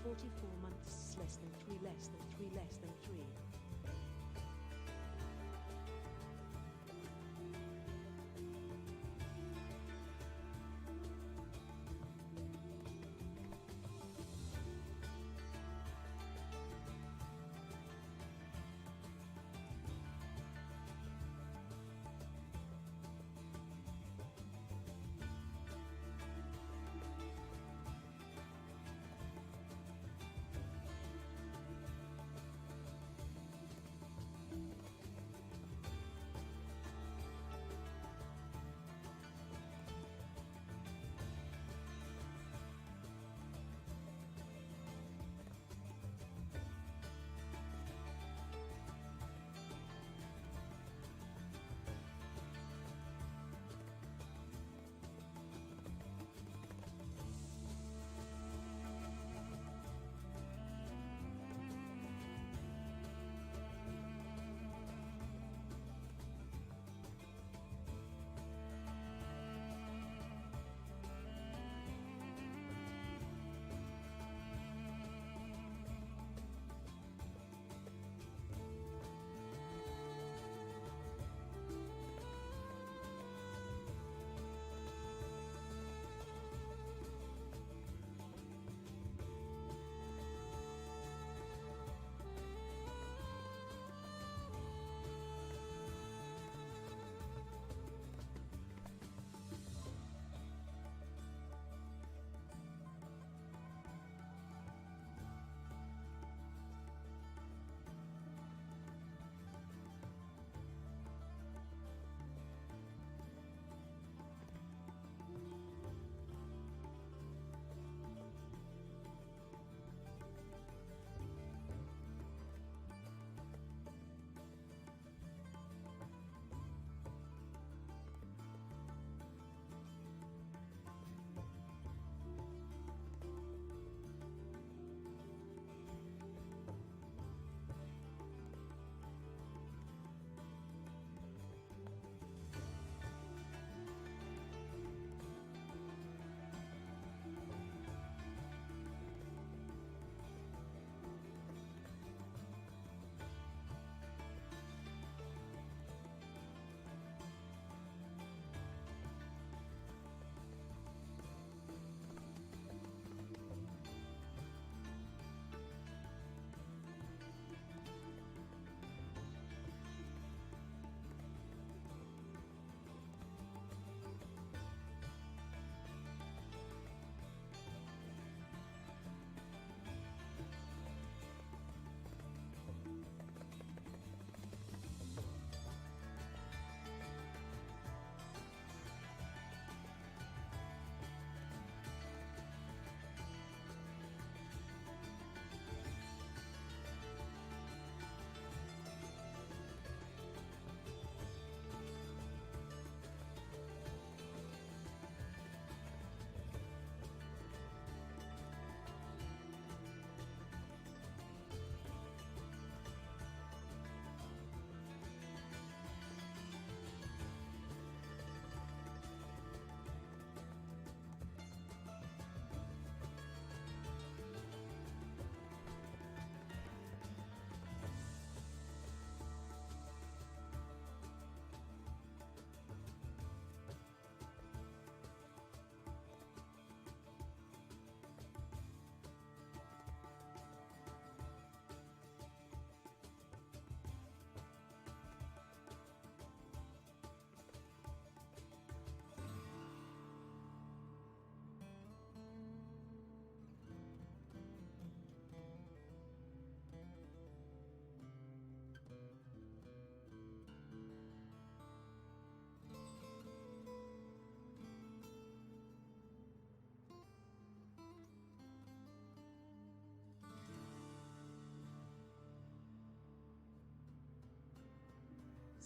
44 months less than 3 less than 3 less than 3.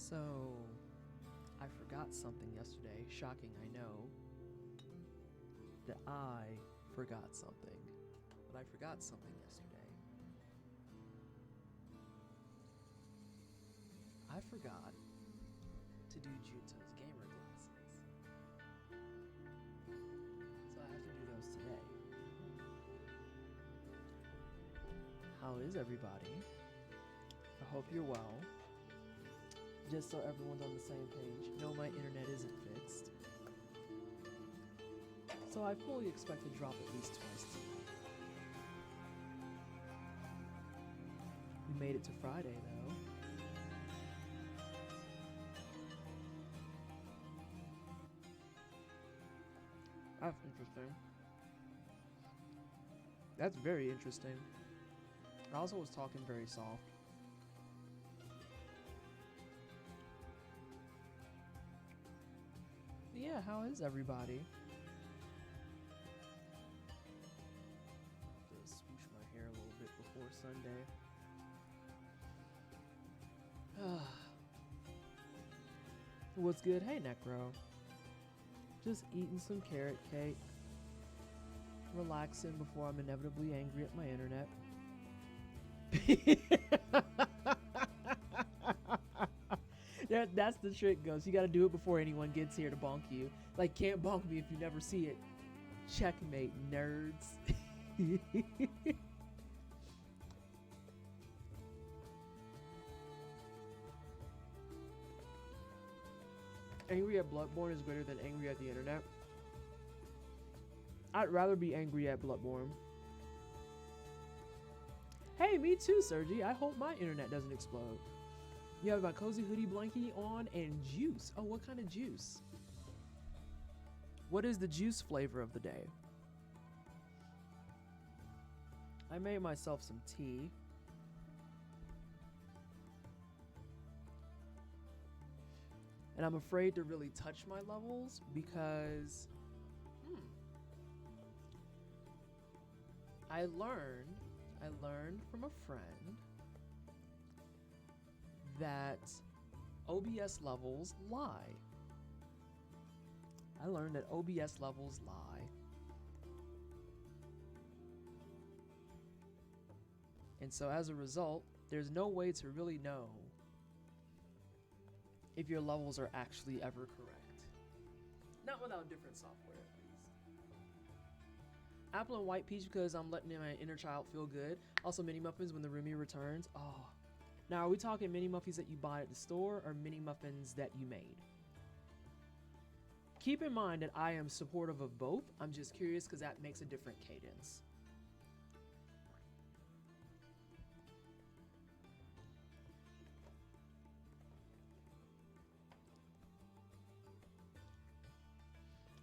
So, I forgot something yesterday. Shocking, I know. That I forgot something. But I forgot something yesterday. I forgot to do Junso's gamer glasses. So I have to do those today. how is everybody? I hope you're well. Just so everyone's on the same page. No, my internet isn't fixed. So I fully expect to drop at least twice tonight. We made it to Friday though. That's interesting. That's very interesting. I also was talking very soft. Yeah, how is everybody? Just swoosh my hair a little bit before Sunday. What's good? Hey, Necro. Just eating some carrot cake. Relaxing before I'm inevitably angry at my internet. That's the trick, Ghost. You gotta do it before anyone gets here to bonk you. Like, can't bonk me if you never see it. Checkmate, nerds. Angry at Bloodborne is greater than angry at the internet. I'd rather be angry at Bloodborne. Hey, me too, Sergi. I hope my internet doesn't explode. You have my cozy hoodie blankie on and juice. Oh, what kind of juice? What is the juice flavor of the day? I made myself some tea. And I'm afraid to really touch my levels because I learned from a friend that OBS levels lie. I learned that OBS levels lie. And so as a result, there's no way to really know if your levels are actually ever correct. Not without different software, at least. Apple and white peach because I'm letting my inner child feel good. Also mini muffins when the roomie returns. Oh. Now, are we talking mini muffins that you buy at the store or mini muffins that you made? Keep in mind that I am supportive of both. I'm just curious because that makes a different cadence.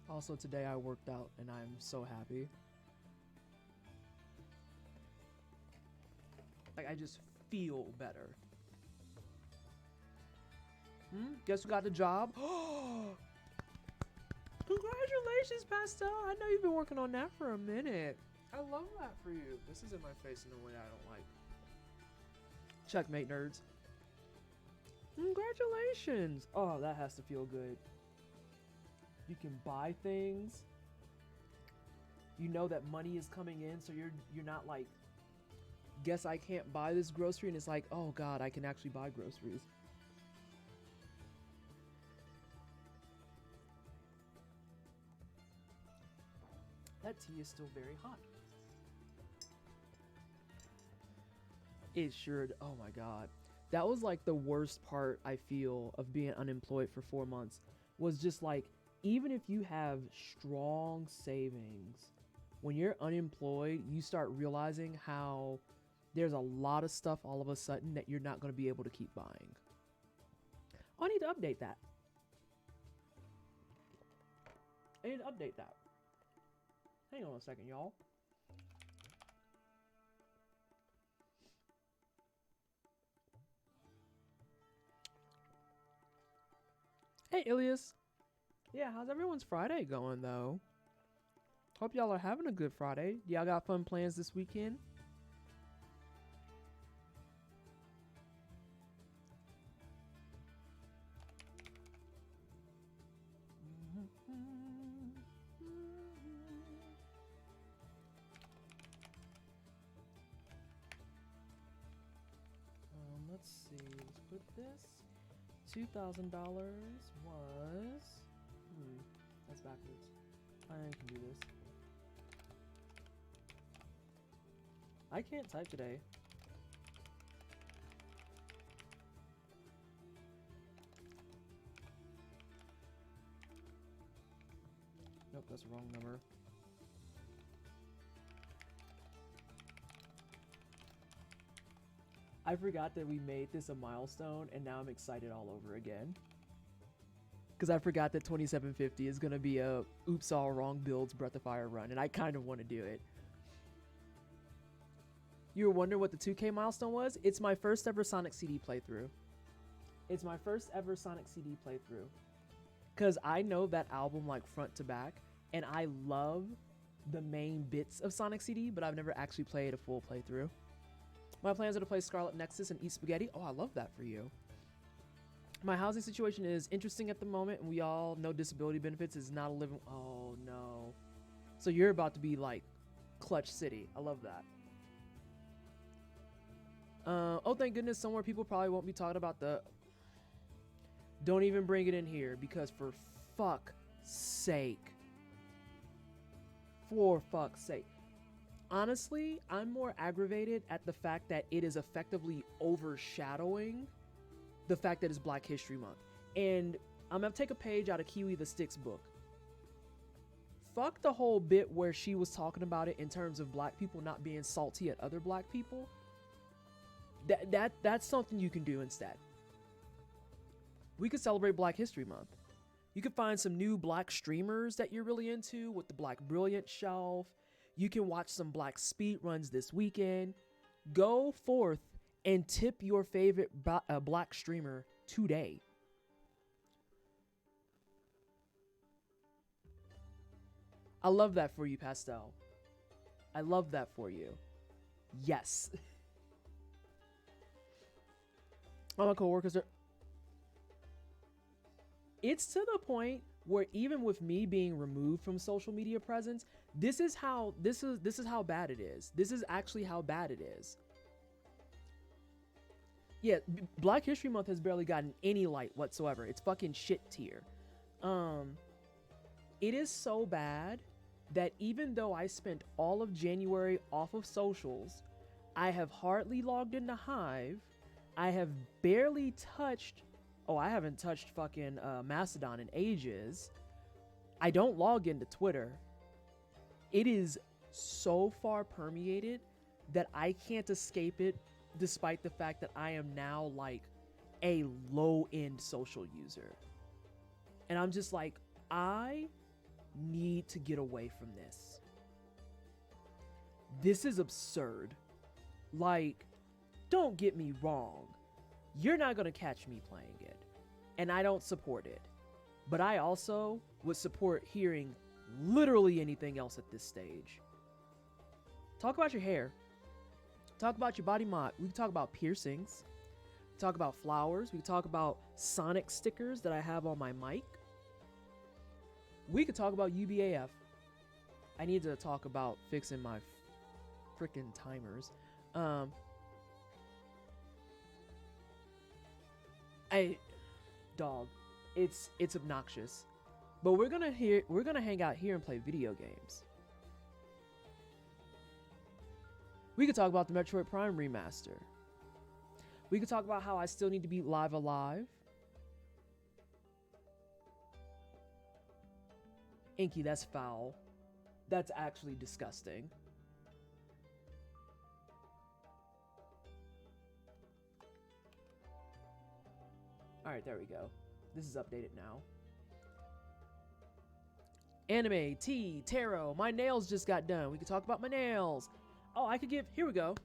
Also, today I worked out and I'm so happy. Like, I just feel better. Guess who got the job? Congratulations, Pastel. I know you've been working on that for a minute. I love that for you. This is in my face in a way I don't like. Checkmate, nerds. Congratulations. Oh, that has to feel good. You can buy things. You know that money is coming in, so you're not like, guess I can't buy this grocery, and it's like, oh god, I can actually buy groceries. That tea is still very hot. It sure, oh my god. That was like the worst part I feel of being unemployed for 4 months, was just like, even if you have strong savings, when you're unemployed, you start realizing how there's a lot of stuff all of a sudden that you're not going to be able to keep buying. Oh, I need to update that. Hang on a second, y'all. Hey, Ilias. Yeah, how's everyone's Friday going, though? Hope y'all are having a good Friday. Y'all got fun plans this weekend? Let's see. Let's put this. $2,000 was... that's backwards. I can do this. I can't type today. Nope, that's the wrong number. I forgot that we made this a milestone, and now I'm excited all over again. Because I forgot that 2750 is going to be a oops all wrong builds Breath of Fire run, and I kind of want to do it. You were wondering what the 2K milestone was? It's my first ever Sonic CD playthrough. It's my first ever Sonic CD playthrough. Because I know that album like front to back, and I love the main bits of Sonic CD, but I've never actually played a full playthrough. My plans are to play Scarlet Nexus and eat spaghetti. Oh, I love that for you. My housing situation is interesting at the moment, and we all know disability benefits is not a living... Oh, no. So you're about to be, like, Clutch City. I love that. Oh, thank goodness, somewhere people probably won't be talking about the... Don't even bring it in here, because for fuck's sake. For fuck's sake. Honestly, I'm more aggravated at the fact that it is effectively overshadowing the fact that it's Black History Month. And I'm going to take a page out of Kiwi the Sticks book. Fuck the whole bit where she was talking about it in terms of black people not being salty at other black people. That's something you can do instead. We could celebrate Black History Month. You could find some new black streamers that you're really into with the Black Brilliant shelf. You can watch some black speed runs this weekend. Go forth and tip your favorite black streamer today. I love that for you, Pastel. I love that for you. Yes. All my coworkers are... It's to the point where even with me being removed from social media presence, this is how bad it is. This is actually how bad it is. Yeah, Black History Month has barely gotten any light whatsoever. It's fucking shit tier. It is so bad that even though I spent all of January off of socials, I have hardly logged into Hive. I have barely touched... Oh, I haven't touched fucking Mastodon in ages. I don't log into Twitter. It is so far permeated that I can't escape it, despite the fact that I am now like a low-end social user. And I'm just like, I need to get away from this. This is absurd. Like, don't get me wrong. You're not going to catch me playing it. And I don't support it. But I also would support hearing literally anything else at this stage. Talk about your hair. Talk about your body mod. We can talk about piercings. We can talk about flowers. We can talk about Sonic stickers that I have on my mic. We could talk about UBAF. I need to talk about fixing my freaking timers. Dog, it's obnoxious. But we're gonna hang out here and play video games. We could talk about the Metroid Prime remaster. We could talk about how I still need to beat Live Alive. Inky, that's foul. That's actually disgusting. Alright, there we go. This is updated now. Anime, tea, tarot. My nails just got done. We could talk about my nails. Oh, I could give... Here we go.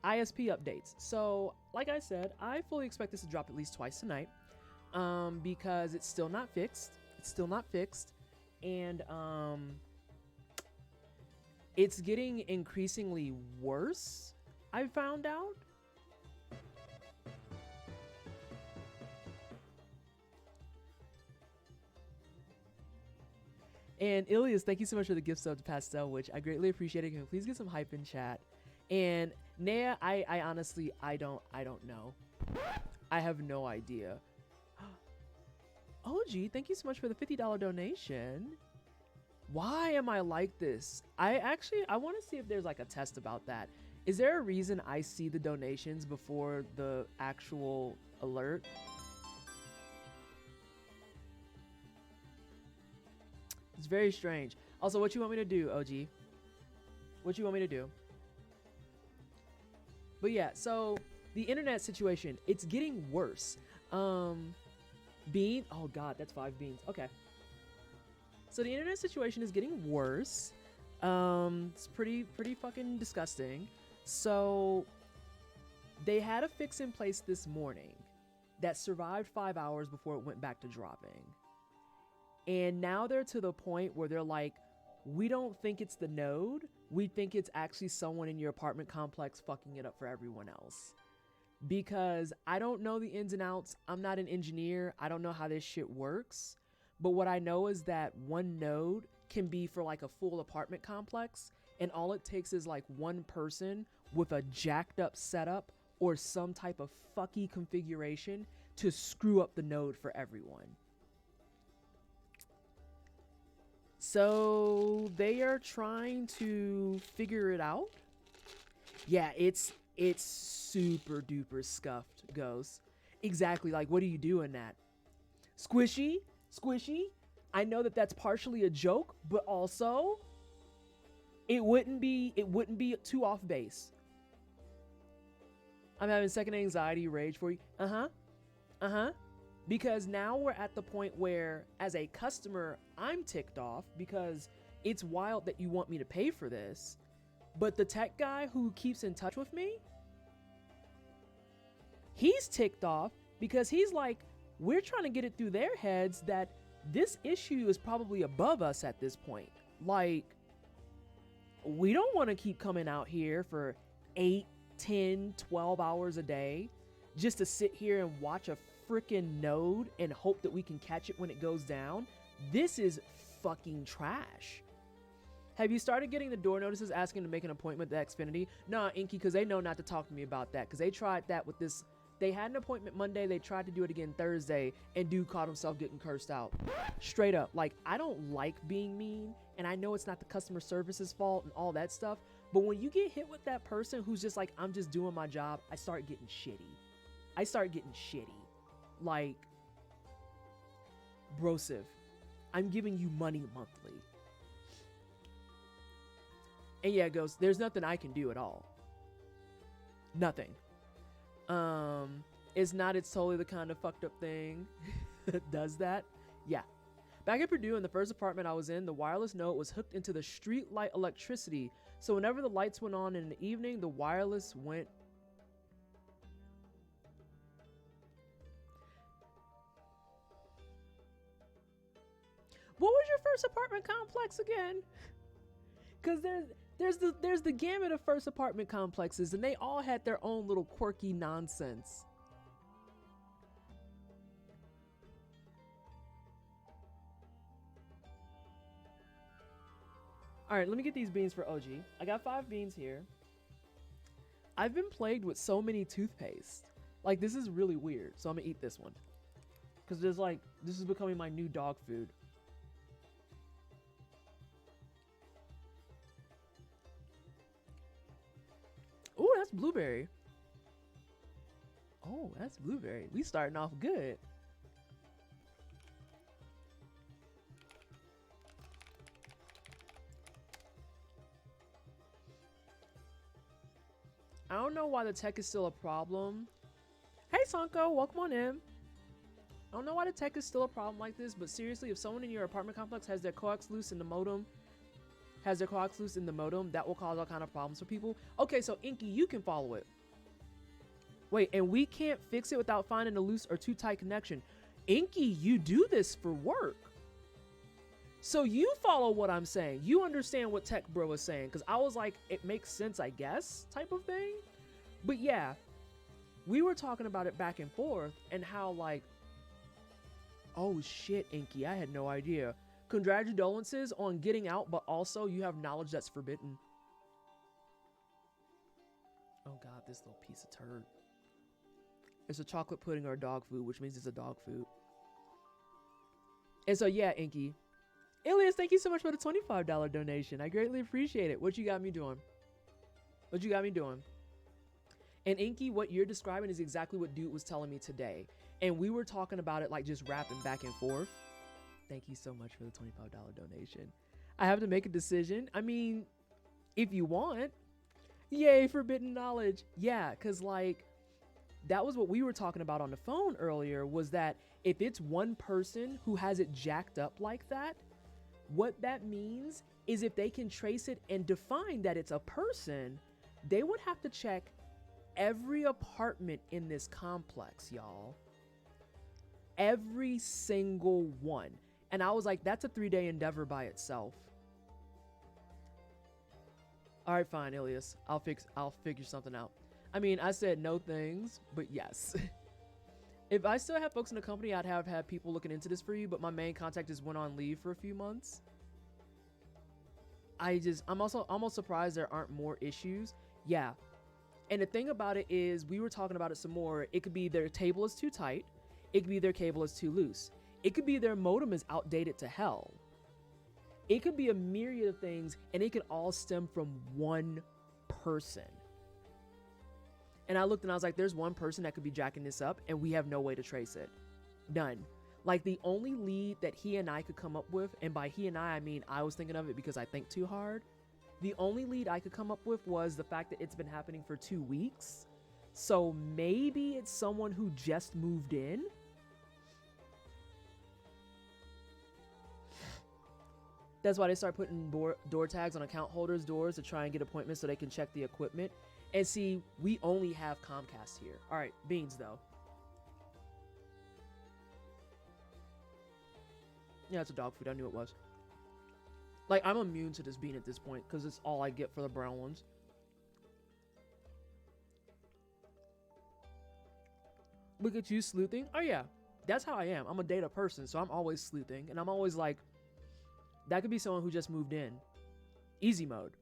ISP updates. So, like I said, I fully expect this to drop at least twice tonight. Because it's still not fixed. It's still not fixed. And, it's getting increasingly worse, I found out. And Ilias, thank you so much for the gift sub to Pastel, which I greatly appreciate it. Can you please get some hype in chat? And Nea, I honestly, I don't know. I have no idea. OG, thank you so much for the $50 donation. Why am I like this? I want to see if there's like a test about that. Is there a reason I see the donations before the actual alert? It's very strange. Also, what you want me to do, OG? What you want me to do? But yeah, so the internet situation, it's getting worse. Bean, oh god, that's 5 beans. Okay. So the internet situation is getting worse. It's pretty fucking disgusting. So they had a fix in place this morning that survived 5 hours before it went back to dropping. And now they're to the point where they're like, we don't think it's the node. We think it's actually someone in your apartment complex fucking it up for everyone else. Because I don't know the ins and outs. I'm not an engineer. I don't know how this shit works. But what I know is that one node can be for like a full apartment complex. And all it takes is like one person with a jacked up setup or some type of fucky configuration to screw up the node for everyone. So they are trying to figure it out. Yeah, it's super duper scuffed, Ghost. Exactly, like what do you do in that? Squishy? I know that that's partially a joke, but also it wouldn't be too off base. I'm having second anxiety rage for you. Because now we're at the point where, as a customer, I'm ticked off because it's wild that you want me to pay for this. But the tech guy who keeps in touch with me, he's ticked off because he's like, we're trying to get it through their heads that this issue is probably above us at this point. Like, we don't want to keep coming out here for 8, 10, 12 hours a day just to sit here and watch a freaking node and hope that we can catch it when it goes down. This is fucking trash. Have you started getting the door notices asking to make an appointment at Xfinity? Nah, Inky, because they know not to talk to me about that, because they tried that with this. They had an appointment Monday, they tried to do it again Thursday, and dude caught himself getting cursed out. Straight up. Like, I don't like being mean, and I know it's not the customer service's fault and all that stuff, but when you get hit with that person who's just like, I'm just doing my job, I start getting shitty. Like, brosive, I'm giving you money monthly. And yeah, Ghost, there's nothing I can do at all. Nothing. It's totally the kind of fucked up thing that does that. Yeah. Back at Purdue, in the first apartment I was in, the wireless node was hooked into the street light electricity. So whenever the lights went on in the evening, the wireless went. What was your first apartment complex again? Because there's the gamut of first apartment complexes, and they all had their own little quirky nonsense. All right, let me get these beans for OG. I got 5 beans here. I've been plagued with so many toothpaste. Like, this is really weird. So I'm gonna eat this one, because there's like, this is becoming my new dog food. Oh, that's blueberry. Oh, that's blueberry. We starting off good. I don't know why the tech is still a problem. Hey, Sanko, welcome on in. I don't know why the tech is still a problem like this, but seriously, if someone in your apartment complex has their coax loose in the modem, that will cause all kind of problems for people. Okay, so Inky, you can follow it. Wait, and we can't fix it without finding a loose or too tight connection. Inky, you do this for work. So you follow what I'm saying. You understand what Tech Bro is saying. Because I was like, it makes sense, I guess, type of thing. But yeah, we were talking about it back and forth and how like, oh shit, Inky, I had no idea. Congratulations on getting out, but also you have knowledge that's forbidden. Oh god, this little piece of turd. It's a chocolate pudding or dog food, which means it's a dog food. And so yeah, Inky. Alias, thank you so much for the $25 donation. I greatly appreciate it. What you got me doing? And Inky, what you're describing is exactly what dude was telling me today. And we were talking about it like just rapping back and forth. Thank you so much for the $25 donation. I have to make a decision. I mean, if you want, yay, forbidden knowledge. Yeah, because like, that was what we were talking about on the phone earlier, was that if it's one person who has it jacked up like that, what that means is if they can trace it and define that it's a person, they would have to check every apartment in this complex, y'all. Every single one. And I was like, that's a 3-day endeavor by itself. All right, fine, Ilias. I'll figure something out. I mean, I said no things, but yes. If I still have folks in the company, I'd have had people looking into this for you, but my main contact just went on leave for a few months. I'm almost surprised there aren't more issues. Yeah. And the thing about it is, we were talking about it some more. It could be their table is too tight. It could be their cable is too loose. It could be their modem is outdated to hell. It could be a myriad of things, and it could all stem from one person. And I looked and I was like, there's one person that could be jacking this up, and we have no way to trace it. None. Like, the only lead that he and I could come up with, and by he and I mean I was thinking of it because I think too hard. The only lead I could come up with was the fact that it's been happening for 2 weeks. So maybe it's someone who just moved in. That's why they start putting door tags on account holders' doors to try and get appointments so they can check the equipment. And see, we only have Comcast here. All right, beans though. Yeah, it's a dog food. I knew it was. Like, I'm immune to this bean at this point because it's all I get for the brown ones. Look at you sleuthing. Oh yeah, that's how I am. I'm a data person, so I'm always sleuthing. And I'm always like, that could be someone who just moved in. Easy mode.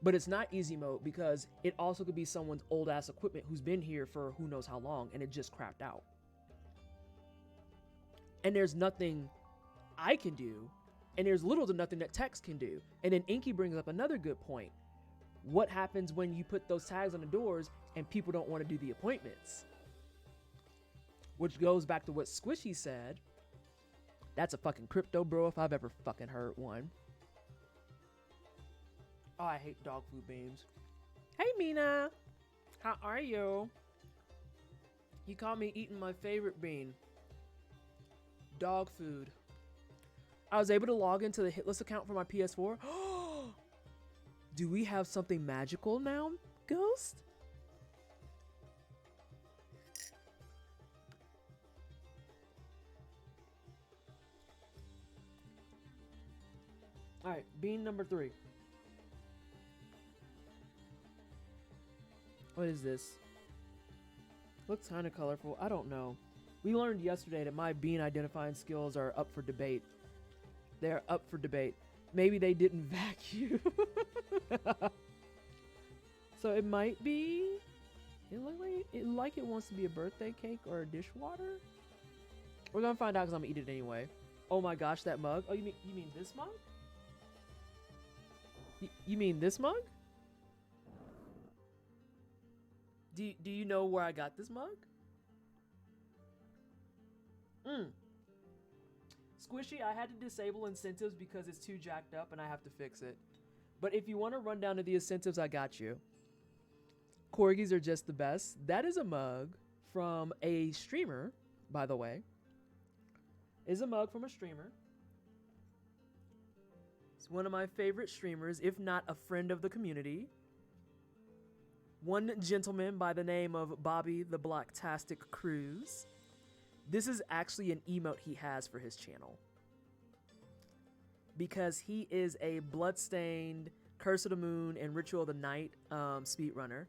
But it's not easy mode because it also could be someone's old ass equipment who's been here for who knows how long and it just crapped out. And there's nothing I can do, and there's little to nothing that Tex can do. And then Inky brings up another good point. What happens when you put those tags on the doors and people don't want to do the appointments? Which goes back to what Squishy said. That's a fucking crypto bro if I've ever fucking heard one. Oh, I hate dog food beans. Hey, Mina. How are you? You caught me eating my favorite bean. Dog food. I was able to log into the Hitless account for my PS4. Do we have something magical now, Ghost? All right, bean number 3. What is this? Looks kind of colorful. I don't know. We learned yesterday that my bean identifying skills are up for debate. They're up for debate. Maybe they didn't vacuum. So it might be. It look like it wants to be a birthday cake or a dishwater. We're gonna find out because I'm gonna eat it anyway. Oh my gosh, that mug. Oh, you mean this mug? You mean this mug? Do you know where I got this mug? Squishy, I had to disable incentives because it's too jacked up and I have to fix it. But if you want to run down to the incentives, I got you. Corgis are just the best. That is a mug from a streamer, by the way. Is a mug from a streamer. It's one of my favorite streamers, if not a friend of the community. One gentleman by the name of Bobby the Blacktastic Cruz. This is actually an emote he has for his channel. Because he is a Bloodstained, Curse of the Moon, and Ritual of the Night speedrunner.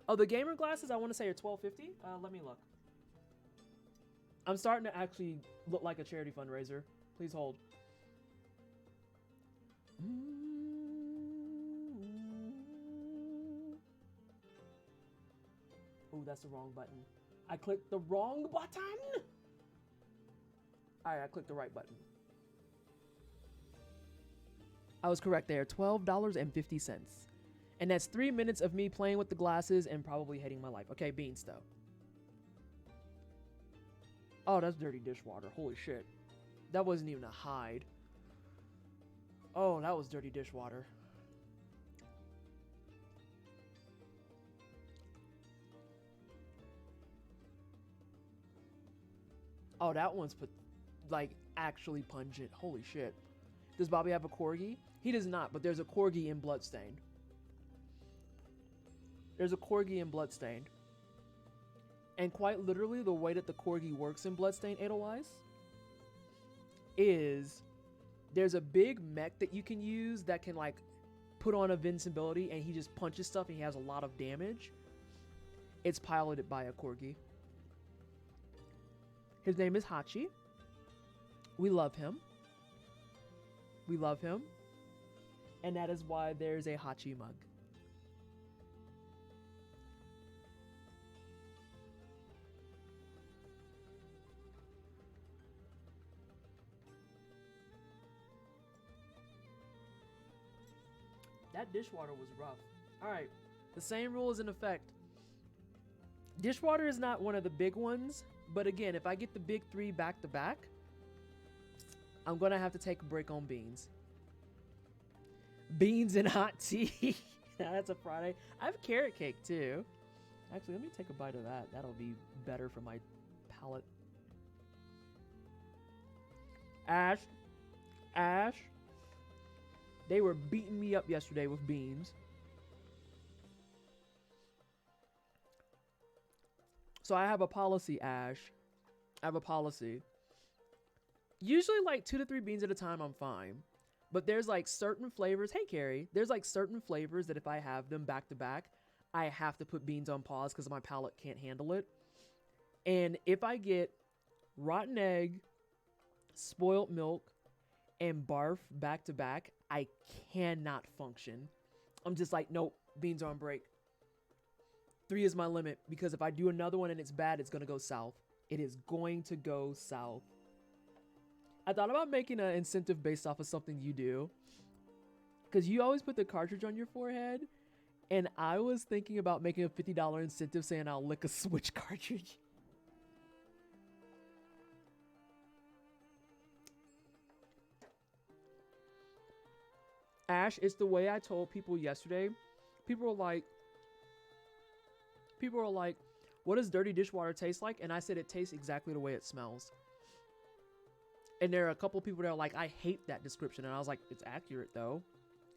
Oh, the gamer glasses I want to say are $12.50. Let me look. I'm starting to actually look like a charity fundraiser. Please hold. Oh, that's the wrong button. I clicked the wrong button. All right, I clicked the right button. I was correct there. $12.50. And that's 3 minutes of me playing with the glasses and probably hating my life. Okay, beans though. Oh, that's dirty dishwater. Holy shit. That wasn't even a hide. Oh, that was dirty dishwater. Oh, that one's put like actually pungent. Holy shit. Does Bobby have a corgi? He does not, but there's a corgi in Bloodstained. There's a corgi in Bloodstained. And quite literally, the way that the corgi works in Bloodstained Edelweiss is there's a big mech that you can use that can like put on invincibility, and he just punches stuff and he has a lot of damage. It's piloted by a corgi. His name is Hachi. We love him. We love him. And that is why there's a Hachi mug. That dishwater was rough. Alright, the same rule is in effect. Dishwater is not one of the big ones, but again, if I get the big three back to back, I'm gonna have to take a break on beans. Beans and hot tea. That's a Friday. I have carrot cake too. Actually, let me take a bite of that. That'll be better for my palate. Ash. They were beating me up yesterday with beans. So I have a policy, Ash. I have a policy. Usually like 2 to 3 beans at a time, I'm fine. But there's like certain flavors. Hey, Carrie. There's like certain flavors that if I have them back to back, I have to put beans on pause because my palate can't handle it. And if I get rotten egg, spoiled milk, and barf back to back, I cannot function. I'm just like, nope, beans are on break. 3 is my limit because if I do another one and it's bad, it's going to go south. It is going to go south. I thought about making an incentive based off of something you do. Because you always put the cartridge on your forehead. And I was thinking about making a $50 incentive saying I'll lick a Switch cartridge. Ash, it's the way I told people yesterday. People were like, what does dirty dishwater taste like? And I said it tastes exactly the way it smells. And there are a couple people that are like, I hate that description. And I was like, it's accurate though.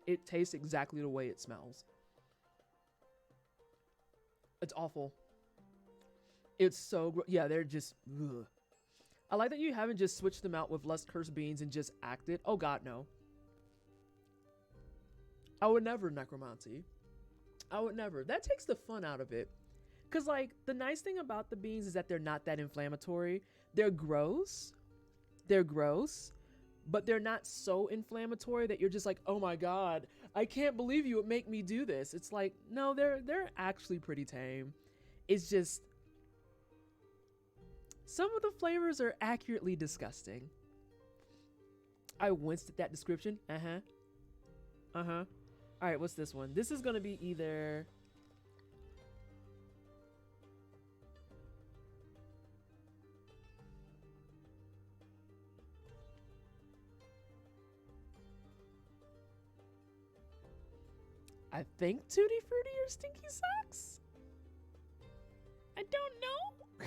It tastes exactly the way it smells. It's awful. It's so yeah, they're just ugh. I like that you haven't just switched them out with less cursed beans and just acted. Oh god, no. I would never necromancy. I would never. That takes the fun out of it. Because, like, the nice thing about the beans is that they're not that inflammatory. They're gross. They're gross. But they're not so inflammatory that you're just like, oh my god, I can't believe you would make me do this. It's like, no, they're actually pretty tame. It's just, some of the flavors are accurately disgusting. I winced at that description. All right, what's this one? This is going to be either... I think Tutti Frutti or Stinky Socks? I don't know. All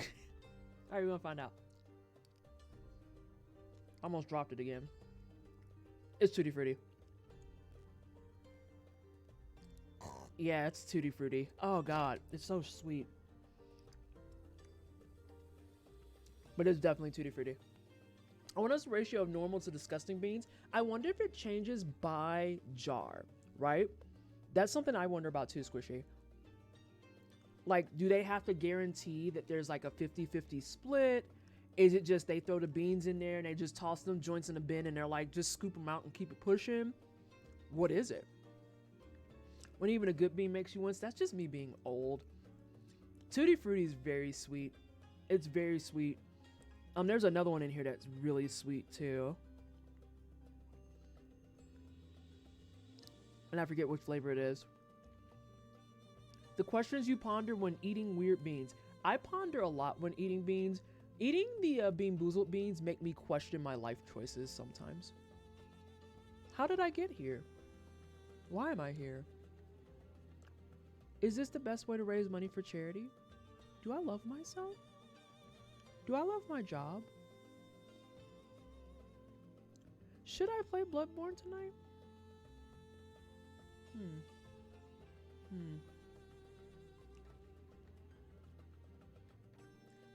right, we're going to find out. Almost dropped it again. It's Tutti Frutti. Yeah, it's Tutti Frutti. Oh god, it's so sweet. But it's definitely Tutti Frutti. I wonder what's the ratio of normal to disgusting beans. I wonder if it changes by jar, right? That's something I wonder about too, Squishy. Like, do they have to guarantee that there's like a 50-50 split? Is it just they throw the beans in there and they just toss them joints in a bin and they're like, just scoop them out and keep it pushing? What is it? When even a good bean makes you wince, that's just me being old. Tutti Frutti is very sweet. It's very sweet. There's another one in here that's really sweet too. And I forget which flavor it is. The questions you ponder when eating weird beans. I ponder a lot when eating beans. Eating the Bean Boozled beans make me question my life choices sometimes. How did I get here? Why am I here? Is this the best way to raise money for charity? Do I love myself? Do I love my job? Should I play Bloodborne tonight?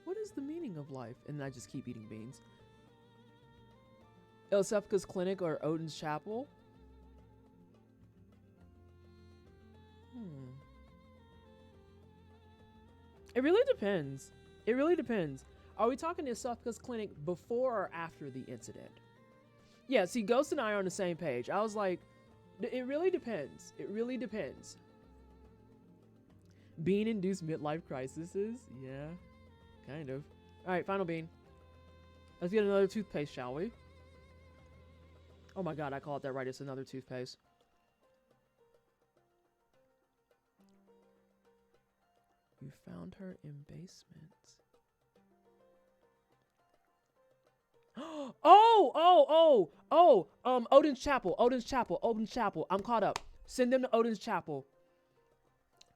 What is the meaning of life? And I just keep eating beans. Elsefka's Clinic or Odin's Chapel? It really depends. It really depends. Are we talking Elsefka's Clinic before or after the incident? Yeah, see, Ghost and I are on the same page. I was like, it really depends. It really depends. Bean-induced midlife crises? Yeah, kind of. All right, final bean. Let's get another toothpaste, shall we? Oh my god, I called that right. It's another toothpaste. You found her in basement. Odin's Chapel, Odin's Chapel, Odin's Chapel. I'm caught up. Send them to Odin's Chapel.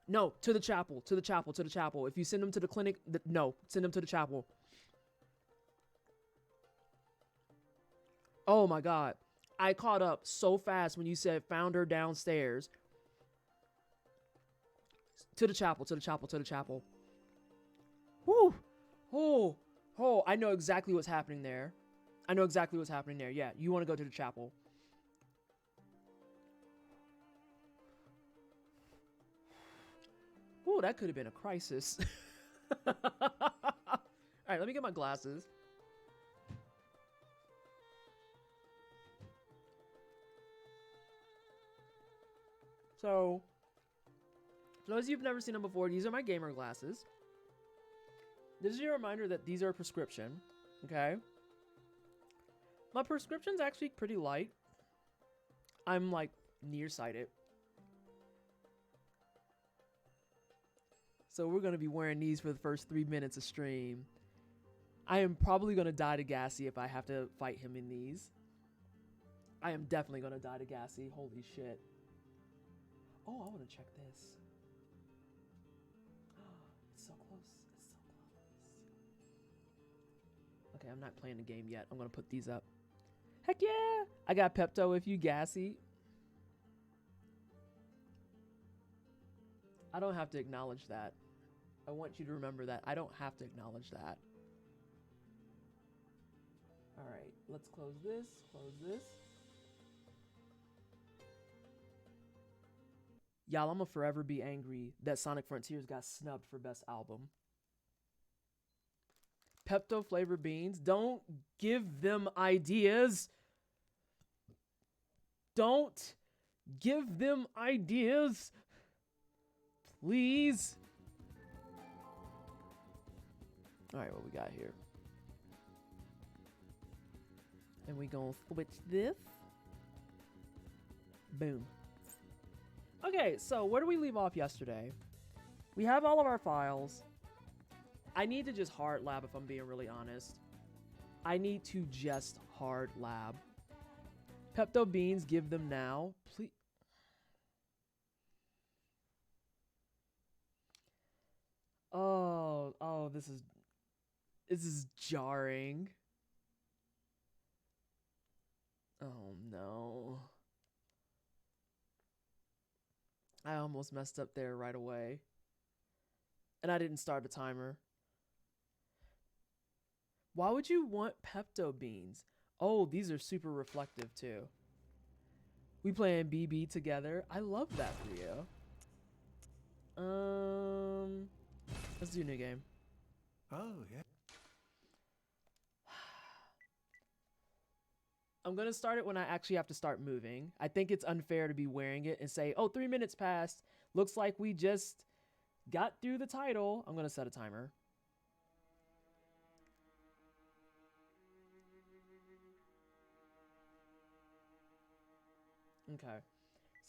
No, to the chapel, to the chapel, to the chapel. If you send them to the clinic, no, send them to the chapel. Oh my god. I caught up so fast when you said found her downstairs. To the chapel, to the chapel, to the chapel. Woo! Oh, I know exactly what's happening there. I know exactly what's happening there. Yeah, you want to go to the chapel. Ooh, that could have been a crisis. All right, let me get my glasses. So, for those of you who've never seen them before, these are my gamer glasses. This is your reminder that these are prescription, okay? My prescription's actually pretty light. I'm like nearsighted. So we're going to be wearing these for the first 3 minutes of stream. I am probably going to die to Gassy if I have to fight him in these. I am definitely going to die to Gassy. Holy shit. Oh, I want to check this. It's so close. It's so close. Okay, I'm not playing the game yet. I'm going to put these up. Heck yeah! I got Pepto if you Gassy. I don't have to acknowledge that. I want you to remember that. I don't have to acknowledge that. Alright, let's close this. Close this. Y'all, I'm gonna forever be angry that Sonic Frontiers got snubbed for Best Album. Pepto flavored beans. Don't give them ideas. Don't give them ideas. Please. Alright, what we got here? And we gonna switch this. Boom. Okay, so where do we leave off yesterday? We have all of our files. I need to just hard lab if I'm being really honest. I need to just hard lab. Pepto beans, give them now. Please. Oh, this is jarring. Oh no. I almost messed up there right away. And I didn't start a timer. Why would you want Pepto beans? Oh, these are super reflective too. We playing BB together. I love that for you. Let's do a new game. Oh, yeah. I'm going to start it when I actually have to start moving. I think it's unfair to be wearing it and say, oh, 3 minutes passed. Looks like we just got through the title. I'm going to set a timer. Okay.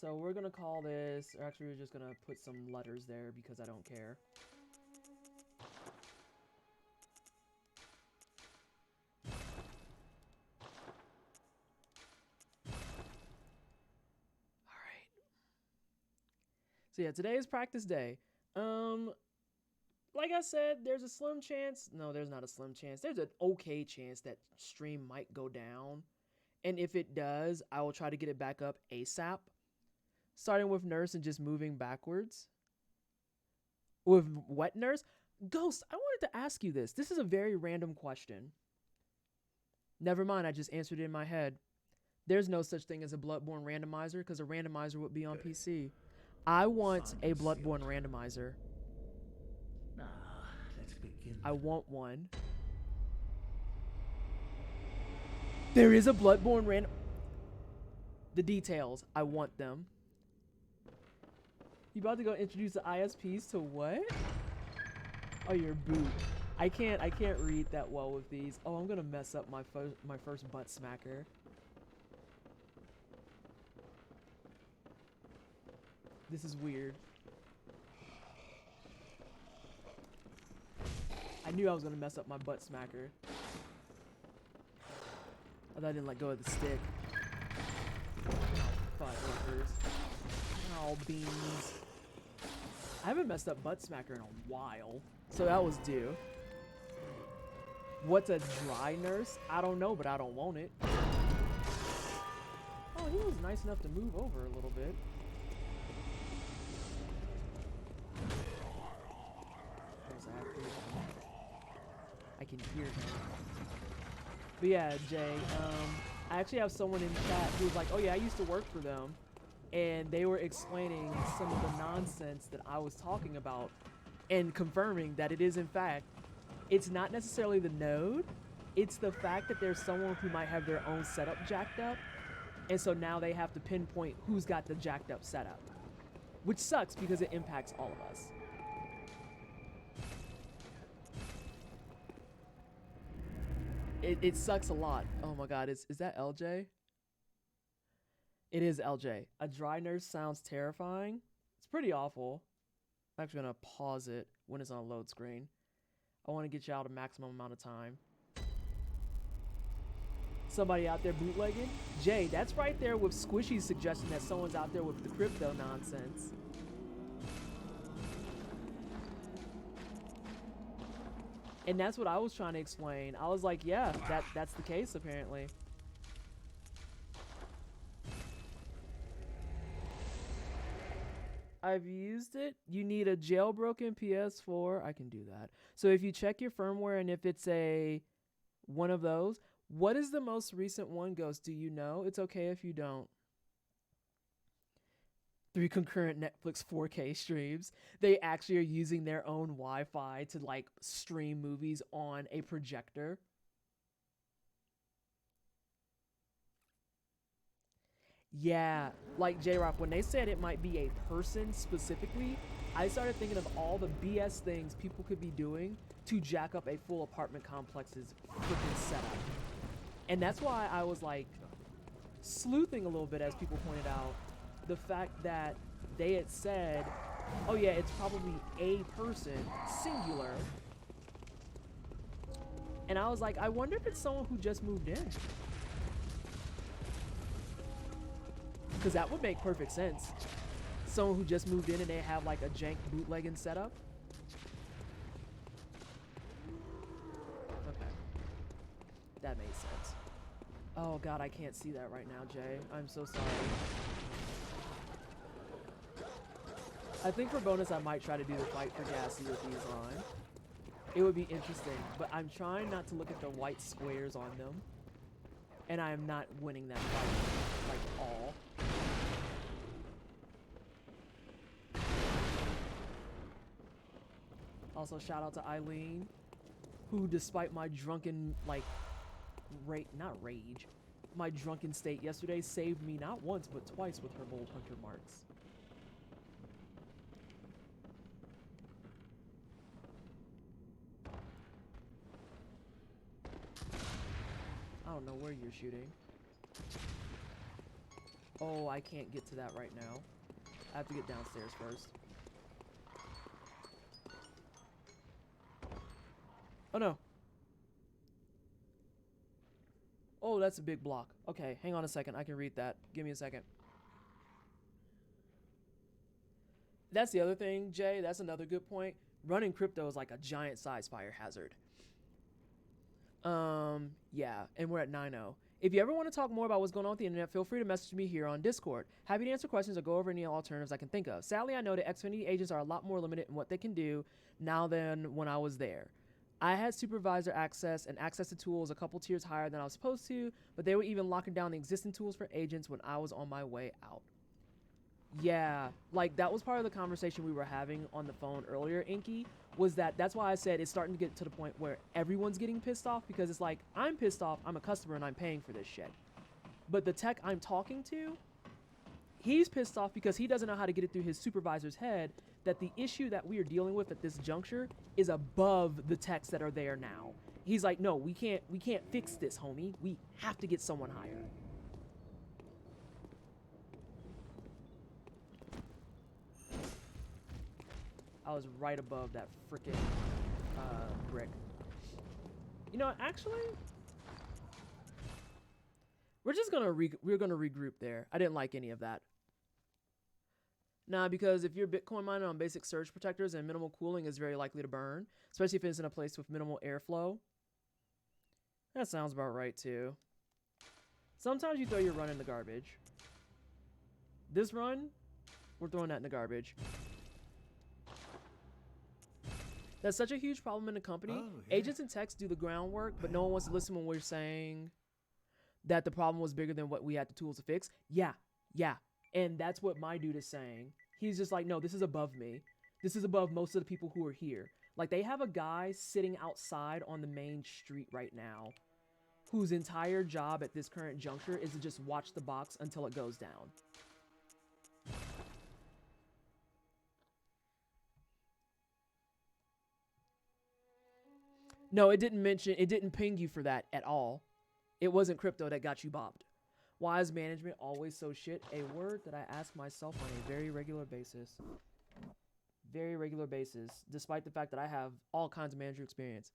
So we're going to call this, or actually we're just going to put some letters there because I don't care. So yeah, today is practice day. Like I said, there's a slim chance. No, there's not a slim chance. There's an okay chance that stream might go down. And if it does, I will try to get it back up ASAP. Starting with nurse and just moving backwards. With wet nurse? Ghost, I wanted to ask you this. This is a very random question. Never mind, I just answered it in my head. There's no such thing as a Bloodborne randomizer because a randomizer would be on PC. I want a Bloodborne randomizer. Let's begin. I want one. There is a Bloodborne random. The details, I want them. You about to go introduce the ISPs to what? Oh, your boot. I can't read that well with these. Oh, I'm gonna mess up my first butt smacker. This is weird. I knew I was gonna mess up my butt smacker. I thought I didn't let go of the stick. Oh, fuck, workers. Oh, beans. I haven't messed up butt smacker in a while, so that was due. What's a dry nurse? I don't know, but I don't want it. Oh, he was nice enough to move over a little bit. I can hear him. But yeah, Jay, I actually have someone in chat who's like, oh yeah, I used to work for them. And they were explaining some of the nonsense that I was talking about and confirming that it is, in fact, it's not necessarily the node. It's the fact that there's someone who might have their own setup jacked up. And so now they have to pinpoint who's got the jacked up setup, which sucks because it impacts all of us. It sucks a lot. Oh my God, is that LJ? It is LJ. A dry nurse sounds terrifying. It's pretty awful. I'm actually gonna pause it when it's on load screen. I want to get you out a maximum amount of time. Somebody out there bootlegging? Jay, that's right there with Squishy's suggestion that someone's out there with the crypto nonsense. And that's what I was trying to explain. I was like, yeah, that's the case apparently. I've used it. You need a jailbroken PS4. I can do that. So if you check your firmware and if it's one of those, what is the most recent one, Ghost? Do you know? It's okay if you don't. 3 concurrent Netflix 4K streams. They actually are using their own Wi-Fi to like stream movies on a projector. Yeah, like J-Rock, when they said it might be a person specifically, I started thinking of all the BS things people could be doing to jack up a full apartment complex's freaking setup. And that's why I was like sleuthing a little bit, as people pointed out, the fact that they had said, oh yeah, it's probably a person, singular. And I was like, I wonder if it's someone who just moved in. Because that would make perfect sense. Someone who just moved in and they have like a jank bootlegging setup. Okay. That made sense. Oh God, I can't see that right now, Jay. I'm so sorry. I think for bonus I might try to do the fight for Gassy with these on. It would be interesting, but I'm trying not to look at the white squares on them. And I am not winning that fight, like, all. Also, shout out to Eileen, who, despite my drunken, like, not rage, my drunken state yesterday, saved me not once, but twice with her bold hunter marks. I don't know where you're shooting. Oh, I can't get to that right now. I have to get downstairs first. Oh no. Oh, that's a big block. Okay, hang on a second. I can read that. Give me a second. That's the other thing, Jay. That's another good point. Running crypto is like a giant size fire hazard. Yeah, and we're at 9:0. If you ever want to talk more about what's going on with the internet, feel free to message me here on Discord. Happy to answer questions or go over any alternatives I can think of. Sadly, I know that Xfinity agents are a lot more limited in what they can do now than when I was there. I had supervisor access and access to tools a couple tiers higher than I was supposed to, but they were even locking down the existing tools for agents when I was on my way out. Yeah, like that was part of the conversation we were having on the phone earlier, Inky, was that's why I said it's starting to get to the point where everyone's getting pissed off, because it's like, I'm pissed off, I'm a customer and I'm paying for this shit. But the tech I'm talking to, he's pissed off because he doesn't know how to get it through his supervisor's head that the issue that we are dealing with at this juncture is above the techs that are there now. He's like, no, we can't fix this, homie. We have to get someone higher. I was right above that freaking brick. You know, actually, we're gonna regroup there. I didn't like any of that. Nah, because if you're Bitcoin mining on basic surge protectors and minimal cooling is very likely to burn, especially if it's in a place with minimal airflow. That sounds about right too. Sometimes you throw your run in the garbage. This run, we're throwing that in the garbage. That's such a huge problem in the company. Oh, yeah. Agents and techs do the groundwork, but no one wants to listen when we're saying that the problem was bigger than what we had the tools to fix. Yeah. And that's what my dude is saying. He's just like, no, this is above me. This is above most of the people who are here. Like, they have a guy sitting outside on the main street right now whose entire job at this current juncture is to just watch the box until it goes down. No, it didn't ping you for that at all. It wasn't crypto that got you bobbed. Why is management always so shit? A word that I ask myself on a very regular basis. Very regular basis, despite the fact that I have all kinds of manager experience.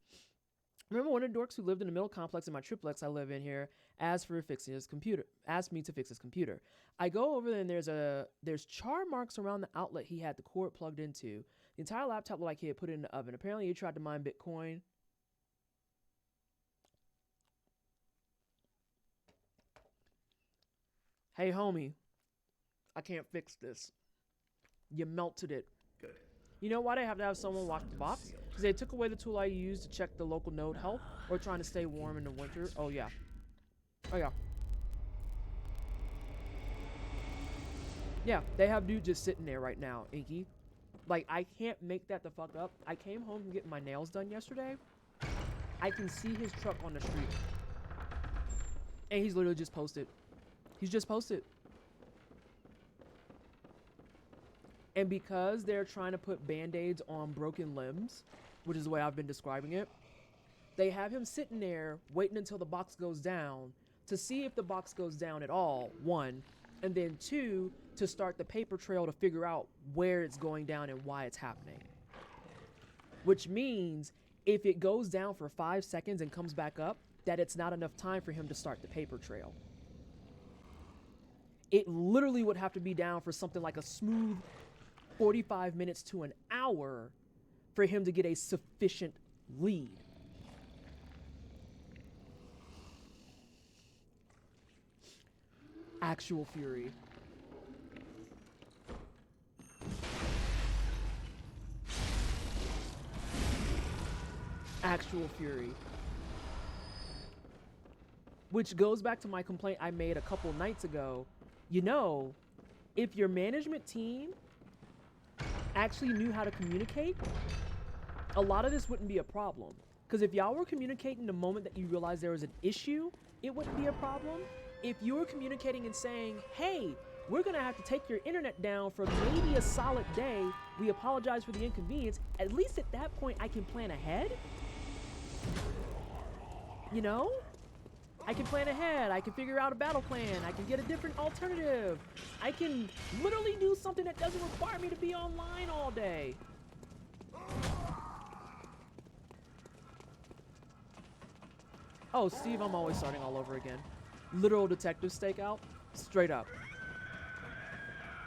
Remember one of the dorks who lived in the middle complex in my triplex I live in here asked me to fix his computer. I go over there and there's char marks around the outlet he had the cord plugged into. The entire laptop looked like he had put it in the oven. Apparently he tried to mine Bitcoin. Hey, homie, I can't fix this. You melted it. Good. You know why they have to have someone watch the box? Because they took away the tool I used to check the local node health or trying to stay warm in the winter. Oh, yeah. Yeah, they have dude just sitting there right now, Inky. Like, I can't make that the fuck up. I came home from getting my nails done yesterday. I can see his truck on the street. And he's literally just posted. He's just posted. And because they're trying to put band-aids on broken limbs, which is the way I've been describing it, they have him sitting there waiting until the box goes down to see if the box goes down at all, one, and then two, to start the paper trail to figure out where it's going down and why it's happening. Which means if it goes down for 5 seconds and comes back up, that it's not enough time for him to start the paper trail. It literally would have to be down for something like a smooth 45 minutes to an hour for him to get a sufficient lead. Actual fury. Actual fury. Which goes back to my complaint I made a couple nights ago. You know, if your management team actually knew how to communicate, a lot of this wouldn't be a problem. Because if y'all were communicating the moment that you realized there was an issue, it wouldn't be a problem. If you were communicating and saying, hey, we're going to have to take your internet down for maybe a solid day, we apologize for the inconvenience, at least at that point I can plan ahead. You know? I can plan ahead, I can figure out a battle plan, I can get a different alternative. I can literally do something that doesn't require me to be online all day. Oh, Steve, I'm always starting all over again. Literal detective stakeout, straight up.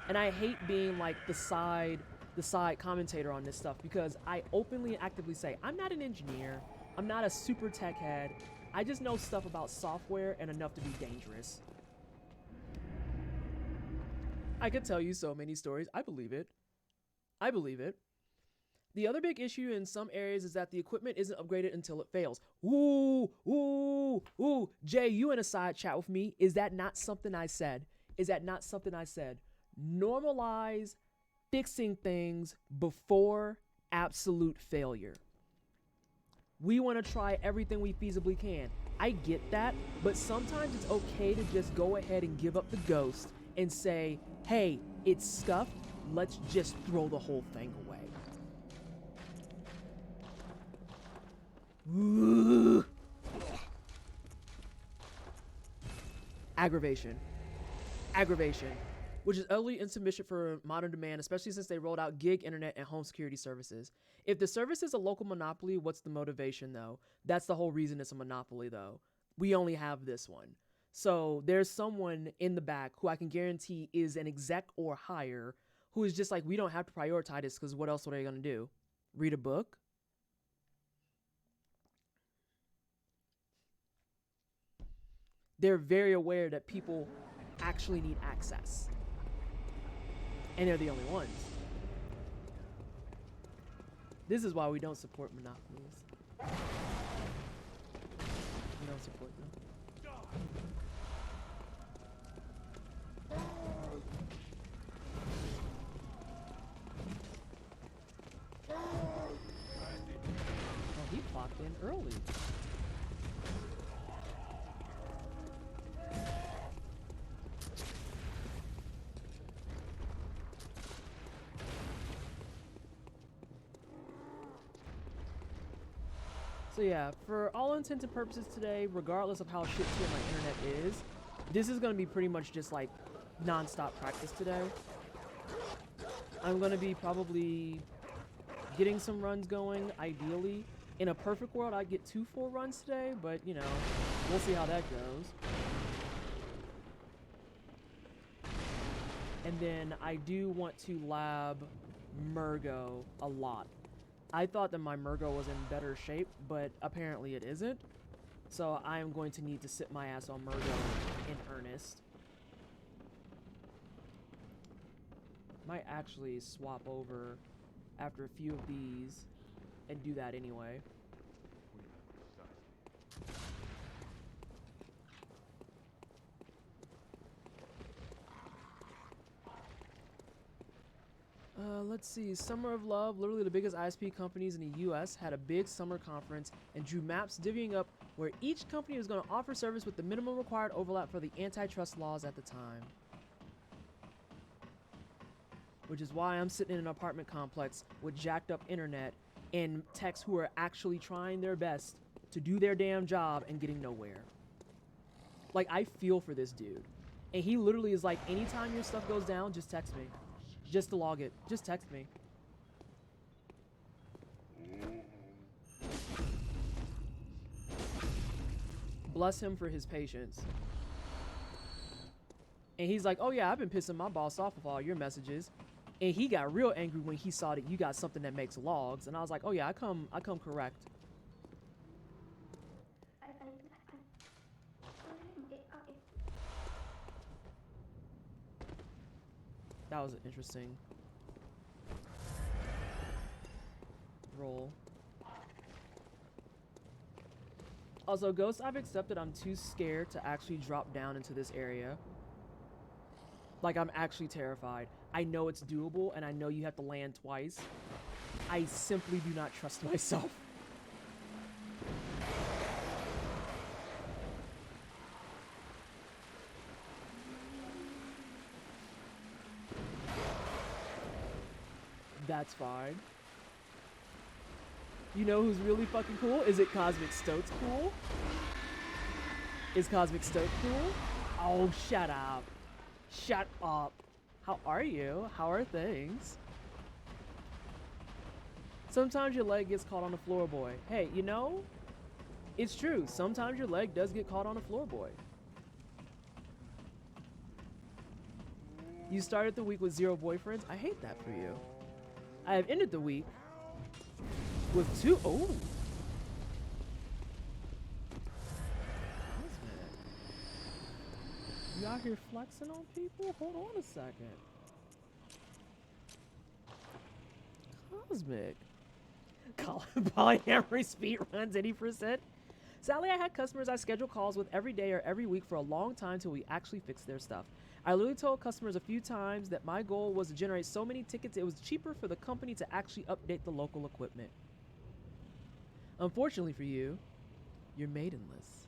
And I hate being like the side the side commentator on this stuff because I openly and actively say, I'm not an engineer. I'm not a super tech head. I just know stuff about software and enough to be dangerous. I could tell you so many stories. I believe it. I believe it. The other big issue in some areas is that the equipment isn't upgraded until it fails. Ooh, ooh, ooh. Jay, you in a side chat with me. Is that not something I said? Is that not something I said? Normalize fixing things before absolute failure. We want to try everything we feasibly can. I get that, but sometimes it's okay to just go ahead and give up the ghost and say, hey, it's scuffed. Let's just throw the whole thing away. Ooh. Aggravation, which is utterly insufficient for modern demand, especially since they rolled out gig internet and home security services. If the service is a local monopoly, what's the motivation though? That's the whole reason it's a monopoly though. We only have this one. So there's someone in the back who I can guarantee is an exec or higher who is just like, we don't have to prioritize this because what else are they going to do? Read a book? They're very aware that people actually need access. And they're the only ones. This is why we don't support monopolies. We don't support them. Oh, he clocked in early. So yeah, for all intents and purposes today, regardless of how shit tier my internet is, this is going to be pretty much just like non-stop practice today. I'm going to be probably getting some runs going, ideally. In a perfect world, I'd get 2 full runs today, but you know, we'll see how that goes. And then I do want to lab Murgo a lot. I thought that my Murgo was in better shape, but apparently it isn't. So I am going to need to sit my ass on Murgo in earnest. Might actually swap over after a few of these and do that anyway. Let's see. Summer of Love, literally the biggest ISP companies in the US, had a big summer conference and drew maps divvying up where each company was going to offer service with the minimum required overlap for the antitrust laws at the time. Which is why I'm sitting in an apartment complex with jacked up internet and techs who are actually trying their best to do their damn job and getting nowhere. Like, I feel for this dude. And he literally is like, anytime your stuff goes down, just text me. Just to log it. Just text me. Bless him for his patience. And he's like, oh yeah, I've been pissing my boss off with all your messages. And he got real angry when he saw that you got something that makes logs. And I was like, oh yeah, I come correct. That was an interesting roll. Also, Ghost, I've accepted I'm too scared to actually drop down into this area. Like, I'm actually terrified. I know it's doable, and I know you have to land twice. I simply do not trust myself. That's fine. You know who's really fucking cool? Is it Cosmic Stoat's cool? Is Cosmic Stoat cool? Oh, shut up. Shut up. How are you? How are things? Sometimes your leg gets caught on the floor, boy. Hey, you know, it's true. Sometimes your leg does get caught on the floor, boy. You started the week with 0 boyfriends? I hate that for you. I have ended the week with 2. Oh. You out here flexing on people? Hold on a second. Cosmic. Polyamory speed runs 80%. Sadly, I had customers I scheduled calls with every day or every week for a long time till we actually fixed their stuff. I literally told customers a few times that my goal was to generate so many tickets it was cheaper for the company to actually update the local equipment. Unfortunately for you, you're maidenless.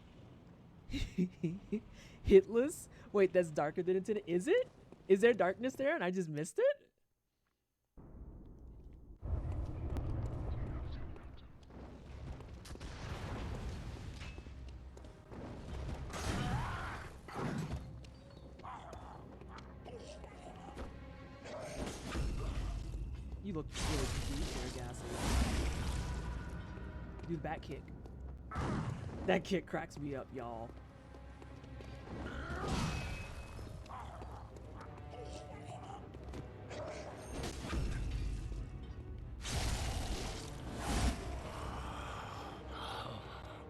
Hitless? Wait, that's darker than intended. Is it? Is there darkness there and I just missed it? You look really confused there, Gassy. Do the back kick. That kick cracks me up, y'all.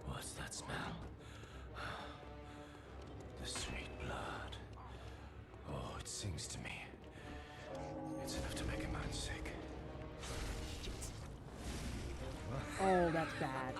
What's that smell? The sweet blood. Oh, it sings to me. It's enough to make a man sick. Oh, that's bad.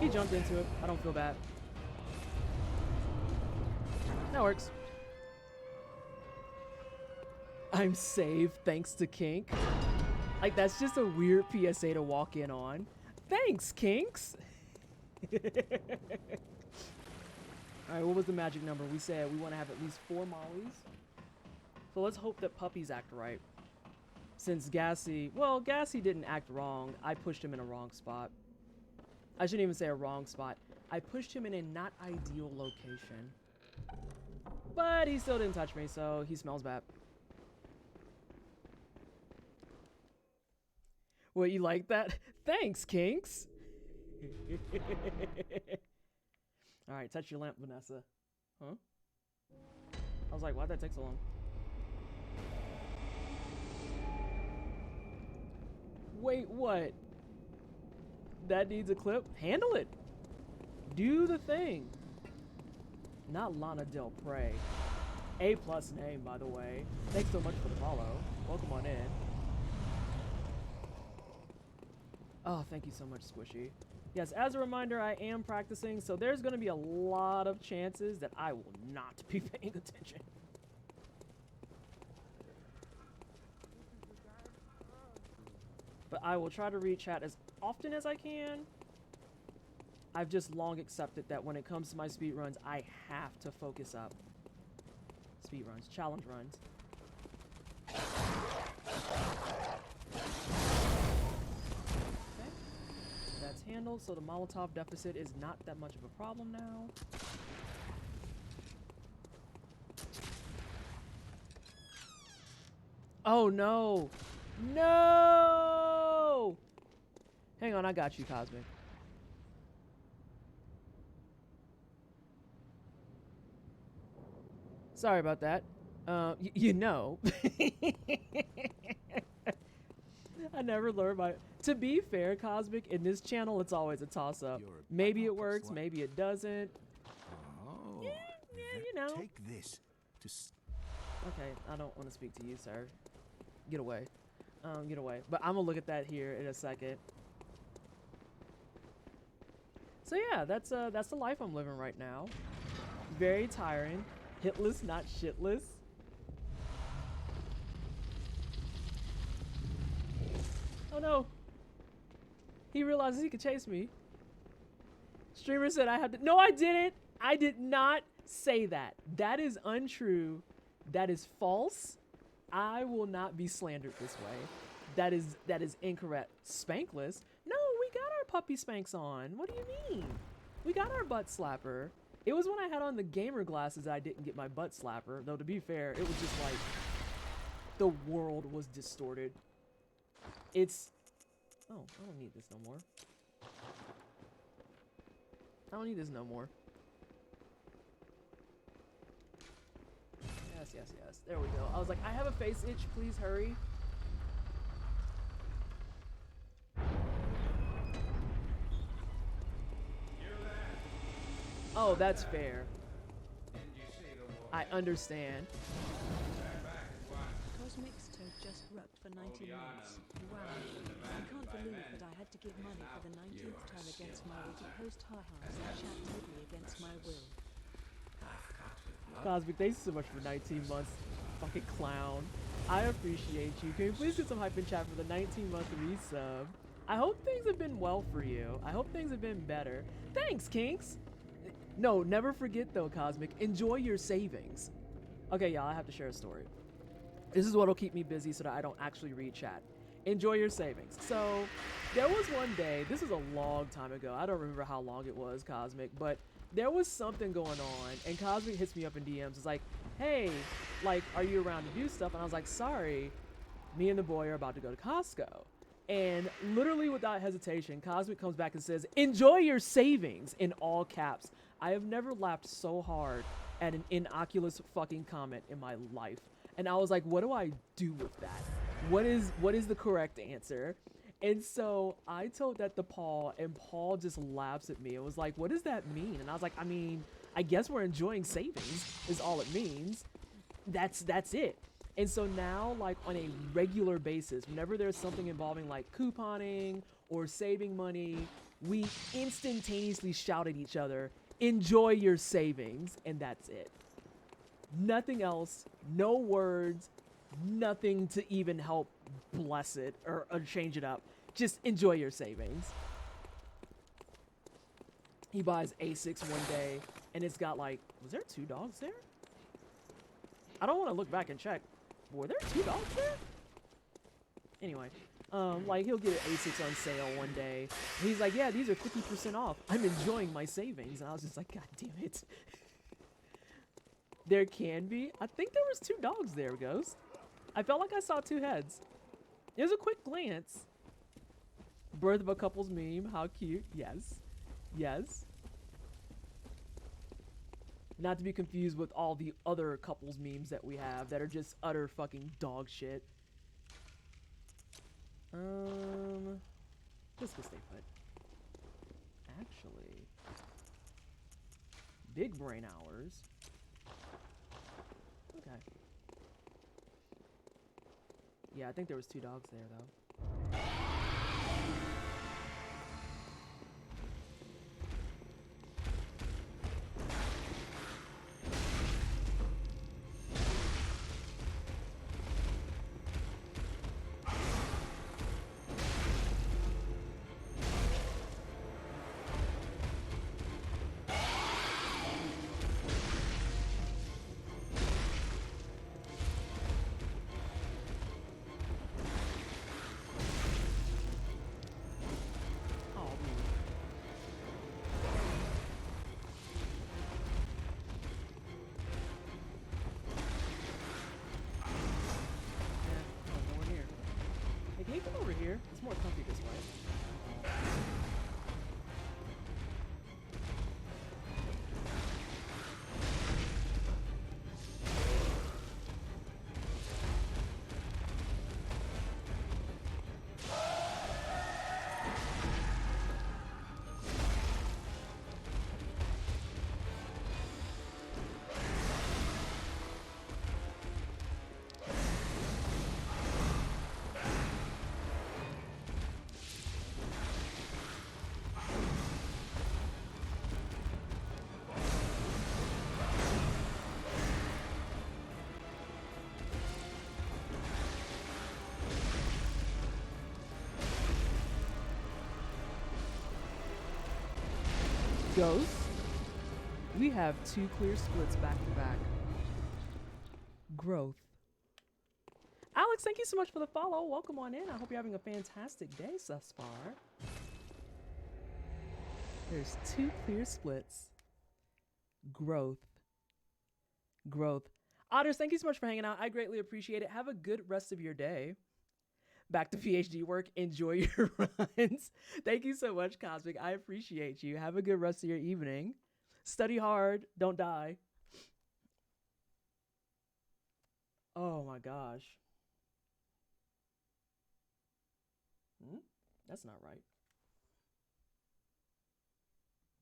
He jumped into it. I don't feel bad. That works. I'm saved thanks to Kink. Like, that's just a weird PSA to walk in on. Thanks, Kinks. Alright, what was the magic number? We said we want to have at least 4 mollies. So let's hope that puppies act right. Since Gassy, well, Gassy didn't act wrong. I pushed him in a wrong spot. I shouldn't even say a wrong spot. I pushed him in a not ideal location. But he still didn't touch me, so he smells bad. What, you like that? Thanks, Kinks. Alright, touch your lamp, Vanessa. Huh? I was like, why'd that take so long? Wait, what? That needs a clip? Handle it. Do the thing. Not Lana Del Prey. A+ name, by the way. Thanks so much for the follow. Welcome on in. Oh, thank you so much, Squishy. Yes, as a reminder, I am practicing, so there's going to be a lot of chances that I will not be paying attention. But I will try to read chat as often as I can. I've just long accepted that when it comes to my speed runs, I have to focus up. Speed runs, challenge runs. Okay. That's handled, so the Molotov deficit is not that much of a problem now. Oh no! No! Hang on, I got you, Cosmic. Sorry about that. You know. I never learned my... To be fair, Cosmic, in this channel, it's always a toss-up. Maybe it works, maybe it doesn't. Oh, Yeah, you know. Take this to Okay, I don't want to speak to you, sir. Get away. Get away. But I'm gonna look at that here in a second. So yeah, that's the life I'm living right now. Very tiring. Hitless, not shitless. Oh no. He realizes he could chase me. Streamer said I have to. No, I didn't. I did not say that. That is untrue. That is false. I will not be slandered this way. That is incorrect. Spankless? No, we got our puppy spanks on. What do you mean? We got our butt slapper. It was when I had on the gamer glasses that I didn't get my butt slapper. Though to be fair, it was just like the world was distorted. It's... Oh, I don't need this no more. I don't need this no more. Yes, yes, yes. There we go. I was like, I have a face itch. Please hurry. Oh, that's fair. I understand. Cosmic's toad just worked for 19 months. Wow. I can't believe that I had to give money for the 19th time against my will to post ha-has and chat totally against my will. Cosmic, thanks so much for 19 months. Fucking clown. I appreciate you. Can you please get some hype in chat for the 19-month resub? I hope things have been well for you. I hope things have been better. Thanks, Kinks. No, never forget though, Cosmic. Enjoy your savings. Okay, y'all, I have to share a story. This is what'll keep me busy so that I don't actually read chat. Enjoy your savings. So, there was one day, this is a long time ago. I don't remember how long it was, Cosmic, but there was something going on, and Cosmic hits me up in DMs. It's like, hey, like, are you around to do stuff? And I was like, sorry, me and the boy are about to go to Costco. And literally without hesitation, Cosmic comes back and says, enjoy your savings, in all caps. I have never laughed so hard at an innocuous fucking comment in my life. And I was like, what do I do with that? What is the correct answer? And so I told that to Paul, and Paul just laughs at me and was like, what does that mean? And I was like, I mean, I guess we're enjoying savings is all it means. That's it. And so now, like, on a regular basis, whenever there's something involving like couponing or saving money, we instantaneously shout at each other, enjoy your savings, and that's it. Nothing else, no words, nothing to even help bless it or change it up. Just enjoy your savings. He buys A6 one day, and it's got like, was there 2 dogs there? I don't want to look back and check. Were there 2 dogs there? Anyway, like he'll get an A6 on sale one day. And he's like, yeah, these are 50% off. I'm enjoying my savings. And I was just like, God damn it. There can be. I think there was 2 dogs there, Ghost. I felt like I saw 2 heads. It was a quick glance. Birth of a couple's meme. How cute. Yes. Yes. Not to be confused with all the other couples memes that we have that are just utter fucking dog shit. This will stay put. Actually, big brain hours. Okay. Yeah, I think there was 2 dogs there though. Can you come over here? It's more comfy this way. Ghost. We have 2 clear splits back to back. Growth. Alex, thank you so much for the follow. Welcome on in. I hope you're having a fantastic day thus far. There's 2 clear splits. Growth. Growth. Otters, thank you so much for hanging out. I greatly appreciate it. Have a good rest of your day. Back to PhD work. Enjoy your runs. Thank you so much, Cosmic. I appreciate you. Have a good rest of your evening. Study hard. Don't die. Oh my gosh. That's not right.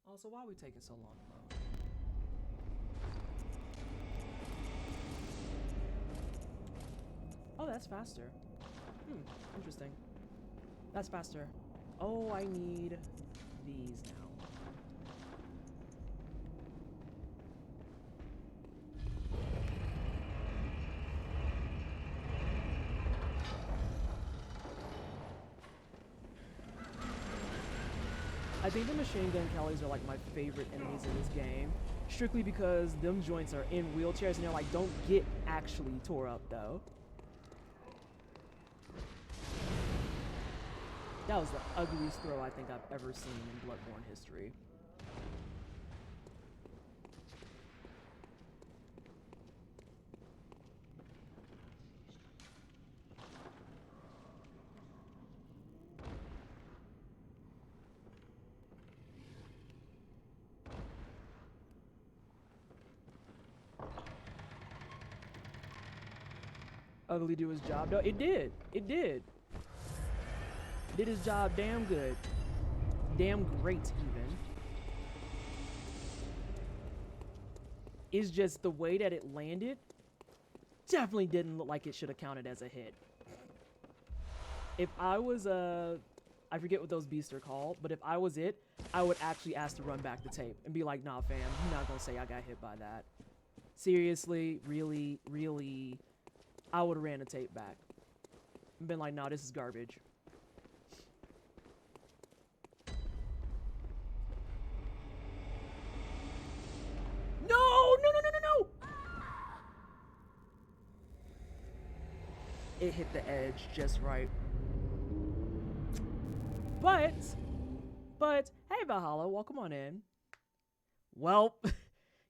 Also, why are we taking so long to load? Oh, that's faster. Interesting. That's faster. Oh, I need these now. I think the machine gun Kellys are like my favorite enemies in this game. Strictly because them joints are in wheelchairs and they're like, don't get actually tore up though. That was the ugliest throw I think I've ever seen in Bloodborne history. Ugly do his job. No, it did. It did. Did his job damn good. Damn great, even. It's just the way that it landed definitely didn't look like it should have counted as a hit. If I was I forget what those beasts are called, but if I was it, I would actually ask to run back the tape and be like, nah, fam, you're not gonna say I got hit by that. Seriously, really, really, I would have ran the tape back and been like, nah, this is garbage. No! It hit the edge just right. But, hey Valhalla, welcome on in. Well,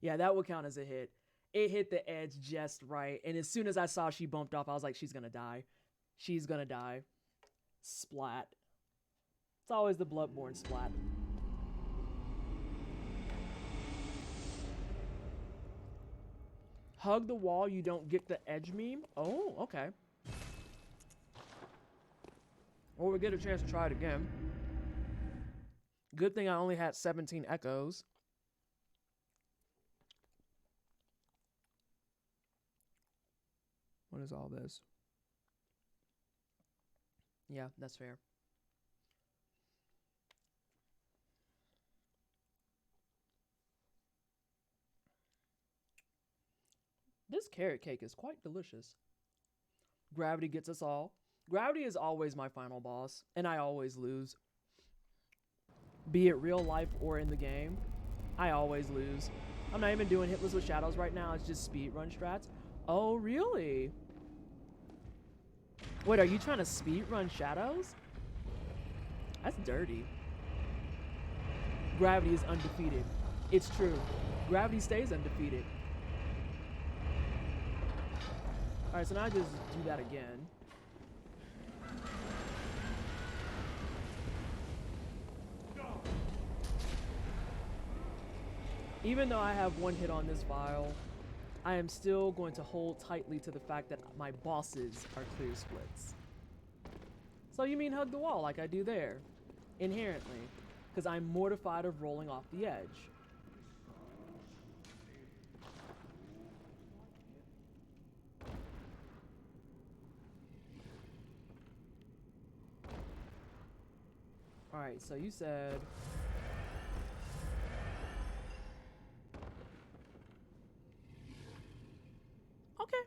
yeah, that would count as a hit. It hit the edge just right. And as soon as I saw she bumped off, I was like, she's gonna die. She's gonna die. Splat. It's always the Bloodborne splat. Hug the wall, you don't get the edge meme? Oh, okay. Or we get a chance to try it again. Good thing I only had 17 echoes. What is all this? Yeah, that's fair. This carrot cake is quite delicious. Gravity gets us all. Gravity is always my final boss, and I always lose. Be it real life or in the game, I always lose. I'm not even doing Hitless with Shadows right now, it's just speedrun strats. Oh, really? Wait, are you trying to speedrun Shadows? That's dirty. Gravity is undefeated. It's true. Gravity stays undefeated. Alright, so now I just do that again. Even though I have one hit on this vial, I am still going to hold tightly to the fact that my bosses are clear splits. So you mean hug the wall like I do there? Inherently. Because I'm mortified of rolling off the edge. Alright, so you said... Okay.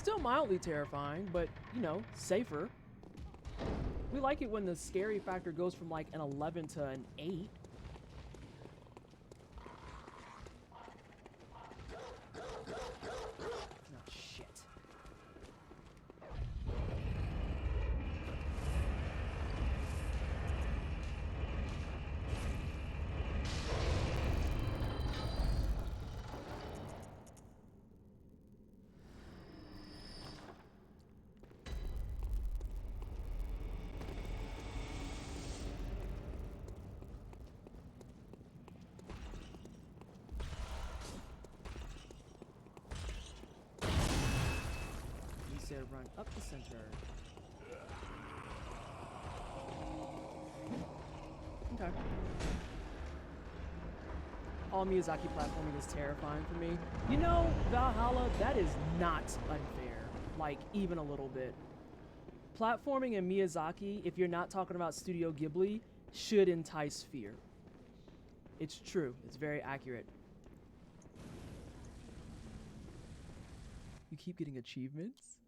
Still mildly terrifying, but, you know, safer. We like it when the scary factor goes from like an 11 to an 8. Oh, shit. Run up the center. Okay. All Miyazaki platforming is terrifying for me. You know, Valhalla, that is not unfair. Like, even a little bit. Platforming in Miyazaki, if you're not talking about Studio Ghibli, should entice fear. It's true. It's very accurate. You keep getting achievements?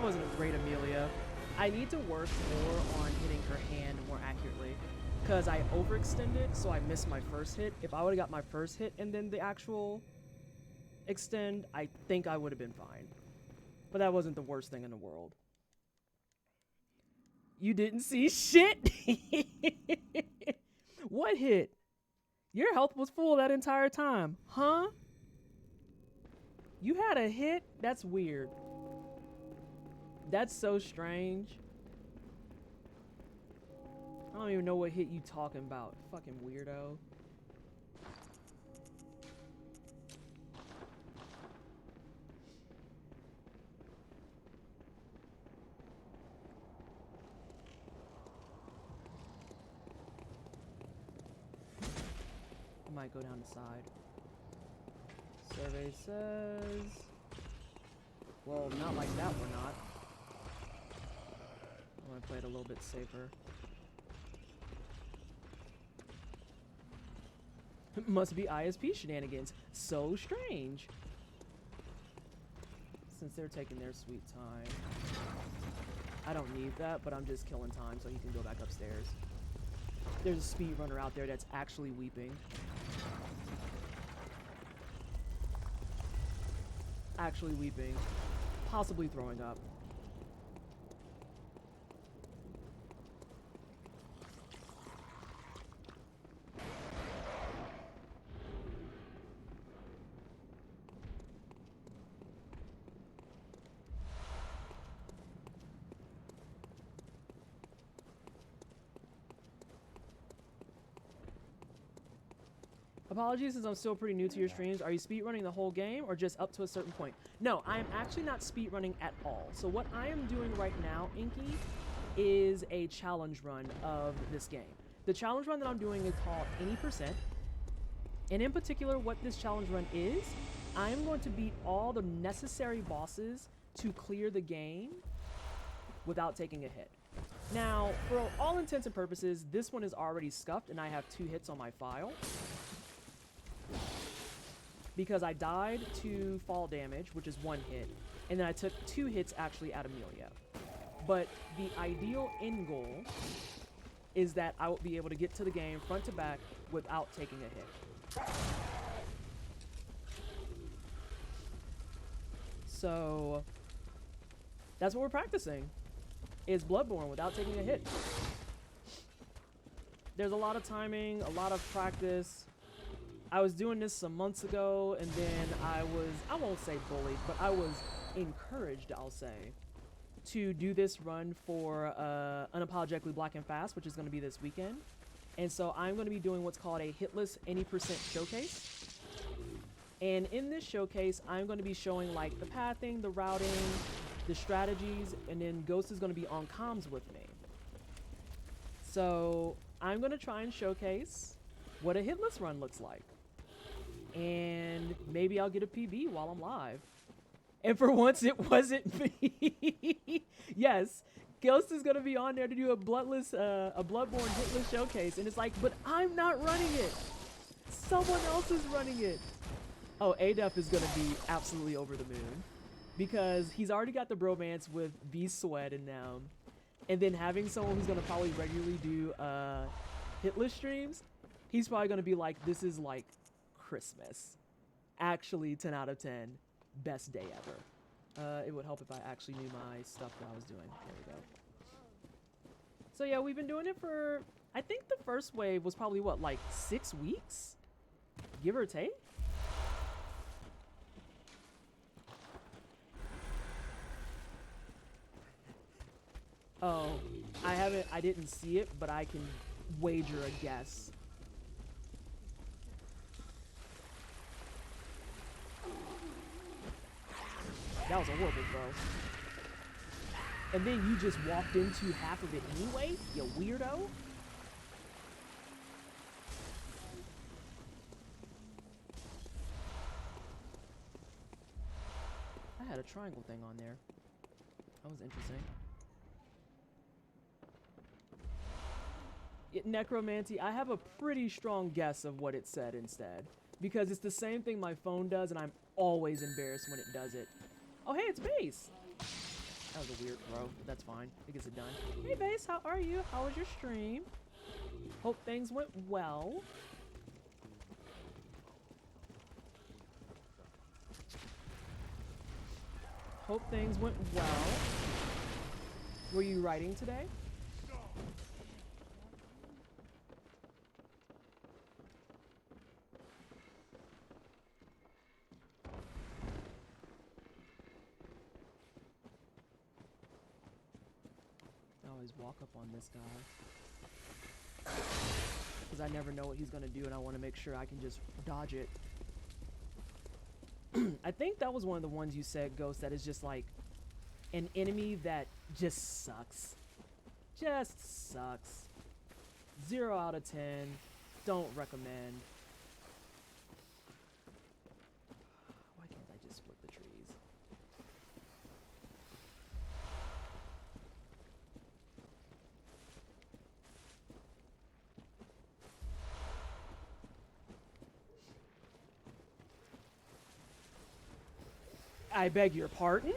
Wasn't a great Amelia. I need to work more on hitting her hand more accurately because I overextended, so I missed my first hit. If I would have got my first hit and then the actual extend, I think I would have been fine. But that wasn't the worst thing in the world. You didn't see shit? What hit? Your health was full that entire time, huh? You had a hit? That's weird. That's so strange. I don't even know what hit you talking about. Fucking weirdo. I might go down the side. Survey says... Well, not like that we're not. I want to play it a little bit safer. Must be ISP shenanigans. So strange. Since they're taking their sweet time. I don't need that, but I'm just killing time so he can go back upstairs. There's a speedrunner out there that's actually weeping. Actually weeping. Possibly throwing up. Apologies since I'm still pretty new to your streams. Are you speedrunning the whole game or just up to a certain point? No, I am actually not speedrunning at all. So what I am doing right now, Inky, is a challenge run of this game. The challenge run that I'm doing is called Any Percent. And in particular, what this challenge run is, I am going to beat all the necessary bosses to clear the game without taking a hit. Now, for all intents and purposes, this one is already scuffed and I have 2 hits on my file. Because I died to fall damage, which is 1 hit, and then I took 2 hits actually at Amelia. But the ideal end goal is that I will be able to get to the game front to back without taking a hit. So that's what we're practicing, is Bloodborne without taking a hit. there's a lot of timing, a lot of practice. I was doing this some months ago, and then I won't say bullied, but I was encouraged, I'll say, to do this run for Unapologetically Black and Fast, which is going to be this weekend. And so I'm going to be doing what's called a Hitless Any Percent Showcase. And in this showcase, I'm going to be showing like the pathing, the routing, the strategies, and then Ghost is going to be on comms with me. So I'm going to try and showcase what a hitless run looks like. And maybe I'll get a PB while I'm live. And for once, it wasn't me. Yes, Ghost is going to be on there to do a Bloodborne Hitless showcase. And it's like, but I'm not running it. Someone else is running it. Oh, ADEF is going to be absolutely over the moon. Because he's already got the bromance with V Sweat and them. And then having someone who's going to probably regularly do hitless streams, he's probably going to be like, this is like Christmas. Actually, 10 out of 10. Best day ever. It would help if I actually knew my stuff that I was doing. There we go. So yeah, we've been doing it for, I think the first wave was probably what, like 6 weeks? Give or take? Oh, I didn't see it, but I can wager a guess. That was a horrible throw. And then you just walked into half of it anyway, you weirdo. I had a triangle thing on there. That was interesting. Necromancy, I have a pretty strong guess of what it said instead. Because it's the same thing my phone does, and I'm always embarrassed when it does it. Oh, hey, it's Base. That was a weird throw, but that's fine. It gets it done. Hey, Base, how are you? How was your stream? Hope things went well. Hope things went well. Were you writing today? Walk up on this guy because I never know what he's gonna do, and I want to make sure I can just dodge it. I think that was one of the ones you said, Ghost, that is just like an enemy that just sucks. Just sucks. 0 out of 10. Don't recommend. Why can't I just split the trees? I beg your pardon?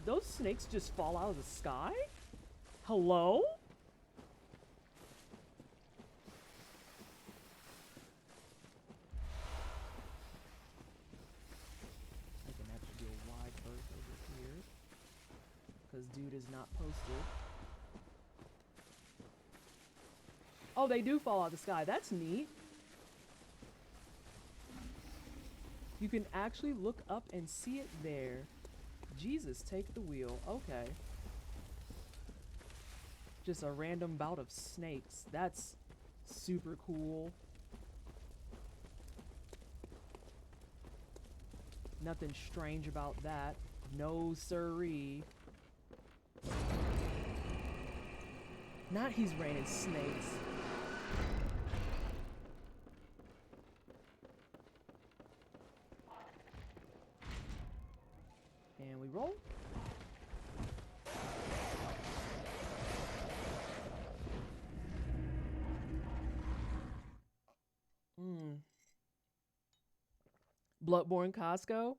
Those snakes just fall out of the sky? Hello? I can actually do a wide berth over here. Because dude is not posted. Oh, they do fall out of the sky. That's neat. You can actually look up and see it there. Jesus, take the wheel. Okay. Just a random bout of snakes. That's super cool. Nothing strange about that. No siree. Not he's raining snakes. And we roll. Bloodborne Costco.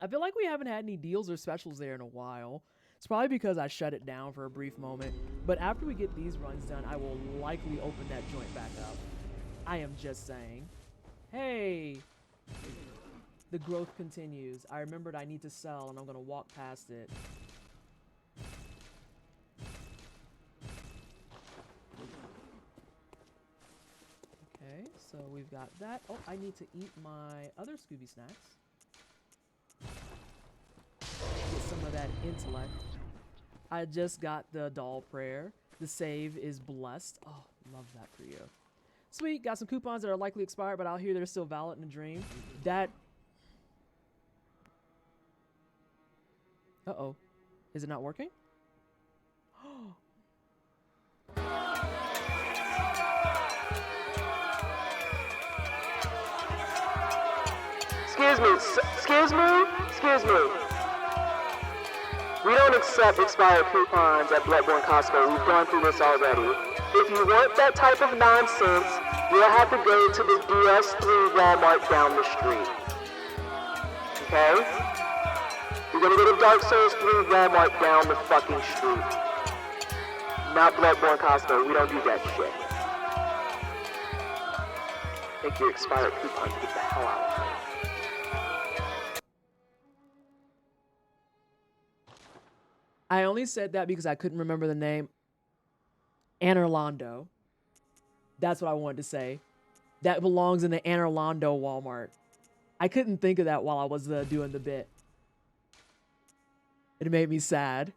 I feel like we haven't had any deals or specials there in a while. It's probably because I shut it down for a brief moment. But after we get these runs done, I will likely open that joint back up. I am just saying. Hey! The growth continues. I remembered I need to sell, and I'm going to walk past it. Okay, so we've got that. Oh, I need to eat my other Scooby snacks. Get some of that intellect. I just got the doll prayer. The save is blessed. Oh, love that for you. Sweet, got some coupons that are likely expired, but I'll hear they're still valid in a dream. That... Uh-oh. Is it not working? Excuse me. We don't accept expired coupons at Bloodborne Costco. We've gone through this already. If you want that type of nonsense, you'll have to go to the DS3 Walmart down the street. Okay? You're gonna go to Dark Souls 3 Walmart down the fucking street. Not Bloodborne Costco. We don't do that shit. Take your expired coupon and get the hell out of here. I only said that because I couldn't remember the name. Anne Orlando. That's what I wanted to say. That belongs in the Anne Orlando Walmart. I couldn't think of that while I was doing the bit. It made me sad.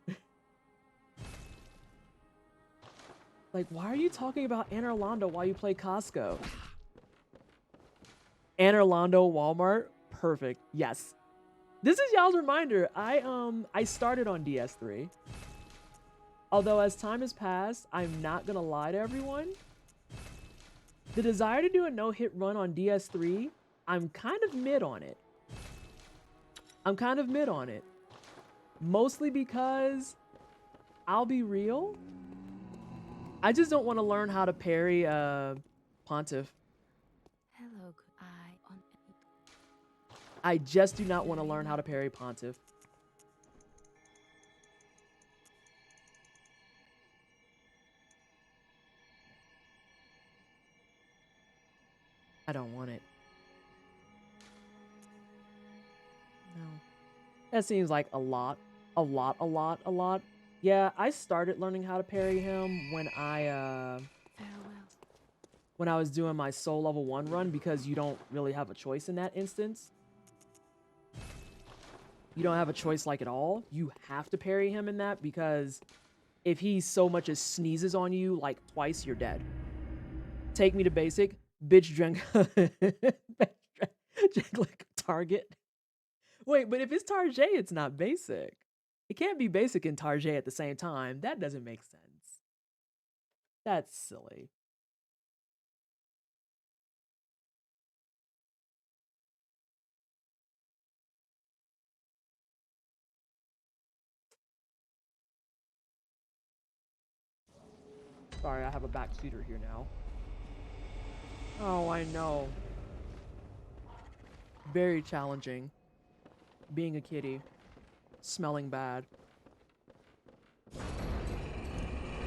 Like, why are you talking about Anne Orlando while you play Costco? Anne Orlando Walmart? Perfect. Yes. This is y'all's reminder. I started on DS3. Although as time has passed, I'm not gonna lie to everyone. The desire to do a no-hit run on DS3, I'm kind of mid on it. Mostly because, I'll be real, I just don't want to learn how to parry Pontiff. Hello, good eye on I just do not want to learn how to parry Pontiff. I don't want it. No. That seems like a lot. Yeah, I started learning how to parry him when I was doing my soul level 1 run, because you don't really have a choice in that instance. You don't have a choice like at all. You have to parry him in that, because if he so much as sneezes on you like twice, you're dead. Take me to basic. Bitch drank like target. Wait, but if it's Tarjay, it's not basic. It can't be basic and Tarjay at the same time. That doesn't make sense. That's silly. Sorry, I have a backseater here now. Oh, I know. Very challenging. Being a kitty. Smelling bad.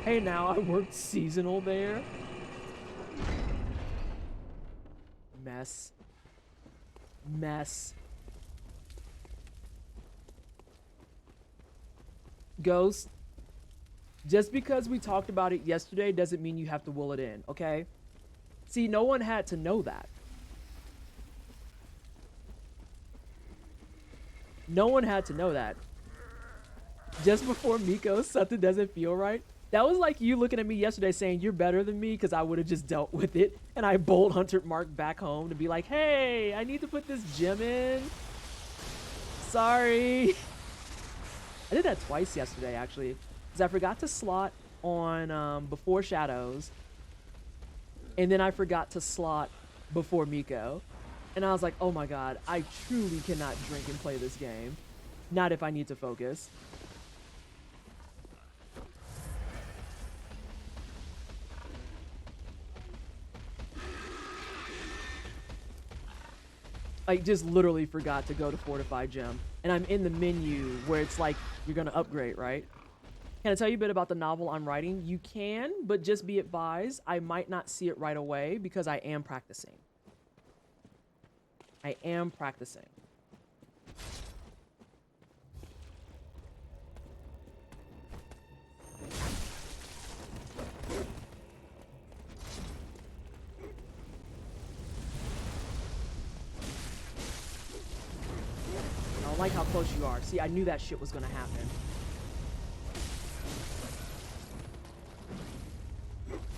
Hey, now I worked seasonal there. Mess. Ghost. Just because we talked about it yesterday doesn't mean you have to will it in, okay? See, no one had to know that. No one had to know that. Just before Miko, something doesn't feel right. That was like you looking at me yesterday saying you're better than me, because I would have just dealt with it. And I bolt hunted Mark back home to be like, hey, I need to put this gem in. Sorry. I did that twice yesterday, actually. Because I forgot to slot on Before Shadows. And then I forgot to slot before Miko. And I was like, oh my god, I truly cannot drink and play this game. Not if I need to focus. I just literally forgot to go to Fortified Gem. And I'm in the menu where it's like, you're going to upgrade, right? Can I tell you a bit about the novel I'm writing? You can, but just be advised, I might not see it right away because I am practicing. like how close you are. See, I knew that shit was gonna happen.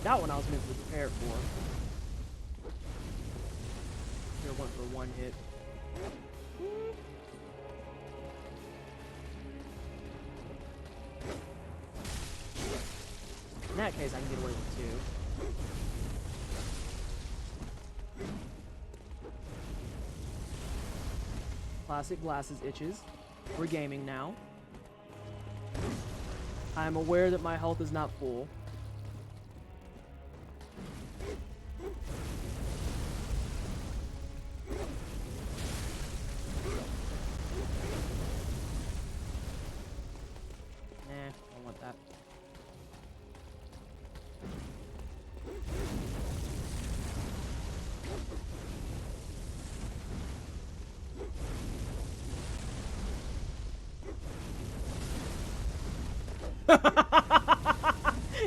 That one I was mentally prepared for. Here went for one hit. In that case, I can get away with two. Classic glasses itches. We're gaming now. I'm aware that my health is not full. Nah, I don't want that.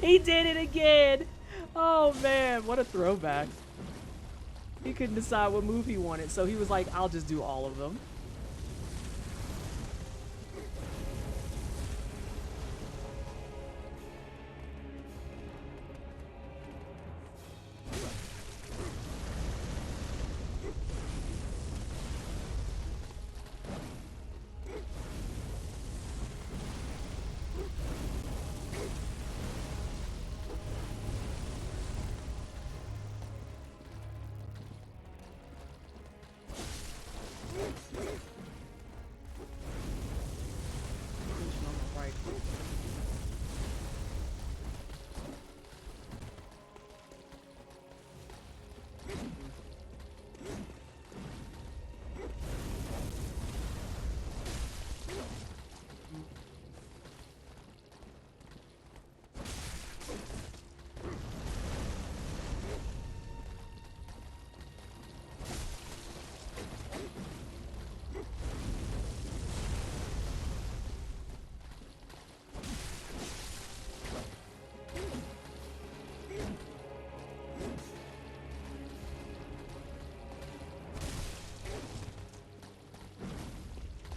He did it again. Oh man, what a throwback. He couldn't decide what move he wanted, so he was like, I'll just do all of them.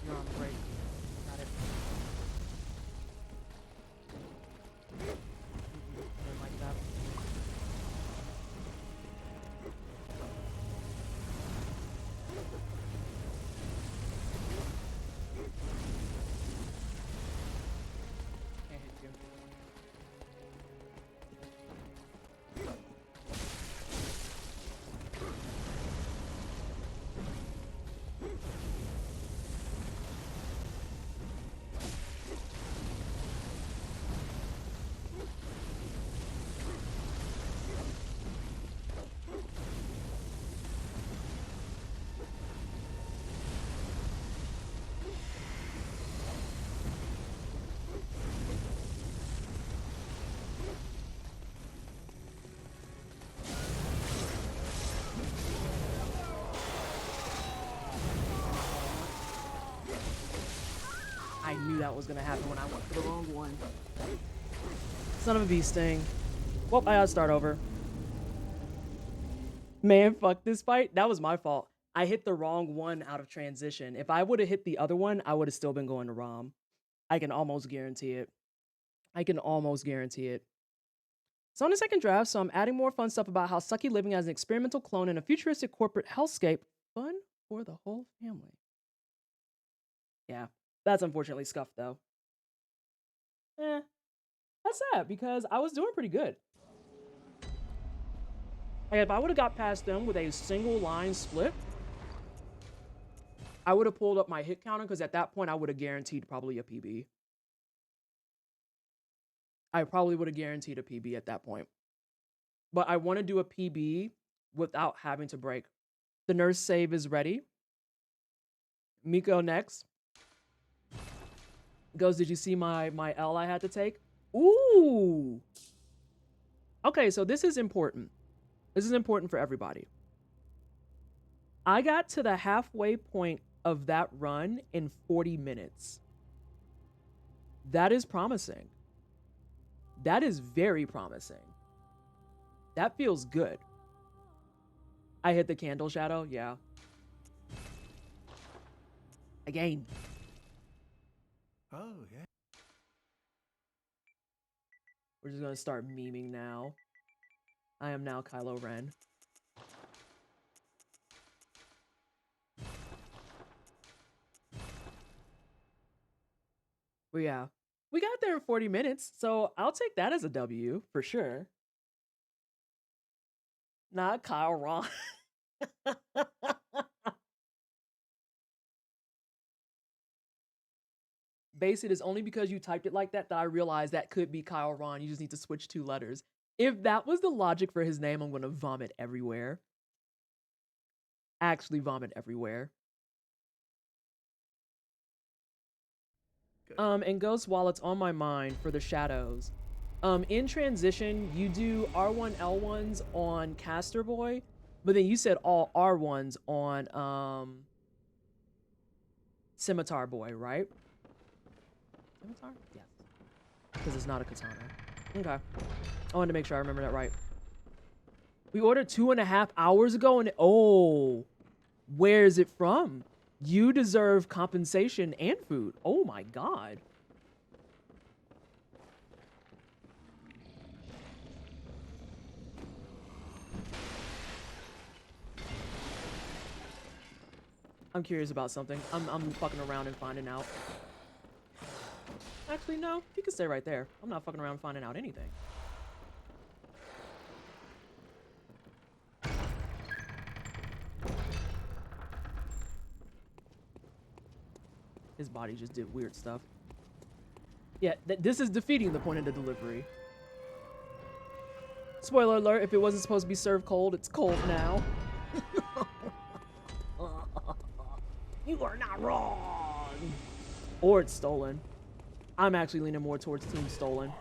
You're on break. Got it. Didn't like that. Can't hit you. I knew that was gonna happen when I went for the wrong one. Son of a bee sting. Well, I gotta start over. Man, fuck this fight. That was my fault. I hit the wrong one out of transition. If I would have hit the other one, I would have still been going to ROM. I can almost guarantee it. I can almost guarantee it. So on the second draft, so I'm adding more fun stuff about how sucky living as an experimental clone in a futuristic corporate hellscape. Fun for the whole family. Yeah, that's unfortunately scuffed though. That's sad because I was doing pretty good. Like if I would have got past them with a single line split, I would have pulled up my hit counter because at that point I would have guaranteed probably a PB. I probably would have guaranteed a PB at that point. But I want to do a PB without having to break. The nurse save is ready. Miko next. Goes, did you see my L I had to take? Ooh. Okay, so this is important. This is important for everybody. I got to the halfway point of that run in 40 minutes. That is promising. That is very promising. That feels good. I hit the candle shadow, yeah. Again. Oh, yeah. We're just gonna start memeing now. I am now Kylo Ren. But yeah, we got there in 40 minutes, so I'll take that as a W for sure. Not Kyle Ron. Base, it is only because you typed it like that that I realized that could be Kyle Ron. You just need to switch 2 letters. If that was the logic for his name, I'm gonna vomit everywhere. Actually vomit everywhere. Good. And Ghost, while it's on my mind for the shadows, in transition, you do R1 L1s on Caster Boy, but then you said all R1s on Scimitar Boy, right? Scimitar? Yes. Because it's not a katana. Okay. I wanted to make sure I remember that right. We ordered 2.5 hours ago and oh, where is it from? You deserve compensation and food. Oh my god. I'm curious about something. I'm fucking around and finding out. Actually, no. You can stay right there. I'm not fucking around finding out anything. His body just did weird stuff. Yeah, this is defeating the point of the delivery. Spoiler alert, if it wasn't supposed to be served cold, it's cold now. You are not wrong. Or it's stolen. I'm actually leaning more towards team stolen.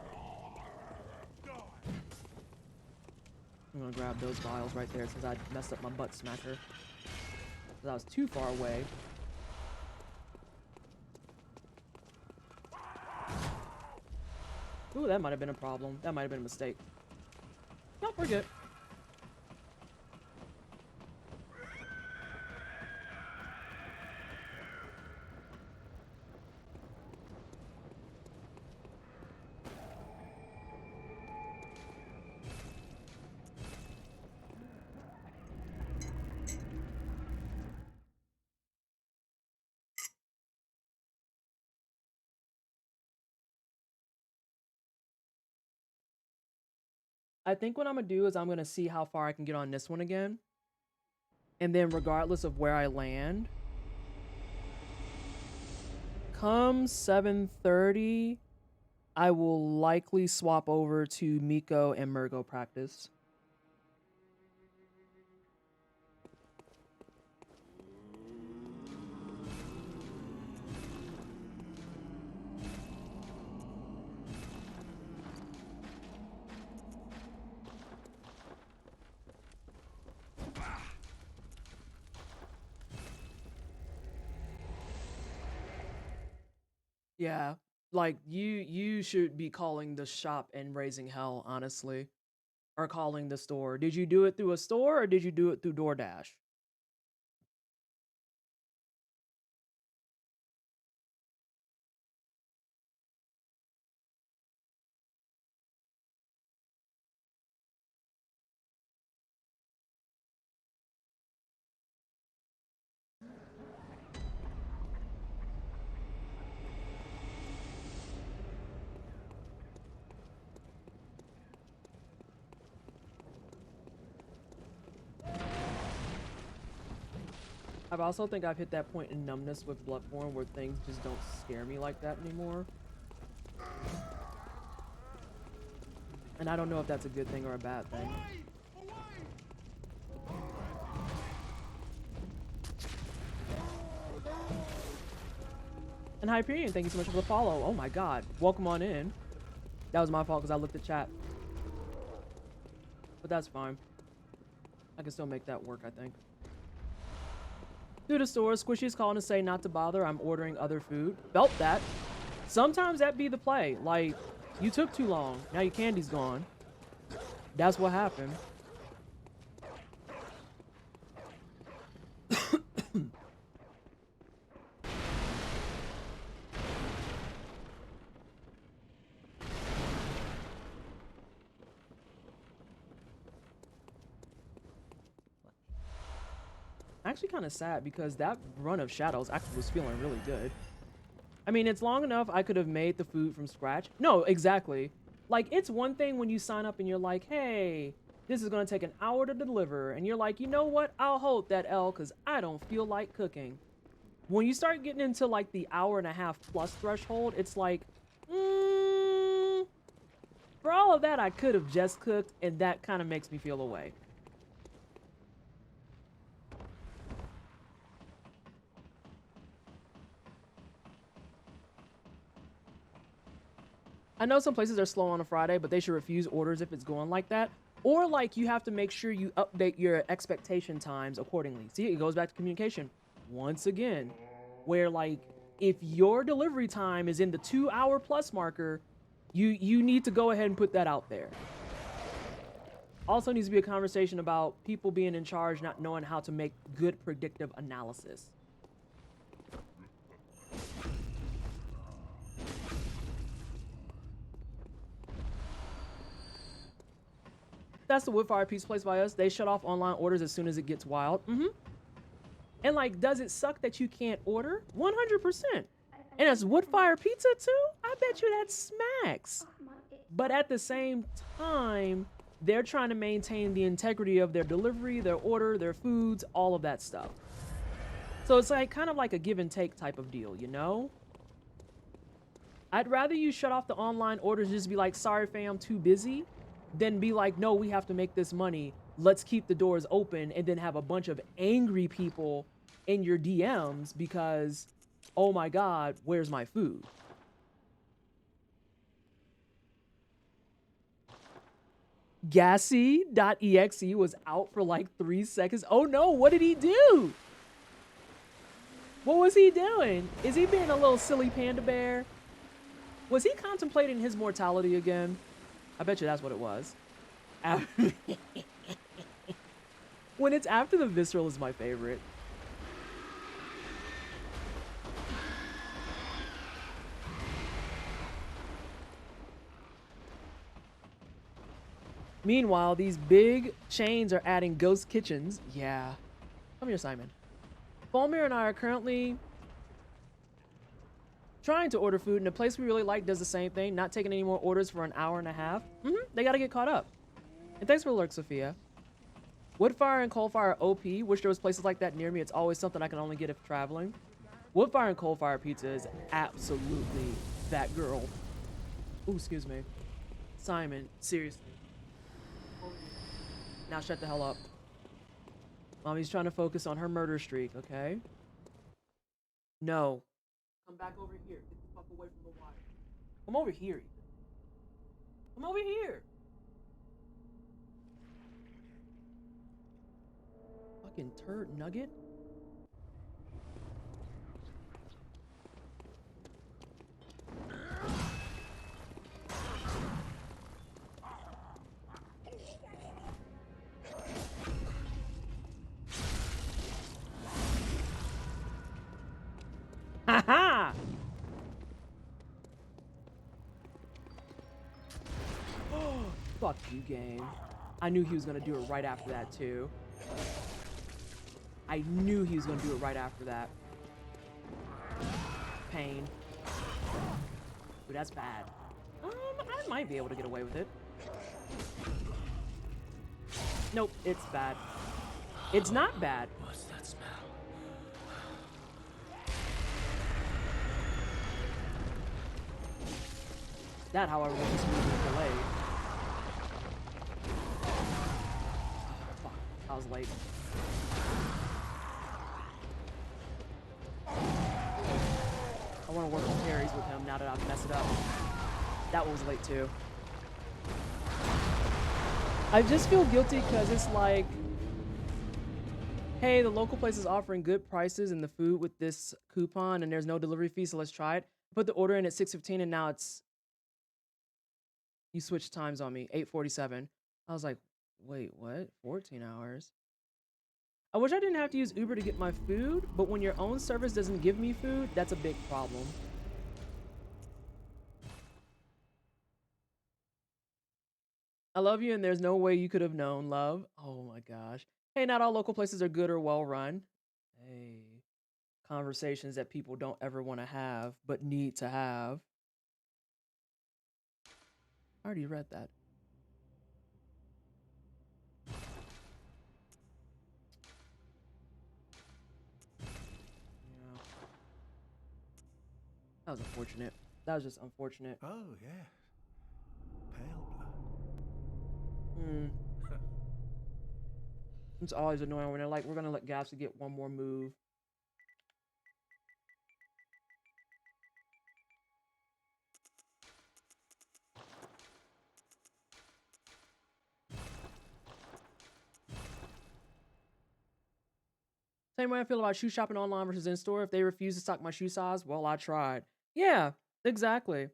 I'm gonna grab those vials right there since I messed up my butt smacker. Because I was too far away. Ooh, that might have been a problem. That might have been a mistake. Nope, we're good. I think what I'm gonna do is I'm gonna see how far I can get on this one again. And then regardless of where I land, come 7:30, I will likely swap over to Miko and Murgo practice. Yeah, like you should be calling the shop and raising hell, honestly. Or calling the store. Did you do it through a store or did you do it through DoorDash? I also think I've hit that point in numbness with Bloodborne where things just don't scare me like that anymore. And I don't know if that's a good thing or a bad thing. And Hyperion, thank you so much for the follow. Oh my god. Welcome on in. That was my fault because I looked at chat. But that's fine. I can still make that work, I think. Through the store, Squishy's calling to say not to bother. I'm ordering other food. Felt that. Sometimes that be the play. Like, you took too long. Now your candy's gone. That's what happened. actually kind of sad because that run of Shadows actually was feeling really good. I mean, it's long enough I could have made the food from scratch. No, exactly. Like, it's one thing when you sign up and you're like, hey, this is going to take an hour to deliver. And you're like, you know what? I'll hold that L because I don't feel like cooking. When you start getting into, like, the hour-and-a-half plus threshold, it's like, for all of that, I could have just cooked, and that kind of makes me feel away. I know some places are slow on a Friday, but they should refuse orders if it's going like that. Or, like, you have to make sure you update your expectation times accordingly. See, it goes back to communication once again, where, like, if your delivery time is in the 2-hour plus marker, you need to go ahead and put that out there. Also needs to be a conversation about people being in charge not knowing how to make good predictive analysis. That's the Woodfire Pizza place by us. They shut off online orders as soon as it gets wild. And, like, does it suck that you can't order? 100%. And it's Woodfire Pizza too? I bet you that smacks. But at the same time, they're trying to maintain the integrity of their delivery, their order, their foods, all of that stuff. So it's like kind of like a give and take type of deal, you know? I'd rather you shut off the online orders, just be like, sorry fam, too busy, than be like, no, we have to make this money. Let's keep the doors open, and then have a bunch of angry people in your DMs because, oh my God, where's my food? Gassy.exe was out for like 3 seconds. Oh no, what did he do? What was he doing? Is he being a little silly panda bear? Was he contemplating his mortality again? I bet you that's what it was. When it's after the visceral is my favorite. Meanwhile, these big chains are adding ghost kitchens. Yeah. Come here, Simon. Fulmir and I are currently trying to order food, and the place we really like does the same thing, not taking any more orders for an hour and a half. They gotta get caught up. And thanks for the lurk, Sophia. Woodfire and Coalfire OP. Wish there was places like that near me. It's always something I can only get if traveling. Woodfire and Coalfire Pizza is absolutely that girl. Ooh, excuse me. Simon, seriously. Now shut the hell up. Mommy's trying to focus on her murder streak, okay? No. Come back over here. Get the fuck away from the wire. Come over here. Come over here. Fucking turd nugget. Ha-ha! Fuck you, game. I knew he was gonna do it right after that, too. I knew he was gonna do it right after that. Pain. Ooh, that's bad. I might be able to get away with it. Nope, it's bad. It's not bad. What's that smell? That, however, was just moving delayed. Fuck, I was late. I want to work on carries with him now that I've messed it up. That one was late too. I just feel guilty because it's like, hey, the local place is offering good prices and the food with this coupon and there's no delivery fee, so let's try it. Put the order in at 6:15 and now it's, you switched times on me, 8:47. I was like, wait, what? 14 hours? I wish I didn't have to use Uber to get my food, but when your own service doesn't give me food, that's a big problem. I love you and there's no way you could have known, love. Oh my gosh. Hey, not all local places are good or well run. Hey. Conversations that people don't ever want to have, but need to have. I already read that. Yeah. That was unfortunate. That was just unfortunate. Oh, yeah. Pale blood. Hmm. It's always annoying when they're like, we're gonna let Gapsy get one more move. Same way I feel about shoe shopping online versus in store. If they refuse to stock my shoe size, well, I tried. Yeah, exactly.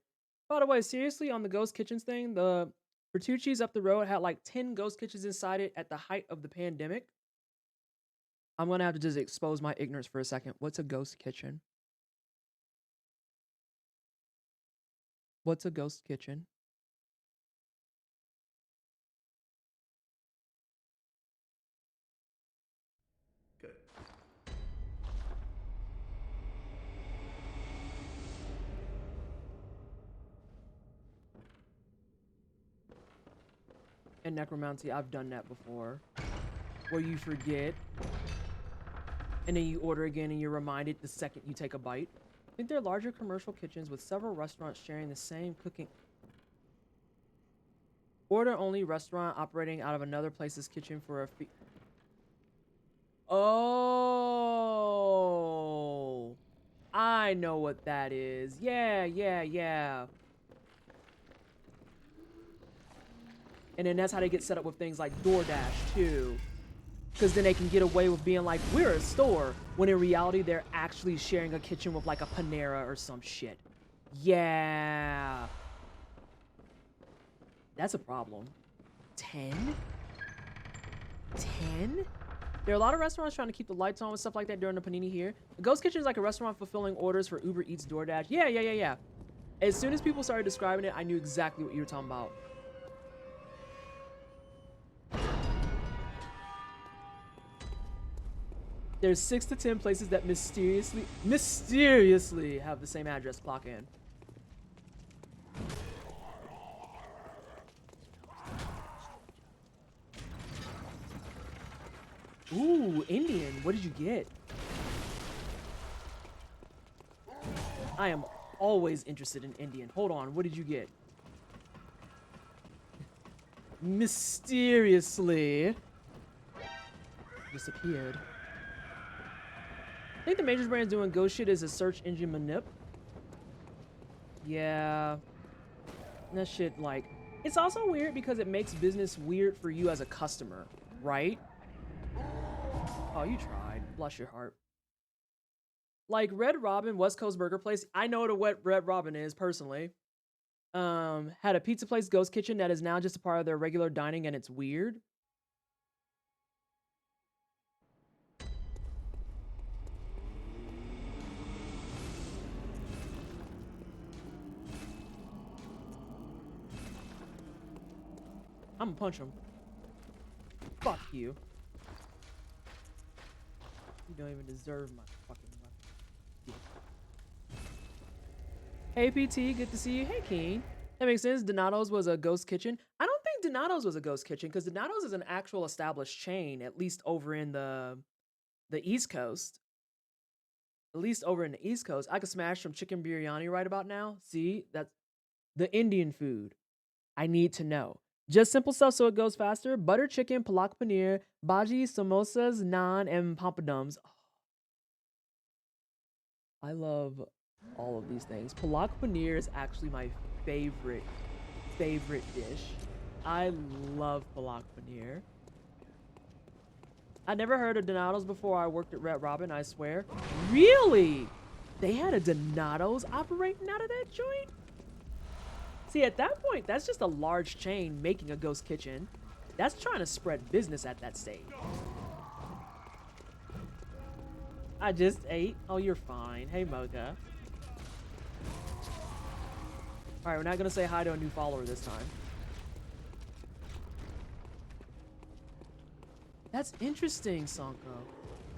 By the way, seriously, on the ghost kitchens thing, the Bertucci's up the road had like 10 ghost kitchens inside it at the height of the pandemic. I'm gonna have to just expose my ignorance for a second. What's a ghost kitchen? What's a ghost kitchen? Good. In necromancy, I've done that before. Where you forget, and then you order again and you're reminded the second you take a bite. I think there are larger commercial kitchens with several restaurants sharing the same cooking. Order only restaurant operating out of another place's kitchen for a fee. Oh, I know what that is. Yeah. And then that's how they get set up with things like DoorDash too. Because then they can get away with being like, we're a store, when in reality they're actually sharing a kitchen with like a Panera or some shit. Yeah. That's a problem. 10? 10? There are a lot of restaurants trying to keep the lights on and stuff like that during the panini here. The Ghost Kitchen is like a restaurant fulfilling orders for Uber Eats, DoorDash. Yeah. As soon as people started describing it, I knew exactly what you were talking about. There's 6 to 10 places that mysteriously have the same address. Clock in. Ooh, Indian. What did you get? I am always interested in Indian. Hold on. What did you get? Mysteriously disappeared. I think the major brand's doing ghost shit as a search engine manip. Yeah. That shit, like... It's also weird because it makes business weird for you as a customer, right? Oh, you tried. Bless your heart. Like, Red Robin, West Coast Burger Place. I know what Red Robin is, personally. Had a pizza place ghost kitchen that is now just a part of their regular dining, and it's weird. I'm gonna punch him. Fuck you. You don't even deserve my fucking weapon. Hey PT, good to see you. Hey Keen. That makes sense. Donato's was a ghost kitchen. I don't think Donato's was a ghost kitchen because Donato's is an actual established chain, at least over in the East Coast. At least over in the East Coast. I could smash some chicken biryani right about now. See, that's the Indian food. I need to know. Just simple stuff so it goes faster. Butter chicken, palak paneer, bhaji, samosas, naan, and papadums. Oh. I love all of these things. Palak paneer is actually my favorite dish. I love palak paneer. I never heard of Donato's before I worked at Red Robin, I swear. Really? They had a Donato's operating out of that joint? See, at that point, that's just a large chain making a ghost kitchen. That's trying to spread business at that stage. I just ate. Oh, you're fine. Hey, Mocha. All right, we're not going to say hi to a new follower this time. That's interesting, Sanko.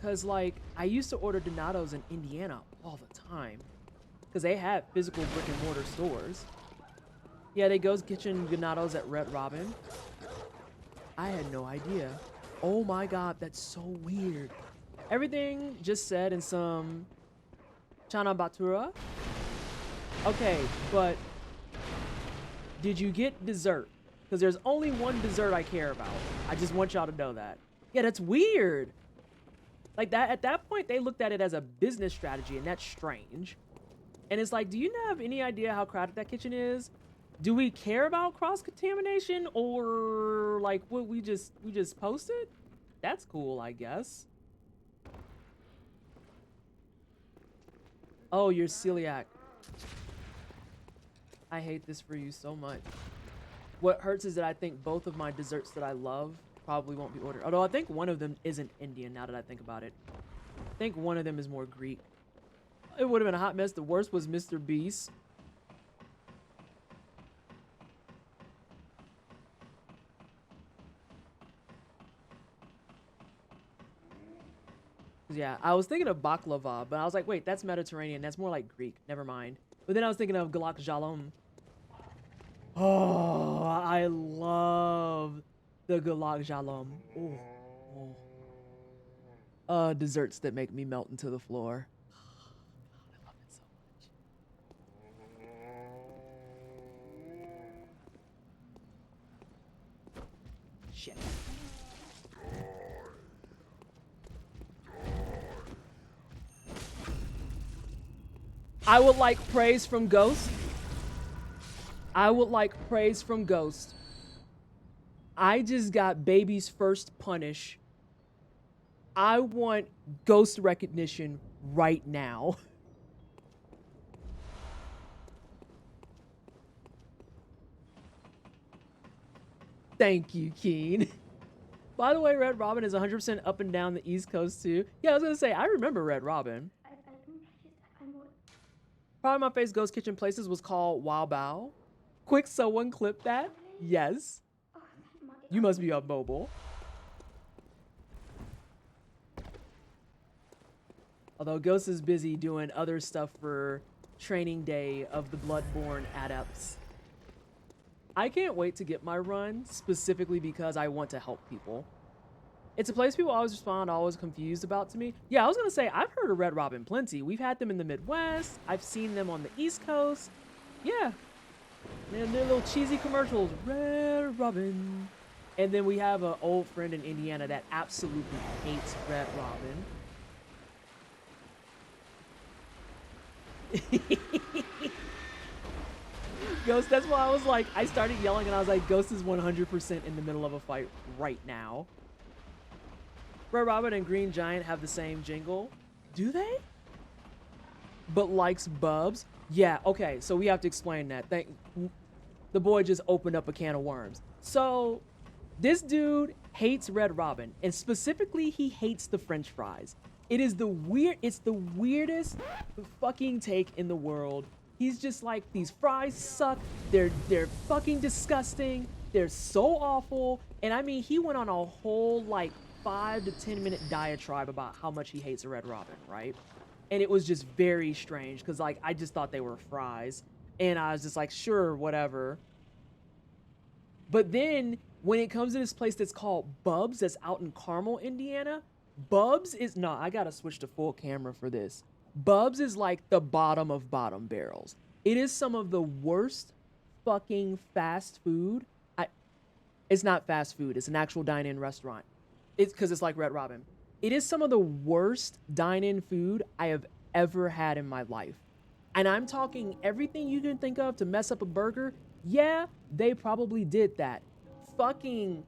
Cause like I used to order Donatos in Indiana all the time. Cause they had physical brick and mortar stores. Yeah, they Ghost Kitchen Donatos at Red Robin. I had no idea. Oh my god, that's so weird. Everything just said in some Chana Batura. Okay, but did you get dessert? Because there's only one dessert I care about. I just want y'all to know that. Yeah, that's weird. Like that, at that point, they looked at it as a business strategy, and that's strange. And it's like, do you have any idea how crowded that kitchen is? Do we care about cross-contamination, or like what we just posted? That's cool, I guess. Oh, you're celiac. I hate this for you so much. What hurts is that I think both of my desserts that I love probably won't be ordered. Although I think one of them isn't Indian, now that I think about it. I think one of them is more Greek. It would have been a hot mess. The worst was Mr. Beast. Yeah, I was thinking of baklava, but I was like, wait, that's Mediterranean. That's more like Greek. Never mind. But then I was thinking of galak jalom. Oh, I love the galak jalom. Oh. Desserts that make me melt into the floor. I love it so much. Shit. I would like praise from Ghost. I would like praise from Ghost. I just got baby's first punish. I want Ghost recognition right now. Thank you, Keen. By the way, Red Robin is 100% up and down the East Coast too. Yeah, I was gonna say, I remember Red Robin. Probably my face Ghost Kitchen Places was called Wow Bao. Quick, someone clip that? Yes. You must be on mobile. Although Ghost is busy doing other stuff for training day of the Bloodborne adepts. I can't wait to get my run, specifically because I want to help people. It's a place people always respond, always confused about to me. Yeah, I was gonna say, I've heard of Red Robin plenty. We've had them in the Midwest. I've seen them on the East Coast. Yeah. And their little cheesy commercials, Red Robin. And then we have an old friend in Indiana that absolutely hates Red Robin. Ghost, that's why I was like, I started yelling and I was like, Ghost is 100% in the middle of a fight right now. Red Robin and Green Giant have the same jingle. Do they? But likes Bubs? Yeah, okay, so we have to explain that. The boy just opened up a can of worms. So, this dude hates Red Robin, and specifically, he hates the French fries. It's the weirdest fucking take in the world. He's just like, these fries suck. They're fucking disgusting. They're so awful. And I mean, he went on a whole like 5 to 10 minute diatribe about how much he hates a Red Robin, right? And it was just very strange because like I just thought they were fries, and I was just like, sure, whatever. But then when it comes to this place that's called Bubs, that's out in Carmel, Indiana, Bubs is no, I gotta switch to full camera for this. Bubs is like the bottom of bottom barrels. It is some of the worst fucking fast food. It's not fast food. It's an actual dine-in restaurant. It's because it's like Red Robin. It is some of the worst dine-in food I have ever had in my life. And I'm talking everything you can think of to mess up a burger. Yeah, they probably did that. Fucking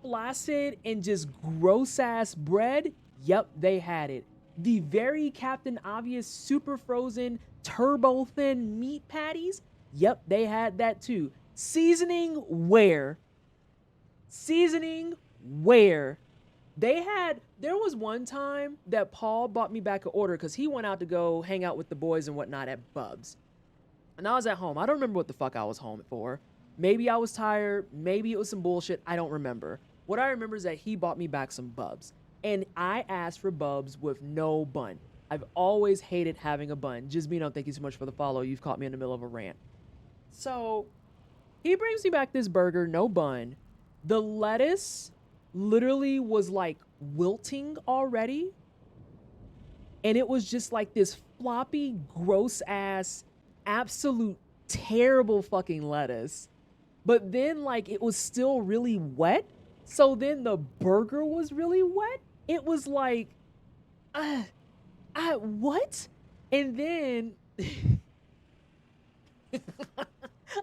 flaccid and just gross-ass bread. Yep, they had it. The very Captain Obvious super frozen turbo thin meat patties. Yep, they had that too. Seasoning where? Seasoning where? There was one time that Paul bought me back an order because he went out to go hang out with the boys and whatnot at Bubs. And I was at home. I don't remember what the fuck I was home for. Maybe I was tired. Maybe it was some bullshit. I don't remember. What I remember is that he bought me back some Bubs. And I asked for Bubs with no bun. I've always hated having a bun. Jizmino, thank you so much for the follow. You've caught me in the middle of a rant. So he brings me back this burger, no bun. The lettuce literally was like wilting already. And it was just like this floppy, gross ass, absolute terrible fucking lettuce. But then like it was still really wet. So then the burger was really wet. It was like, what? And then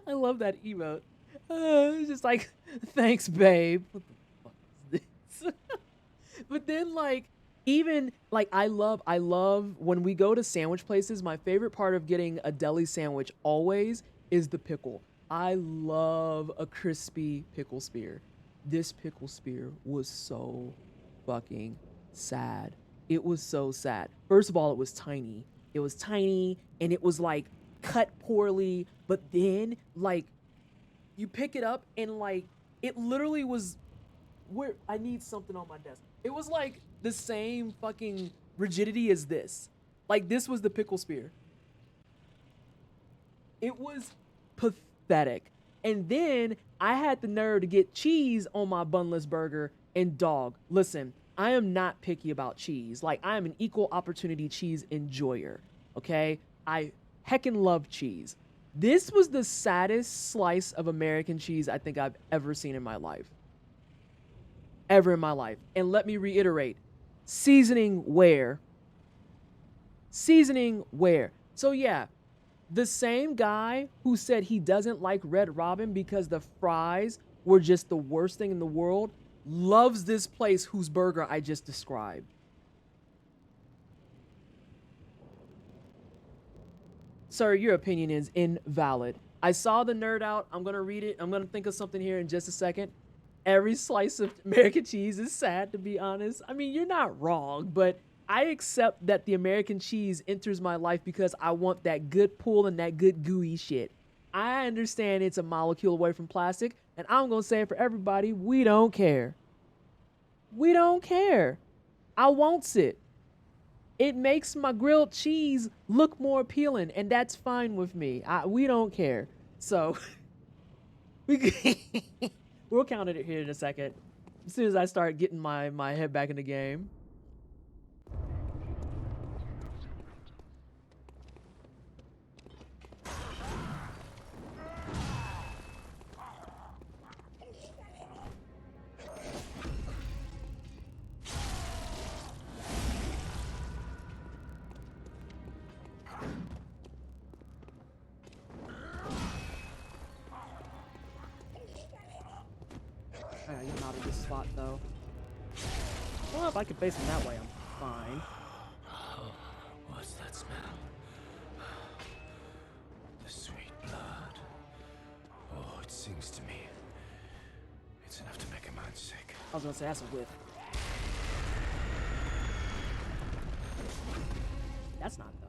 I love that emote. It's just like, thanks, babe. What the fuck is this? But then like, even like I love when we go to sandwich places, my favorite part of getting a deli sandwich always is the pickle. I love a crispy pickle spear. This pickle spear was so fucking sad. It was so sad. First of all, it was tiny. It was tiny and it was like cut poorly, but then like you pick it up and like it literally was where I need something on my desk. It was like the same fucking rigidity as this. Like this was the pickle spear. It was pathetic. And then I had the nerve to get cheese on my bunless burger. And dog, listen, I am not picky about cheese. Like I am an equal opportunity cheese enjoyer. Okay? I heckin' love cheese. This was the saddest slice of American cheese I think I've ever seen in my life. Ever in my life. And let me reiterate, seasoning where? Seasoning where? So yeah, the same guy who said he doesn't like Red Robin because the fries were just the worst thing in the world loves this place whose burger I just described. Sir, your opinion is invalid. I saw the nerd out. I'm going to read it. I'm going to think of something here in just a second. Every slice of American cheese is sad, to be honest. I mean, you're not wrong, but I accept that the American cheese enters my life because I want that good pull and that good gooey shit. I understand it's a molecule away from plastic, and I'm going to say it for everybody, we don't care. We don't care. I wants it. It makes my grilled cheese look more appealing, and that's fine with me. We don't care. So, we'll count it here in a second. As soon as I start getting my head back in the game. I get out of this spot though. Well, if I can face him that way, I'm fine. Oh, what's that smell? The sweet blood. Oh, it sings to me. It's enough to make a man sick. I was gonna say that's a whiff. That's not though.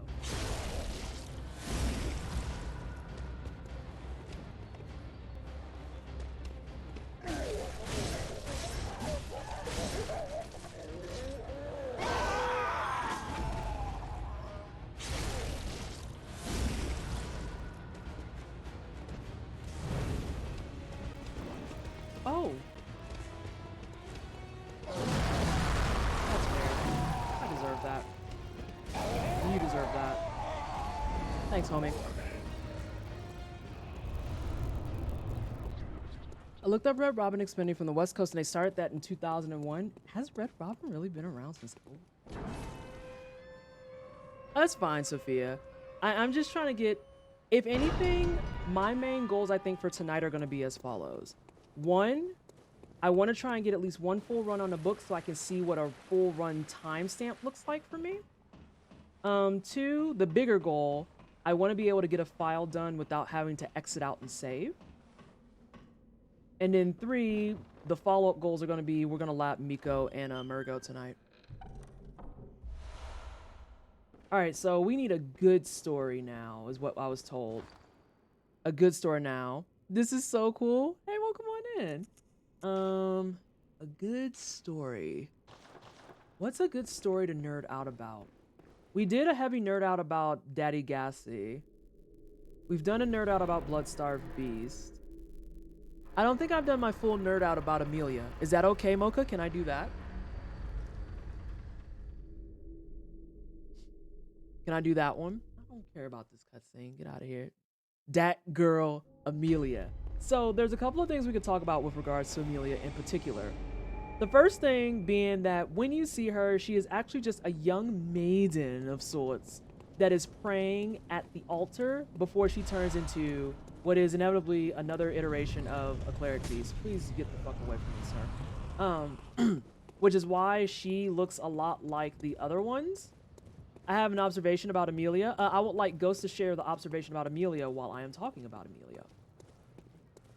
Oh. That's fair. I deserve that. You deserve that. Thanks, homie. I looked up Red Robin expanding from the West Coast and they started that in 2001. Has Red Robin really been around since? Oh. That's fine, Sophia. I'm just trying to get, if anything, my main goals I think for tonight are going to be as follows. One, I want to try and get at least one full run on the book so I can see what a full run timestamp looks like for me. Two, the bigger goal, I want to be able to get a file done without having to exit out and save. And then three, the follow-up goals are going to be, we're going to lap Miko and Murgo tonight. All right, so we need a good story now, is what I was told. A good story now. This is so cool. Hey, welcome on in. A good story. What's a good story to nerd out about? We did a heavy nerd out about Daddy Gassy. We've done a nerd out about Bloodstarved Beast. I don't think I've done my full nerd out about Amelia. Is that okay, Mocha? Can I do that? Can I do that one? I don't care about this cutscene. Get out of here. That girl, Amelia. So there's a couple of things we could talk about with regards to Amelia in particular. The first thing being that when you see her, she is actually just a young maiden of sorts that is praying at the altar before she turns into what is inevitably another iteration of a cleric beast. Please get the fuck away from me, sir. Which is why she looks a lot like the other ones. I have an observation about Amelia. I would like Ghost to share the observation about Amelia while I am talking about Amelia.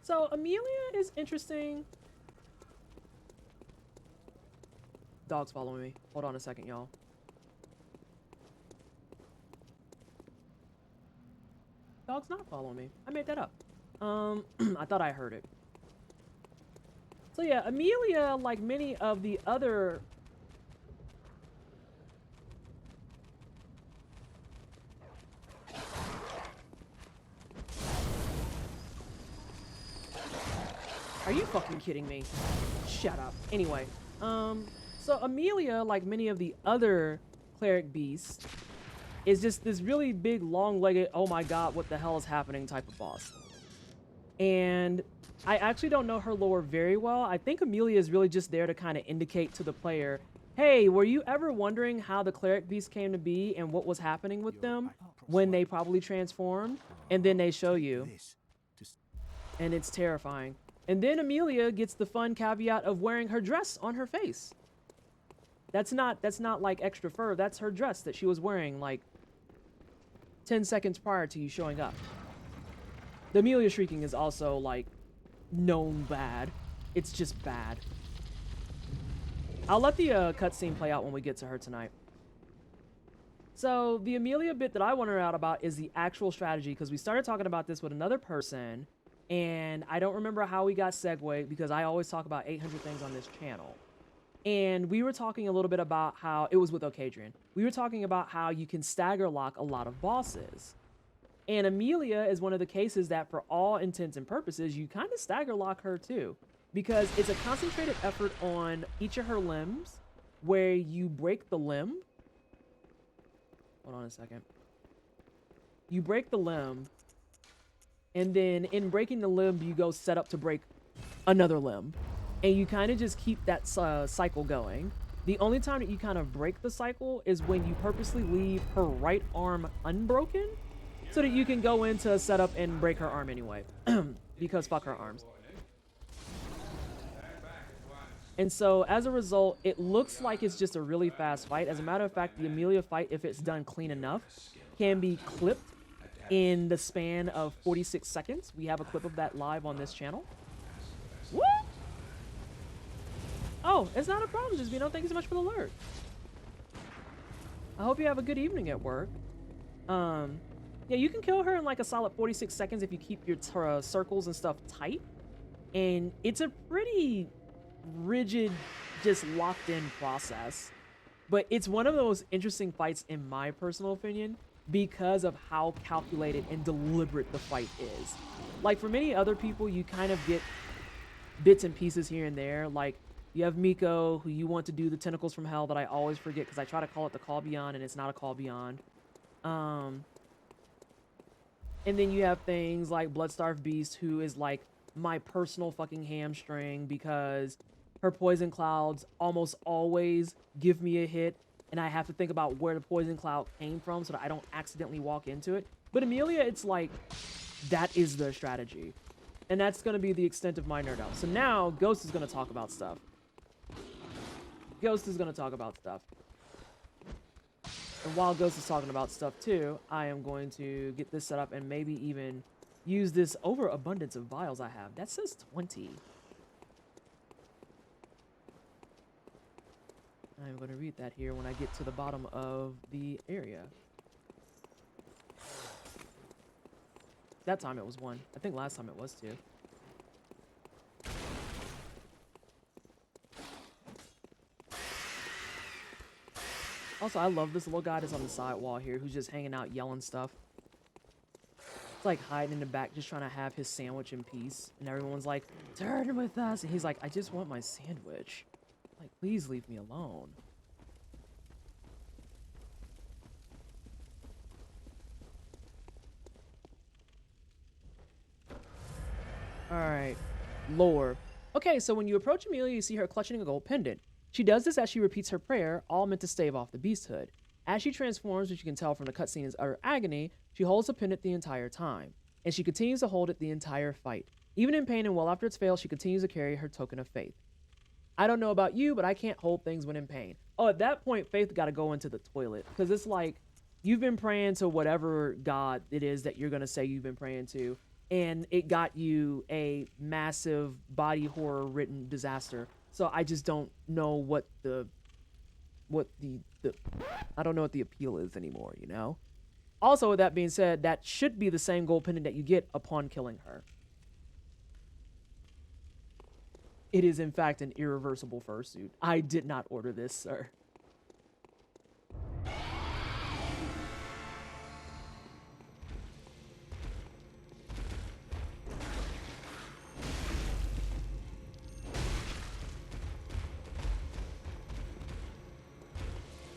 So Amelia is interesting. Dog's following me. Hold on a second, y'all. Dog's not following me. I made that up. I thought I heard it. So yeah, Amelia, like many of the other... Are you fucking kidding me? Shut up. Anyway, so Amelia, like many of the other cleric beasts, is just this really big, long-legged, oh my god, what the hell is happening type of boss. And I actually don't know her lore very well. I think Amelia is really just there to kind of indicate to the player, hey, were you ever wondering how the cleric beasts came to be and what was happening with them when they probably transformed? And then they show you. And it's terrifying. And then Amelia gets the fun caveat of wearing her dress on her face. That's not like extra fur. That's her dress that she was wearing like 10 seconds prior to you showing up. The Amelia shrieking is also like known bad. It's just bad. I'll let the cutscene play out when we get to her tonight. So the Amelia bit that I want to nerd out about is the actual strategy, because we started talking about this with another person. And I don't remember how we got segued because I always talk about 800 things on this channel. And we were talking a little bit about how, it was with Okadrian. We were talking about how you can stagger lock a lot of bosses. And Amelia is one of the cases that for all intents and purposes, you kind of stagger lock her too. Because it's a concentrated effort on each of her limbs where you break the limb. Hold on a second. You break the limb. And then in breaking the limb, you go set up to break another limb. And you kind of just keep that cycle going. The only time that you kind of break the cycle is when you purposely leave her right arm unbroken so that you can go into a setup and break her arm anyway. Because fuck her arms. And so as a result, it looks like it's just a really fast fight. As a matter of fact, the Amelia fight, if it's done clean enough, can be clipped in the span of 46 seconds. We have a clip of that live on this channel. What? Oh, it's not a problem, Just thank you so much for the alert. I hope you have a good evening at work. Yeah, you can kill her in like a solid 46 seconds if you keep your circles and stuff tight. And it's a pretty rigid, just locked in process. But it's one of those interesting fights in my personal opinion, because of how calculated and deliberate the fight is. Like for many other people, you kind of get bits and pieces here and there. Like you have Miko, who you want to do the tentacles from hell that I always forget because I try to call it the call beyond and it's not a call beyond. And then you have things like Bloodstarved Beast, who is like my personal fucking hamstring because her poison clouds almost always give me a hit. And I have to think about where the poison cloud came from so that I don't accidentally walk into it. But Amelia, it's like, that is the strategy. And that's going to be the extent of my nerd out. So now, Ghost is going to talk about stuff. Ghost is going to talk about stuff. And while Ghost is talking about stuff too, I am going to get this set up and maybe even use this overabundance of vials I have. That says 20. I'm going to read that here when I get to the bottom of the area. That time it was 1. I think last time it was 2. Also, I love this little guy that's on the side wall here who's just hanging out yelling stuff. It's like hiding in the back just trying to have his sandwich in peace. And everyone's like, turn with us. And he's like, I just want my sandwich. Like, please leave me alone. Alright. Lore. Okay, so when you approach Amelia, you see her clutching a gold pendant. She does this as she repeats her prayer, all meant to stave off the beasthood. As she transforms, which you can tell from the cutscene is utter agony, she holds the pendant the entire time. And she continues to hold it the entire fight. Even in pain and well after it's failed, she continues to carry her token of faith. I don't know about you, but I can't hold things when in pain. Oh, at that point, Faith got to go into the toilet. Because it's like, you've been praying to whatever God it is that you're going to say you've been praying to. And it got you a massive body horror written disaster. So I just don't know what the I don't know what the appeal is anymore, you know? Also, with that being said, that should be the same gold pendant that you get upon killing her. It is, in fact, an irreversible fursuit. I did not order this, sir.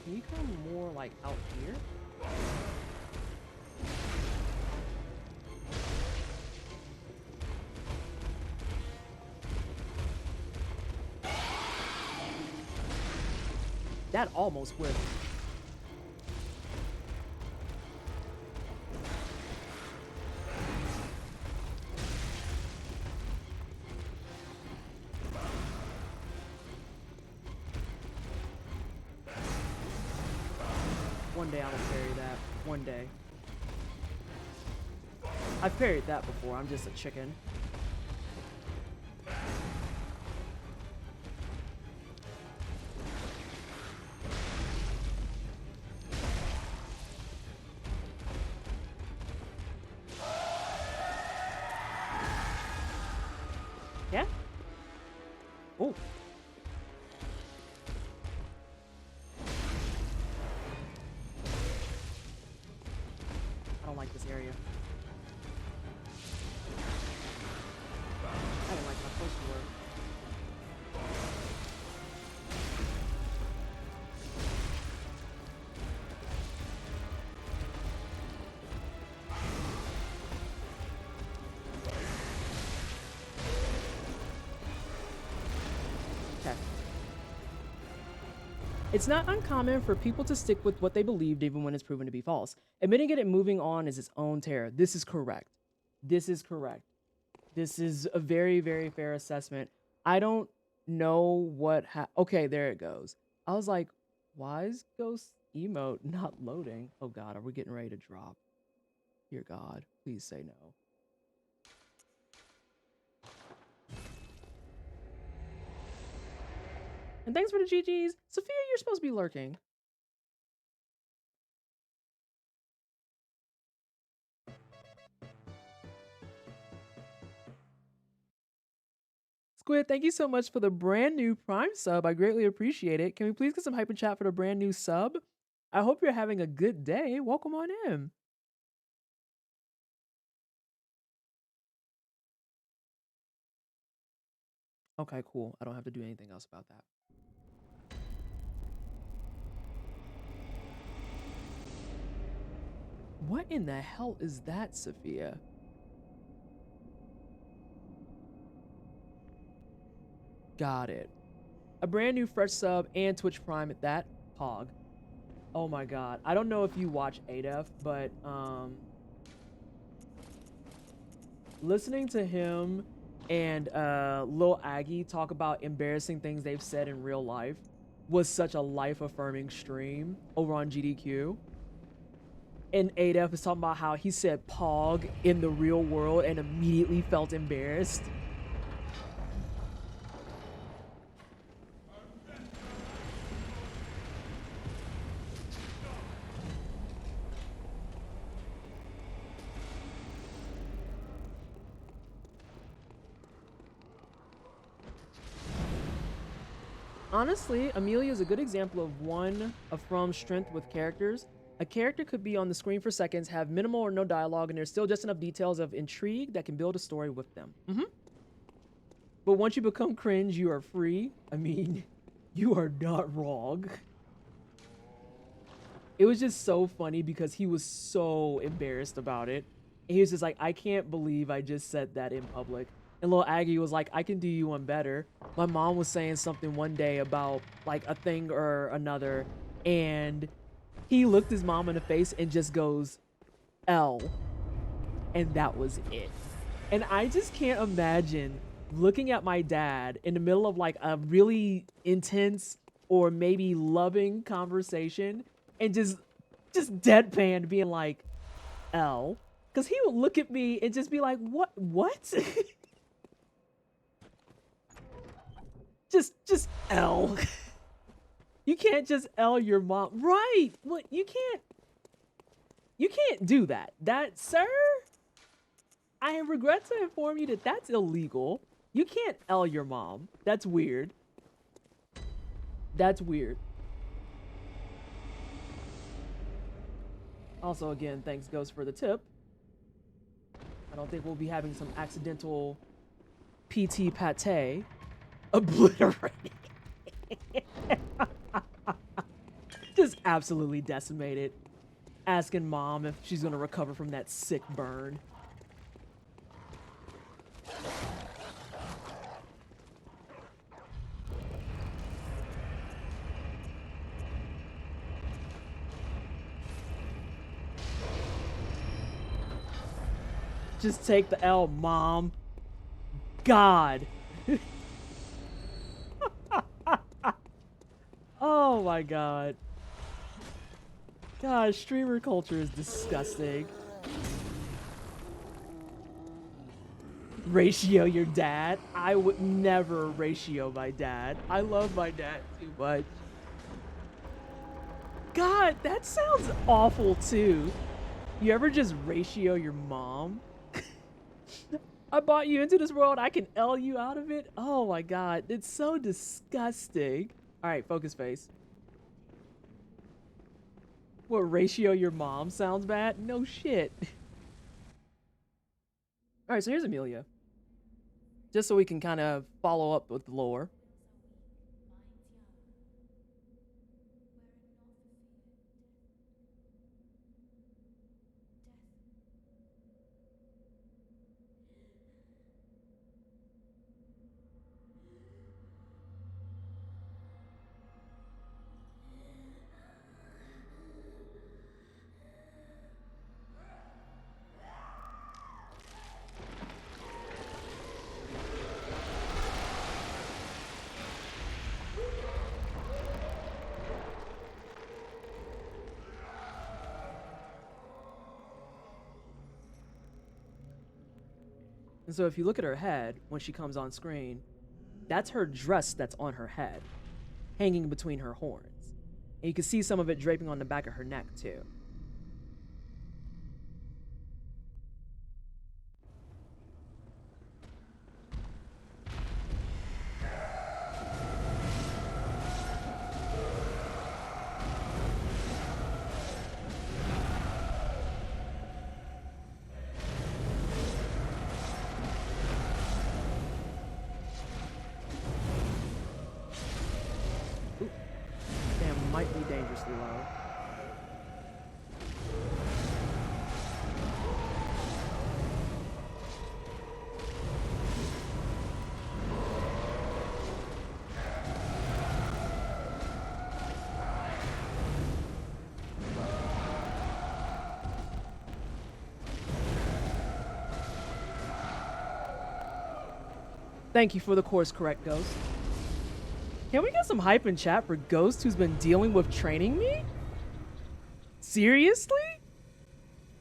Can you come more, like, out here? That almost whipped. One day I will parry that. One day. I've parried that before. I'm just a chicken. Yeah? Oh. I don't like this area. I don't like how close you were. Okay. It's not uncommon for people to stick with what they believed even when it's proven to be false. Admitting it and moving on is its own terror. This is correct. This is correct. This is a very, very fair assessment. I don't know what okay, there it goes. I was like, why is Ghost emote not loading? Oh God, are we getting ready to drop? Dear God, please say no. And thanks for the GGs. Sophia, you're supposed to be lurking. Squid, thank you so much for the brand new Prime sub. I greatly appreciate it. Can we please get some hype in chat for the brand new sub? I hope you're having a good day. Welcome on in. Okay, cool. I don't have to do anything else about that. What in the hell is that, Sophia? Got it. A brand new fresh sub and Twitch Prime at that. Pog. Oh my God. I don't know if you watch ADF, but listening to him and Lil Aggie talk about embarrassing things they've said in real life was such a life-affirming stream over on GDQ. And ADF is talking about how he said Pog in the real world and immediately felt embarrassed. Honestly, Amelia is a good example of one of From's strength with characters. A character could be on the screen for seconds, have minimal or no dialogue, and there's still just enough details of intrigue that can build a story with them. But once you become cringe, you are free. I mean, you are not wrong. It was just so funny because he was so embarrassed about it. He was just like, I can't believe I just said that in public. And little Aggie was like, I can do you one better. My mom was saying something one day about like a thing or another, and he looked his mom in the face and just goes, L. And that was it. And I just can't imagine looking at my dad in the middle of like a really intense or maybe loving conversation and just deadpan being like, L. Because he would look at me and just be like, what? just L. You can't just L your mom. Right. What? You can't do that. That, sir, I regret to inform you that that's illegal. You can't L your mom. That's weird. That's weird. Also, again, thanks Ghost for the tip. I don't think we'll be having some accidental PT pate obliterated. Just absolutely decimated. Asking mom if she's gonna recover from that sick burn. Just take the L, mom. God. Oh my god. God, streamer culture is disgusting. Ratio your dad? I would never ratio my dad. I love my dad too much. God, that sounds awful too. You ever just ratio your mom? I brought you into this world. I can L you out of it. Oh my god, it's so disgusting. All right, focus face. What, ratio your mom sounds bad? No shit. All right, so here's Amelia. Just so we can kind of follow up with the lore. And so if you look at her head when she comes on screen, that's her dress that's on her head, hanging between her horns. And you can see some of it draping on the back of her neck too. Might be dangerously low. Thank you for the course correct, Ghost. Can we get some hype in chat for Ghost, who's been dealing with training me? Seriously?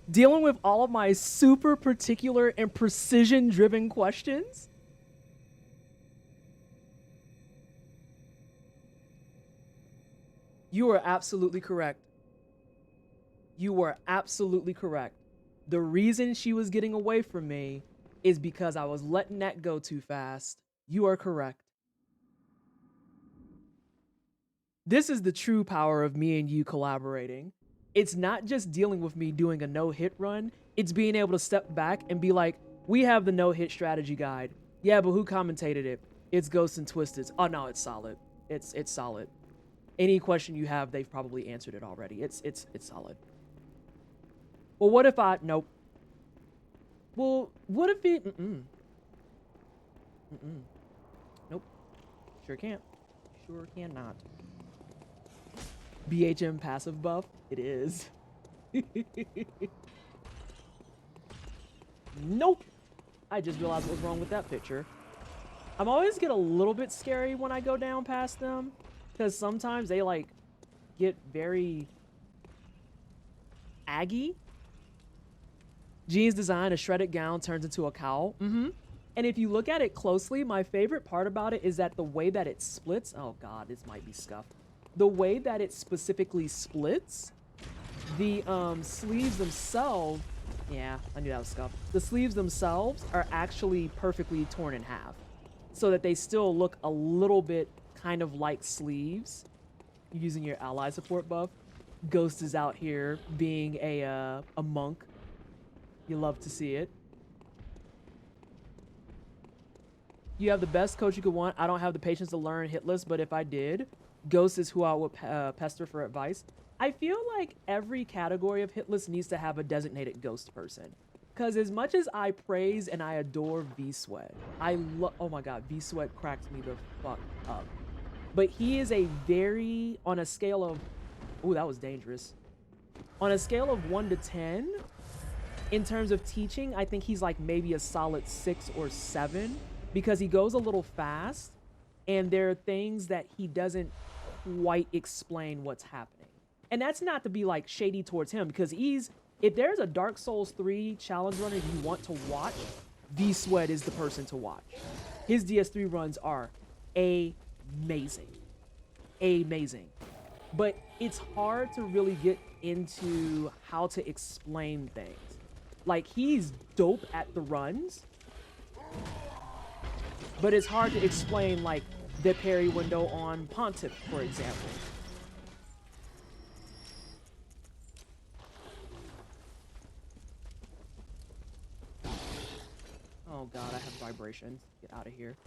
Dealing with all of my super particular and precision-driven questions? You are absolutely correct. You are absolutely correct. The reason she was getting away from me is because I was letting that go too fast. You are correct. This is the true power of me and you collaborating. It's not just dealing with me doing a no-hit run. It's being able to step back and be like, we have the no-hit strategy guide. Yeah, but who commentated it? It's Ghosts and Twisteds. Oh no, it's solid. It's solid. Any question you have, they've probably answered it already. It's solid. Well, what if I... Nope. Well, what if it... Nope. Sure can't. Sure cannot. BHM passive buff? It is. Nope. I just realized what was wrong with that picture. I'm always get a little bit scary when I go down past them, because sometimes they like get very aggy. Jean's design, a shredded gown turns into a cowl. And if you look at it closely, my favorite part about it is that the way that it splits. Oh God, this might be scuffed. The way that it specifically splits, the sleeves themselves. Yeah, I knew that was scuffed. The sleeves themselves are actually perfectly torn in half, so that they still look a little bit kind of like sleeves. Using your ally support buff. Ghost is out here being a monk. You love to see it. You have the best coach you could want. I don't have the patience to learn Hitless, but if I did, Ghost is who I would pester for advice. I feel like every category of Hitless needs to have a designated Ghost person. Because as much as I praise and I adore V-Sweat, oh my God, V-Sweat cracks me the fuck up. But he is a very, on a scale of, ooh, that was dangerous. On a scale of 1 to 10, in terms of teaching, I think he's like maybe a solid 6 or 7, because he goes a little fast and there are things that he doesn't quite explain what's happening. And that's not to be like shady towards him, because if there's a Dark Souls 3 challenge runner you want to watch, V-Sweat is the person to watch. His DS3 runs are amazing. Amazing. But it's hard to really get into how to explain things. Like, he's dope at the runs, but it's hard to explain, like, the parry window on Pontiff, for example. Oh God, I have vibrations. Get out of here.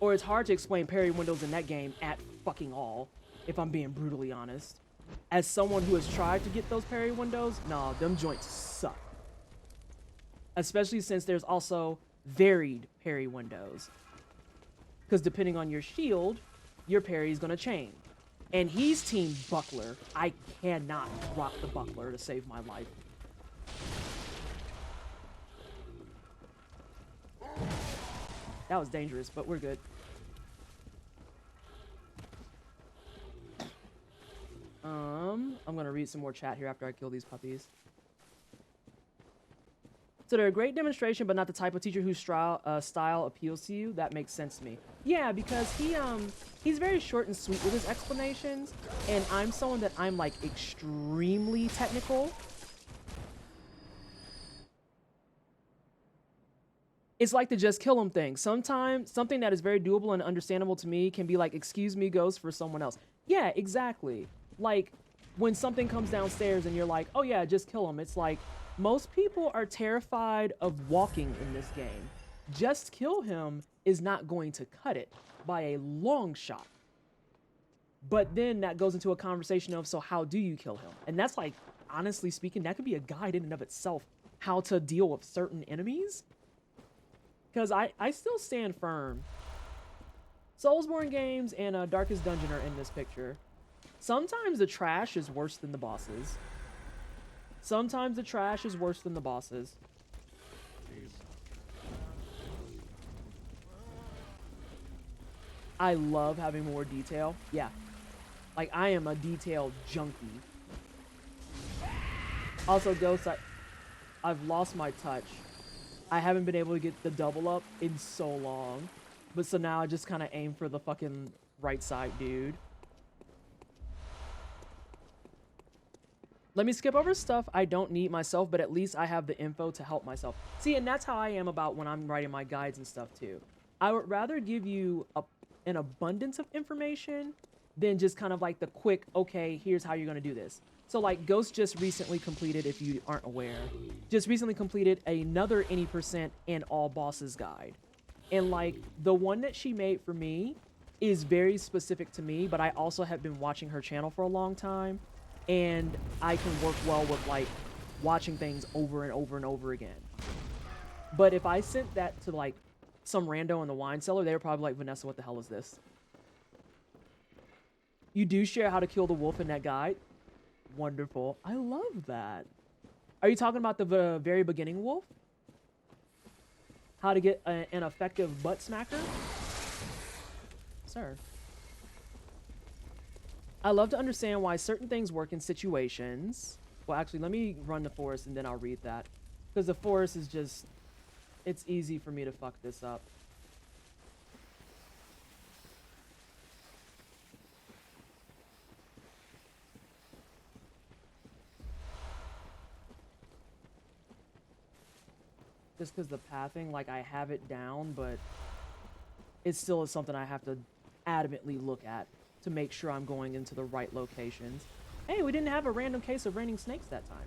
Or it's hard to explain parry windows in that game at fucking all, if I'm being brutally honest. As someone who has tried to get those parry windows, nah, them joints suck. Especially since there's also varied parry windows. Because depending on your shield, your parry is going to change. And he's team buckler. I cannot rock the buckler to save my life. That was dangerous, but we're good. I'm gonna read some more chat here after I kill these puppies. So they're a great demonstration, but not the type of teacher whose style appeals to you. That makes sense to me. Yeah, because he's very short and sweet with his explanations, and I'm someone that I'm like extremely technical. It's like the just kill him thing. Sometimes something that is very doable and understandable to me can be like, excuse me, Ghost, for someone else. Yeah, exactly. Like when something comes downstairs and you're like, oh yeah, just kill him. It's like, most people are terrified of walking in this game. Just kill him is not going to cut it by a long shot. But then that goes into a conversation of, so how do you kill him? And that's like, honestly speaking, that could be a guide in and of itself, how to deal with certain enemies. Because I still stand firm. Soulsborne games and Darkest Dungeon are in this picture. Sometimes the trash is worse than the bosses. Sometimes the trash is worse than the bosses. I love having more detail. Yeah. Like, I am a detail junkie. Also, Ghost, I've lost my touch. I haven't been able to get the double up in so long. But so now I just kind of aim for the fucking right side, dude. Let me skip over stuff I don't need myself, but at least I have the info to help myself. See, and that's how I am about when I'm writing my guides and stuff too. I would rather give you an abundance of information than just kind of like the quick, okay, here's how you're going to do this. So like Ghost just recently completed, if you aren't aware, just recently completed another any percent and all bosses guide. And like the one that she made for me is very specific to me, but I also have been watching her channel for a long time, and I can work well with like watching things over and over and over again. But if I sent that to like some rando in the wine cellar, they were probably like, Vanessa, what the hell is this? You do share how to kill the wolf in that guide? Wonderful. I love that. Are you talking about the very beginning wolf? How to get an effective butt smacker? Sir. I love to understand why certain things work in situations. Well, actually, let me run the forest and then I'll read that. Because the forest is just... It's easy for me to fuck this up. Just because the pathing, like, I have it down, but it still is something I have to adamantly look at to make sure I'm going into the right locations. Hey, we didn't have a random case of raining snakes that time.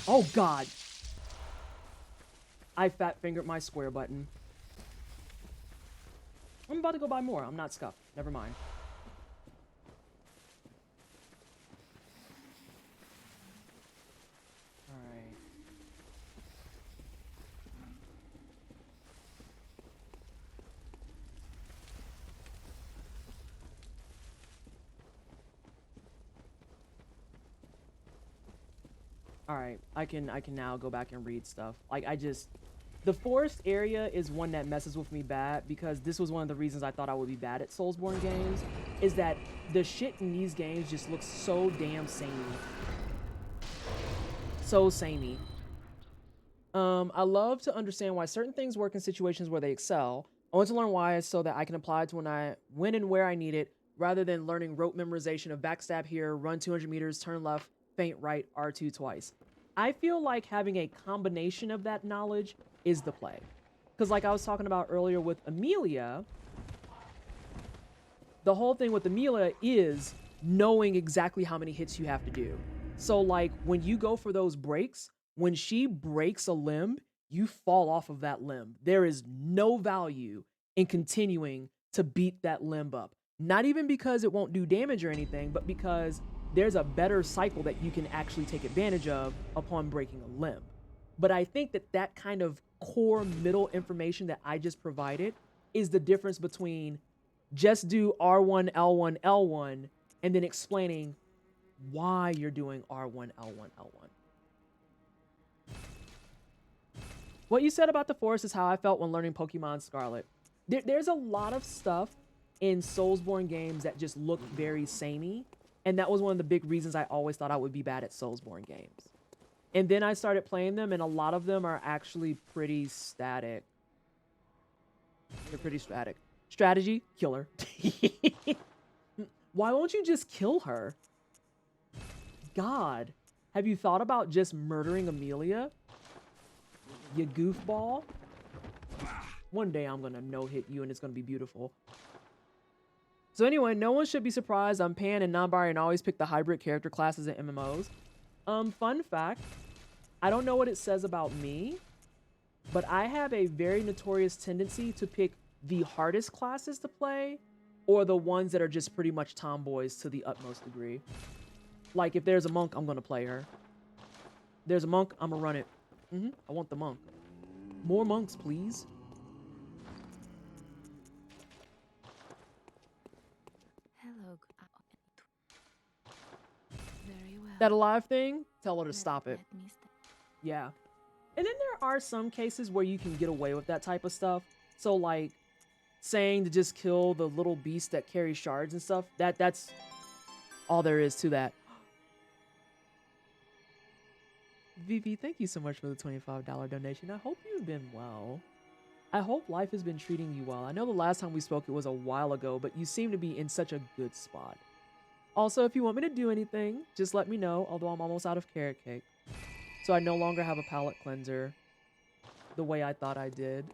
Oh, God. I fat-fingered my square button. I'm about to go buy more. I'm not scuffed. Never mind. Alright. Alright, I can now go back and read stuff. Like, the forest area is one that messes with me bad, because this was one of the reasons I thought I would be bad at Soulsborne games, is that the shit in these games just looks so damn samey. So samey. I love to understand why certain things work in situations where they excel. I want to learn why so that I can apply it to when and where I need it, rather than learning rote memorization of backstab here, run 200 meters, turn left, feint right, R2 twice. I feel like having a combination of that knowledge is the play. Because like I was talking about earlier with Amelia, the whole thing with Amelia is knowing exactly how many hits you have to do. So like when you go for those breaks, when she breaks a limb, you fall off of that limb. There is no value in continuing to beat that limb up. Not even because it won't do damage or anything, but because there's a better cycle that you can actually take advantage of upon breaking a limb. But I think that that kind of core middle information that I just provided is the difference between just do R1, L1, L1, and then explaining why you're doing R1, L1, L1. What you said about the forest is how I felt when learning Pokemon Scarlet. There's a lot of stuff in Soulsborne games that just look very samey, and that was one of the big reasons I always thought I would be bad at Soulsborne games. And then I started playing them, and a lot of them are actually pretty static. They're pretty static. Strategy, kill her. Why won't you just kill her? God, have you thought about just murdering Amelia? You goofball. One day I'm gonna no-hit you and it's gonna be beautiful. So anyway, no one should be surprised I'm pan and non-binary and always pick the hybrid character classes in MMOs. Fun fact, I don't know what it says about me, but I have a very notorious tendency to pick the hardest classes to play, or the ones that are just pretty much tomboys to the utmost degree. Like if there's a monk, I'm gonna play her. There's a monk, I'm gonna run it. I want the monk. More monks, please. Hello. Very well. That alive thing? Tell her to stop it. Let me step. Yeah. And then there are some cases where you can get away with that type of stuff. So like saying to just kill the little beast that carries shards and stuff, that's all there is to that. VV, thank you so much for the $25 donation. I hope you've been well. I hope life has been treating you well. I know the last time we spoke it was a while ago, but you seem to be in such a good spot. Also, if you want me to do anything, just let me know, although I'm almost out of carrot cake. So I no longer have a palette cleanser the way I thought I did.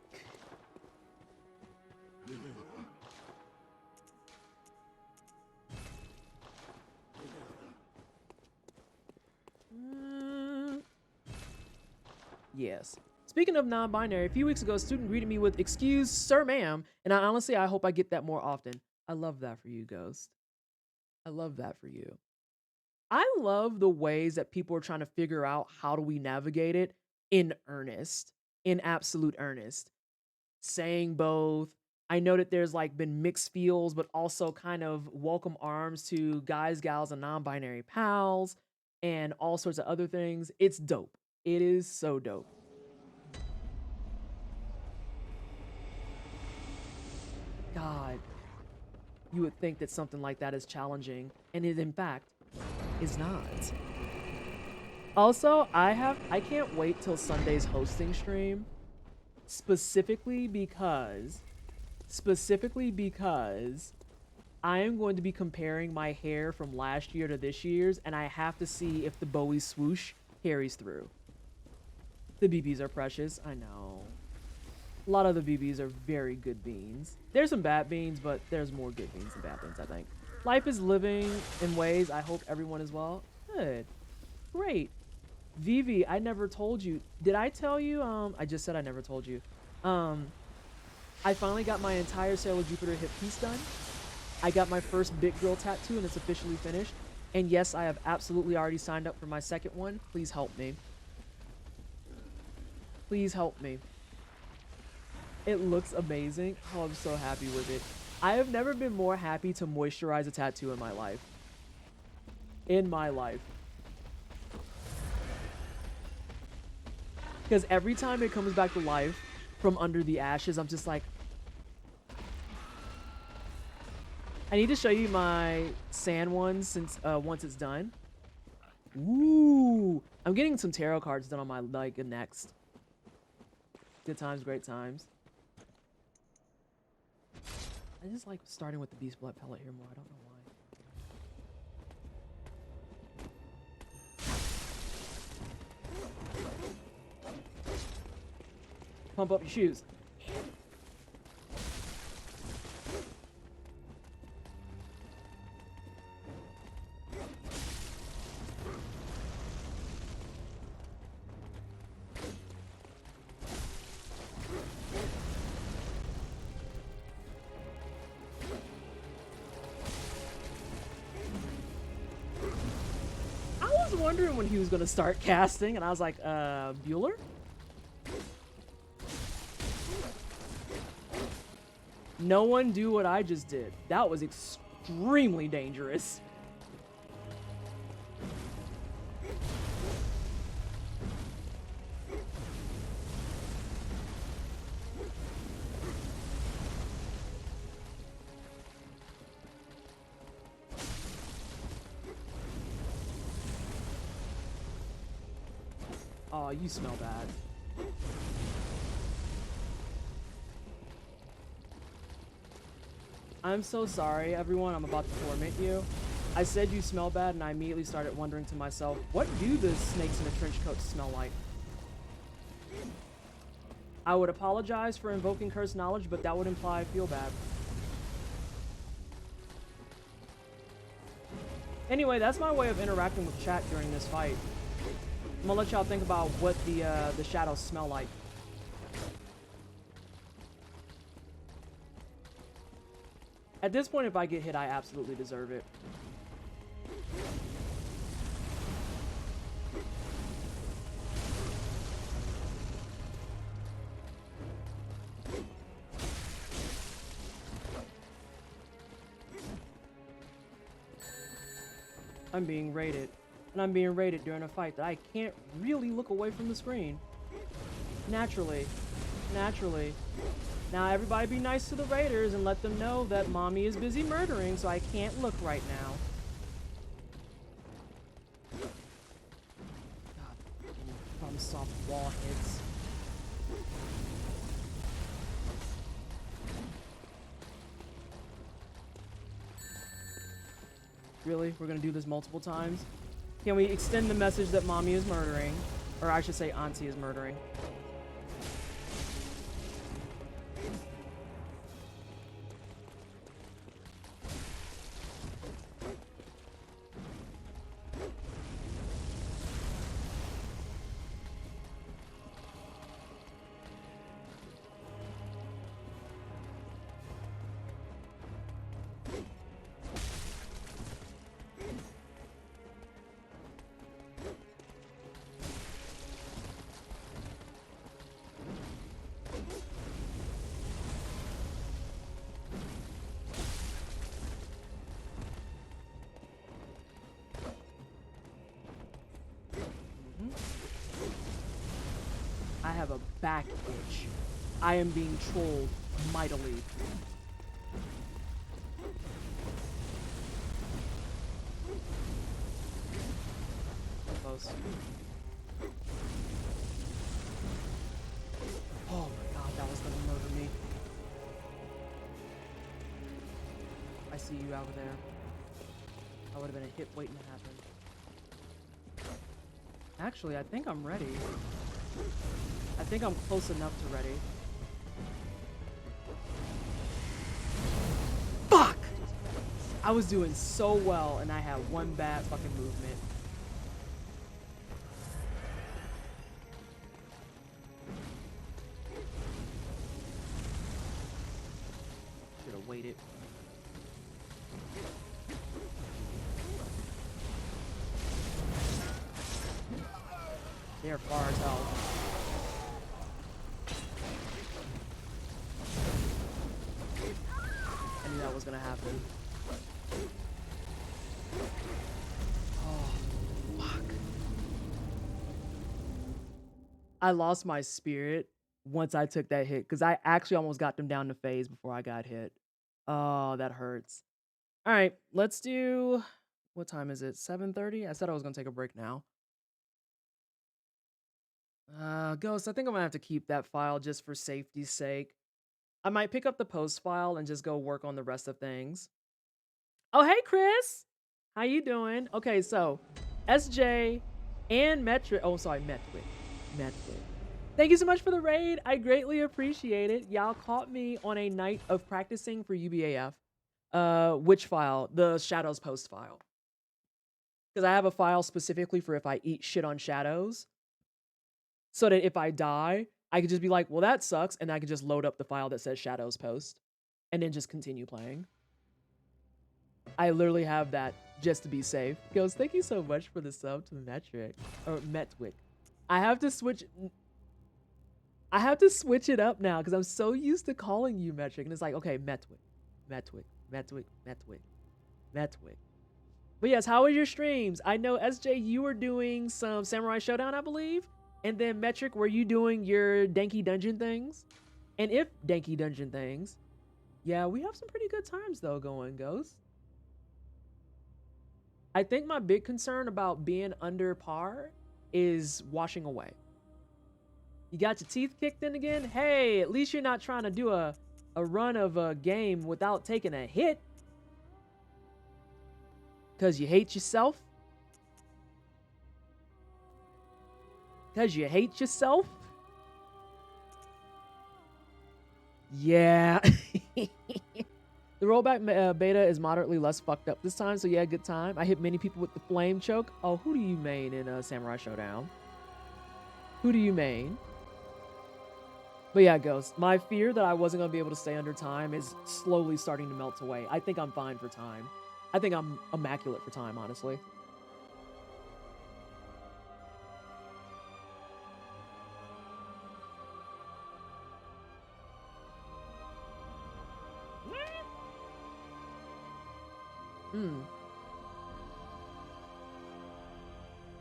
Yes. Speaking of non-binary, a few weeks ago, a student greeted me with, "Excuse, sir, ma'am," and I hope I get that more often. I love that for you, Ghost. I love that for you. I love the ways that people are trying to figure out how do we navigate it in earnest, in absolute earnest. Saying both. I know that there's like been mixed feels, but also kind of welcome arms to guys, gals, and non-binary pals, and all sorts of other things. It's dope. It is so dope. God, you would think that something like that is challenging, and it in fact is not. Also, I can't wait till Sunday's hosting stream, specifically because I am going to be comparing my hair from last year to this year's, and I have to see if the Bowie swoosh carries through. The BBs are precious, I know. A lot of the BBs are very good beans. There's some bad beans, but there's more good beans than bad beans, I think. Life is living in ways. I hope everyone is well. Good. Great. Vivi, I never told you. Did I tell you? I just said I never told you. I finally got my entire Sailor Jupiter hip piece done. I got my first big girl tattoo, and it's officially finished. And yes, I have absolutely already signed up for my second one. Please help me. Please help me. It looks amazing. Oh, I'm so happy with it. I have never been more happy to moisturize a tattoo in my life. In my life. Because every time it comes back to life from under the ashes, I'm just like, I need to show you my sand one since once it's done. Ooh, I'm getting some tarot cards done on my like next. Good times, great times. I just like starting with the Beast Blood pellet here more. I don't know why. Pump up your shoes. I was wondering when he was going to start casting, and I was like, Bueller? No one do what I just did. That was extremely dangerous. Oh, you smell bad. I'm so sorry, everyone. I'm about to torment you. I said you smell bad, and I immediately started wondering to myself, what do the snakes in a trench coat smell like? I would apologize for invoking cursed knowledge, but that would imply I feel bad. Anyway, that's my way of interacting with chat during this fight. I'm gonna let y'all think about what the shadows smell like. At this point, if I get hit, I absolutely deserve it. I'm being raided. And I'm being raided during a fight that I can't really look away from the screen. Naturally. Naturally. Now everybody be nice to the raiders and let them know that mommy is busy murdering, so I can't look right now. God, from soft wall hits. Really? We're gonna do this multiple times? Can we extend the message that mommy is murdering? Or I should say auntie is murdering. I have a back itch. I am being trolled mightily. Close. Oh my god, that was gonna murder me. I see you out there. That would have been a hit waiting to happen. Actually, I think I'm ready. I think I'm close enough to ready. Fuck! I was doing so well and I had one bad fucking movement. Should have waited. They're far as hell. I knew that was gonna happen. Oh, fuck. I lost my spirit once I took that hit because I actually almost got them down to phase before I got hit. Oh, that hurts. All right, let's do... What time is it? 7:30? I said I was gonna take a break now. Ghost, I think I'm gonna have to keep that file just for safety's sake. I might pick up the post file and just go work on the rest of things. Oh, hey, Chris. How you doing? Okay, so SJ and Metric. Oh, sorry, Metwick. Thank you so much for the raid. I greatly appreciate it. Y'all caught me on a night of practicing for UBAF. Which file? The Shadows post file. Because I have a file specifically for if I eat shit on Shadows. So that if I die, I could just be like, well, that sucks. And I could just load up the file that says Shadows post. And then just continue playing. I literally have that just to be safe. Goes, thank you so much for the sub to Metric. Or Metwick. I have to switch it up now because I'm so used to calling you Metric. And it's like, okay, Metwick. But yes, how was your streams? I know, SJ, you were doing some Samurai Showdown, I believe. And then Metric, were you doing your Danky Dungeon things? And if Danky Dungeon things, yeah, we have some pretty good times though going, Ghost. I think my big concern about being under par is washing away. You got your teeth kicked in again? Hey, at least you're not trying to do a run of a game without taking a hit. Because you hate yourself? Because you hate yourself? Yeah. The rollback beta is moderately less fucked up this time, so yeah, good time. I hit many people with the flame choke. Oh, who do you main in Samurai Showdown? Who do you main? But yeah, Ghost, my fear that I wasn't going to be able to stay under time is slowly starting to melt away. I think I'm fine for time. I think I'm immaculate for time, honestly.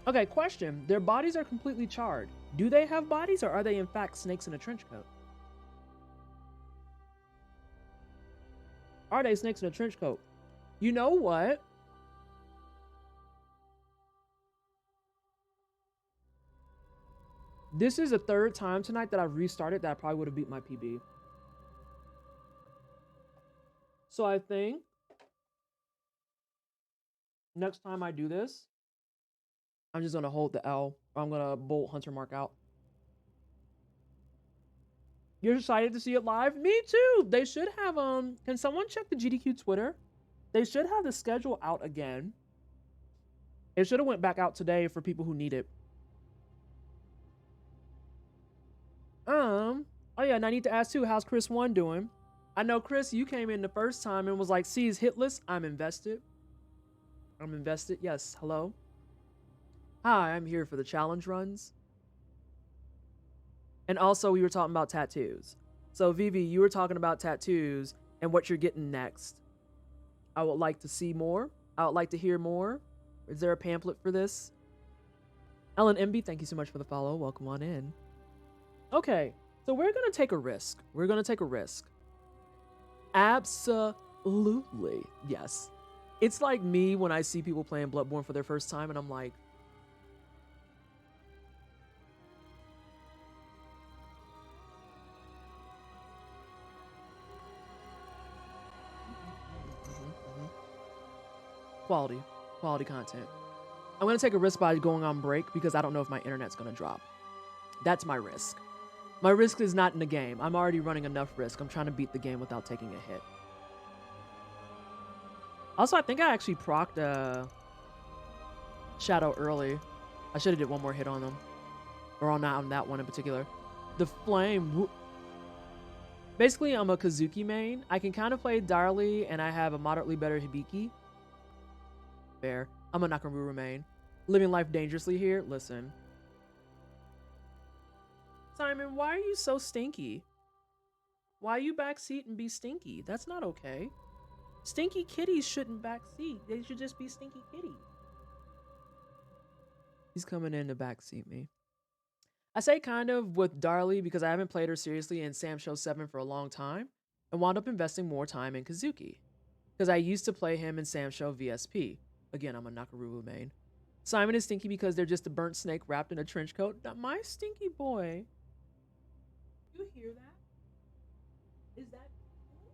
Okay, question. Their bodies are completely charred. Do they have bodies, or are they in fact snakes in a trench coat? Are they snakes in a trench coat? You know what? This is the third time tonight that I've restarted that I probably would have beat my PB. So I think next time I do this, I'm just gonna hold the L. Or I'm gonna bolt Hunter Mark out. You're excited to see it live? Me too. They should have can someone check the GDQ Twitter? They should have the schedule out again. It should have went back out today for people who need it. Oh yeah, and I need to ask too, how's Chris 1 doing? I know, Chris, you came in the first time and was like, C's hitless. I'm invested. I'm invested. Yes, hello. Hi, I'm here for the challenge runs. And also, we were talking about tattoos. So, Vivi, you were talking about tattoos and what you're getting next. I would like to see more. I would like to hear more. Is there a pamphlet for this? Ellen MB, thank you so much for the follow. Welcome on in. Okay, so we're going to take a risk. We're going to take a risk. Absolutely. Yes. It's like me when I see people playing Bloodborne for their first time and I'm like, quality content. I'm going to take a risk by going on break because I don't know if my internet's going to drop. That's my risk. My risk is not in the game. I'm already running enough risk. I'm trying to beat the game without taking a hit. Also, I think I actually procced Shadow early. I should have did one more hit on them. Or on that one in particular. The Flame. Basically, I'm a Kazuki main. I can kind of play Darly, and I have a moderately better Hibiki. Fair. I'm a Nakamura main. Living life dangerously here. Listen. Simon, why are you so stinky? Why you backseat and be stinky? That's not okay. Stinky kitties shouldn't backseat. They should just be stinky kitties. He's coming in to backseat me. I say kind of with Darly because I haven't played her seriously in Sam Show 7 for a long time and wound up investing more time in Kazuki because I used to play him in Sam Show VSP. Again, I'm a Nakaruru main. Simon is stinky because they're just a burnt snake wrapped in a trench coat. Now, my stinky boy. You hear that? Is that cool?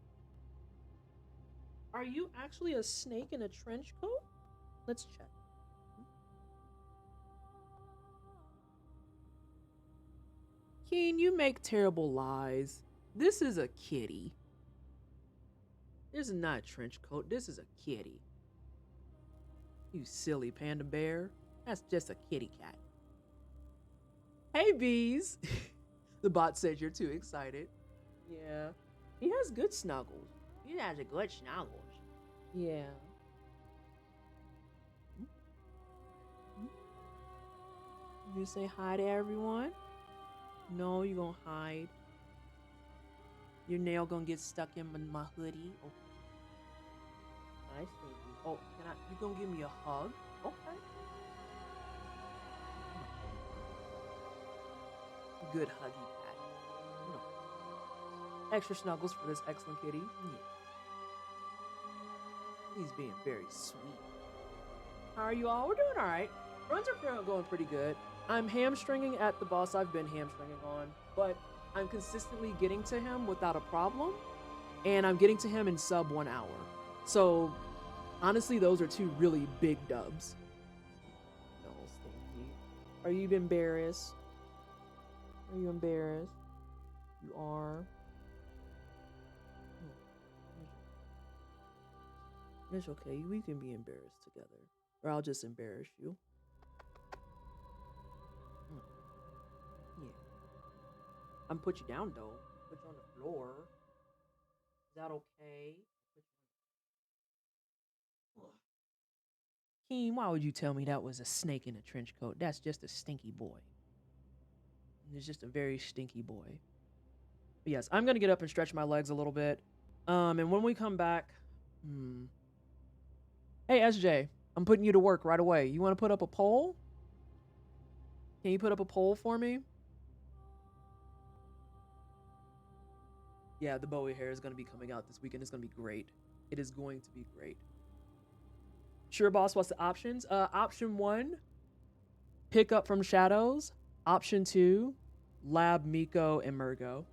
Are you actually a snake in a trench coat? Let's check. Keen, you make terrible lies. This is a kitty. This is not a trench coat. This is a kitty. You silly panda bear. That's just a kitty cat. Hey, bees. The bot said you're too excited. Yeah. He has good snuggles. He has a good snuggles. Yeah. You say hi to everyone? No, you gonna hide. Your nail gonna get stuck in my hoodie. Oh. Nice, baby. Oh, you gonna give me a hug? Okay. Good huggy cat. No. Extra snuggles for this excellent kitty. Yeah. He's being very sweet. How are you all? We're doing alright. Runs are going pretty good. I'm hamstringing at the boss I've been hamstringing on, but I'm consistently getting to him without a problem, and I'm getting to him in sub 1 hour. So, honestly, those are two really big dubs. No, Stinky. Are you embarrassed? Are you embarrassed? You are. It's okay. We can be embarrassed together, or I'll just embarrass you. Yeah. I'm put you down though. Put you on the floor. Is that okay? Keem, why would you tell me that was a snake in a trench coat? That's just a stinky boy. It's just a very stinky boy. But yes, I'm gonna get up and stretch my legs a little bit. And when we come back, Hey SJ, I'm putting you to work right away. You want to put up a poll? Can you put up a poll for me? Yeah, the Bowie hair is going to be coming out this weekend. It's going to be great. It is going to be great. Sure, boss, what's the options? Option 1, pick up from shadows. Option 2, lab Miko and Murgo.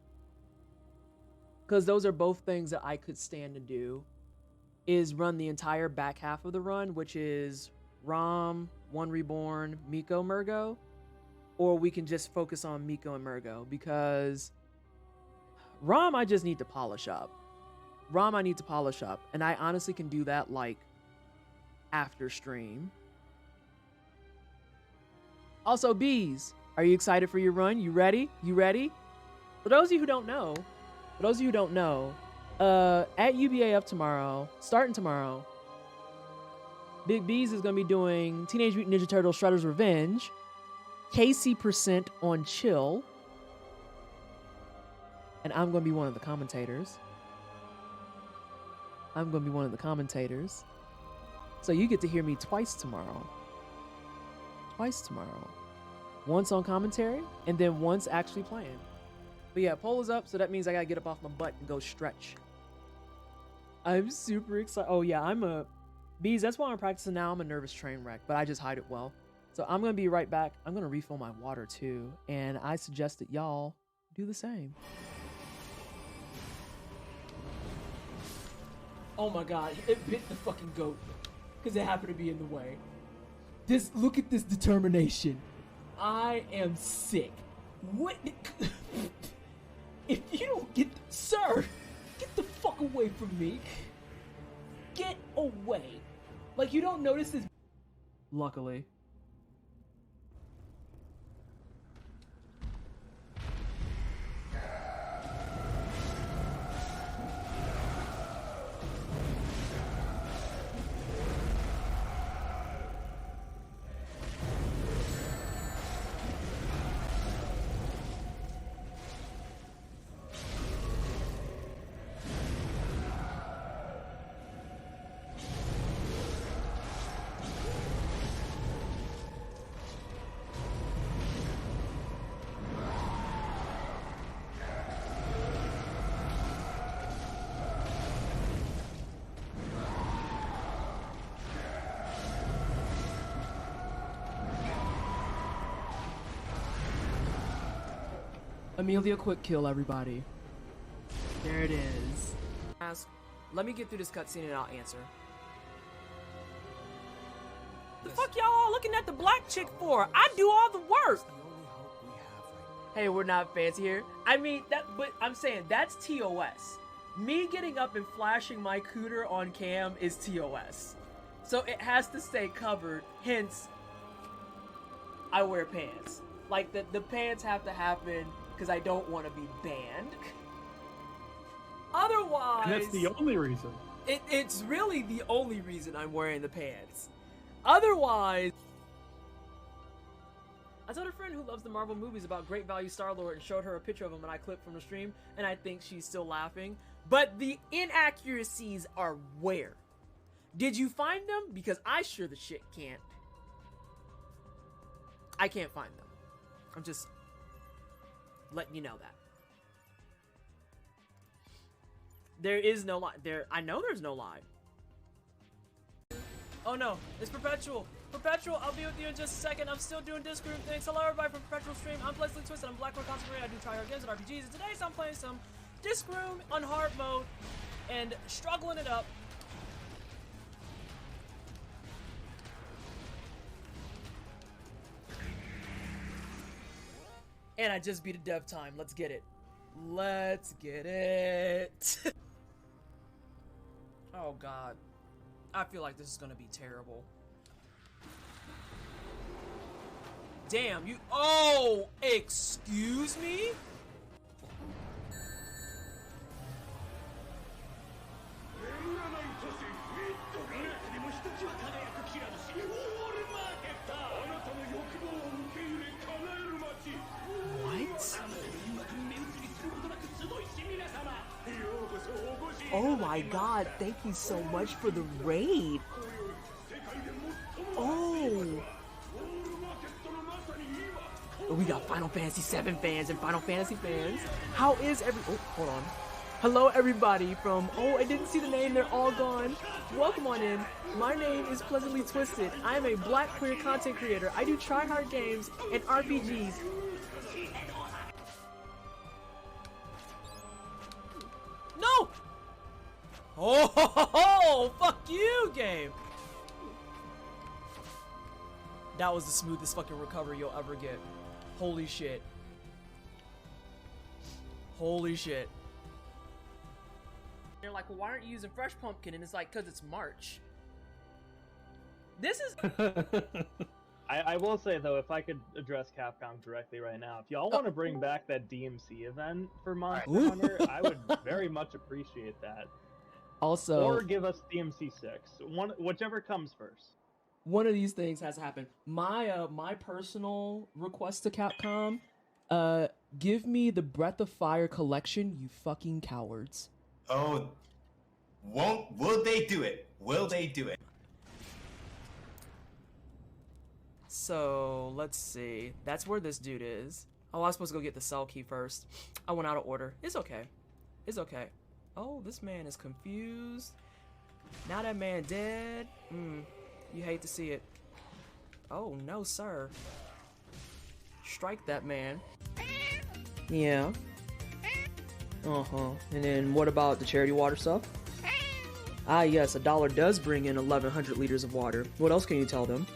Because those are both things that I could stand to do. Is run the entire back half of the run, which is Rom, One Reborn, Miko, Murgo, or we can just focus on Miko and Murgo, because Rom I just need to polish up. Rom I need to polish up, and I honestly can do that like after stream. Also, Bees, are you excited for your run? You ready? You ready? For those of you who don't know, at UBA up tomorrow, starting tomorrow, Big Bees is going to be doing Teenage Mutant Ninja Turtles Shredder's Revenge, KC% on Chill, and I'm going to be one of the commentators. So you get to hear me twice tomorrow. Once on commentary, and then once actually playing. But yeah, poll is up, so that means I gotta get up off my butt and go stretch. I'm super excited. Oh yeah, Bees, that's why I'm practicing now. I'm a nervous train wreck, but I just hide it well. So I'm gonna be right back. I'm gonna refill my water too, and I suggest that y'all do the same. Oh my god, it bit the fucking goat. Because it happened to be in the way. Look at this determination. I am sick. What? If you don't sir, get the fuck away from me. Get away. Like, you don't notice this. Luckily. Amelia quick kill, everybody. There it is. Let me get through this cutscene and I'll answer. The fuck y'all all looking at the black chick for? I do all the work. Hey, we're not fancy here. I mean, but I'm saying that's TOS. Me getting up and flashing my cooter on cam is TOS. So it has to stay covered, hence I wear pants. Like, the pants have to happen because I don't want to be banned. Otherwise... And that's the only reason. It's really the only reason I'm wearing the pants. Otherwise... I told a friend who loves the Marvel movies about Great Value Star-Lord and showed her a picture of him and I clipped from the stream, and I think she's still laughing. But the inaccuracies are where? Did you find them? Because I sure the shit can't. I can't find them. I'm just letting you know that. There is no lie. I know there's no lie. Oh no, it's Perpetual. Perpetual, I'll be with you in just a second. I'm still doing Disc Room things. Hello everybody from Perpetual Stream. I'm Leslie Twisted. I'm Blackboard Concentrated. I do try hard games and RPGs. And today I'm playing some Disc Room on hard mode and struggling it up. And I just beat a dev time. Let's get it. Let's get it. Oh god. I feel like this is gonna be terrible. Damn, you. Oh, excuse me? What? Oh my god, thank you so much for the raid. Oh. We got Final Fantasy VII fans and Final Fantasy fans. How is oh, hold on. Hello everybody from, oh, I didn't see the name, they're all gone. Welcome on in. My name is Pleasantly Twisted. I am a black queer content creator. I do try-hard games and RPGs. No! Oh, fuck you, game. That was the smoothest fucking recovery you'll ever get. Holy shit. Holy shit. They're like, well, why aren't you using fresh pumpkin? And it's like, because it's March. This is... I will say, though, if I could address Capcom directly right now, if y'all want to bring back that DMC event for Monster Hunter, I would very much appreciate that. Also... Or give us DMC 6. Whichever comes first. One of these things has to happen. My personal request to Capcom, give me the Breath of Fire collection, you fucking cowards. Oh, will they do it? Will they do it? So, let's see. That's where this dude is. Oh, I was supposed to go get the cell key first. I went out of order. It's okay. It's okay. Oh, this man is confused. Now that man dead. You hate to see it. Oh, no, sir. Strike that man. Yeah. And then what about the charity water stuff? Ah, yes, $1 does bring in 1,100 liters of water. What else can you tell them?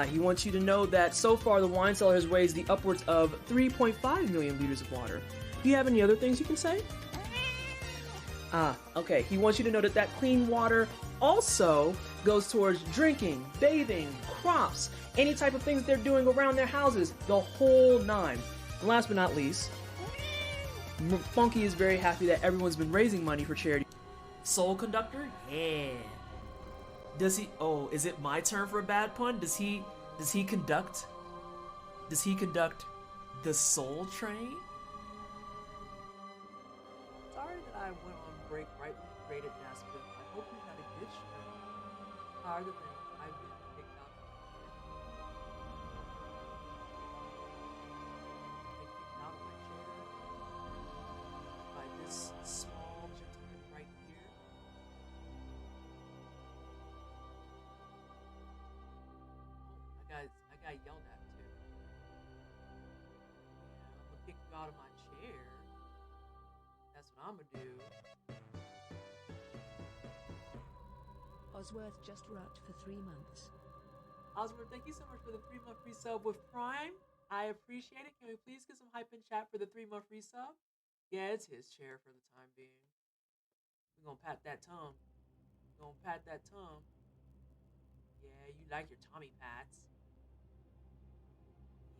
He wants you to know that so far the wine cellar has raised the upwards of 3.5 million liters of water. Do you have any other things you can say? Okay. He wants you to know that clean water also goes towards drinking, bathing, crops, any type of things they're doing around their houses, the whole nine. And last but not least, Funky is very happy that everyone's been raising money for charity. Soul Conductor? Yeah. Does he... Oh, is it my turn for a bad pun? Does he conduct... Does he conduct the Soul Train? Sorry that I went on break right when you created Nashville. I hope you had a good stream. How are the things I've been picked out? Picked out of my chair by this small gentleman right here. I got yelled at too. Yeah, I'm gonna kick you out of my chair. That's what I'm gonna do. Osworth just wrapped for 3 months. Osworth, thank you so much for the 3-month free sub with Prime. I appreciate it. Can we please get some hype in chat for the 3-month free sub? Yeah, it's his chair for the time being. We're gonna pat that tongue. We're gonna pat that tongue. Yeah, you like your tummy pats.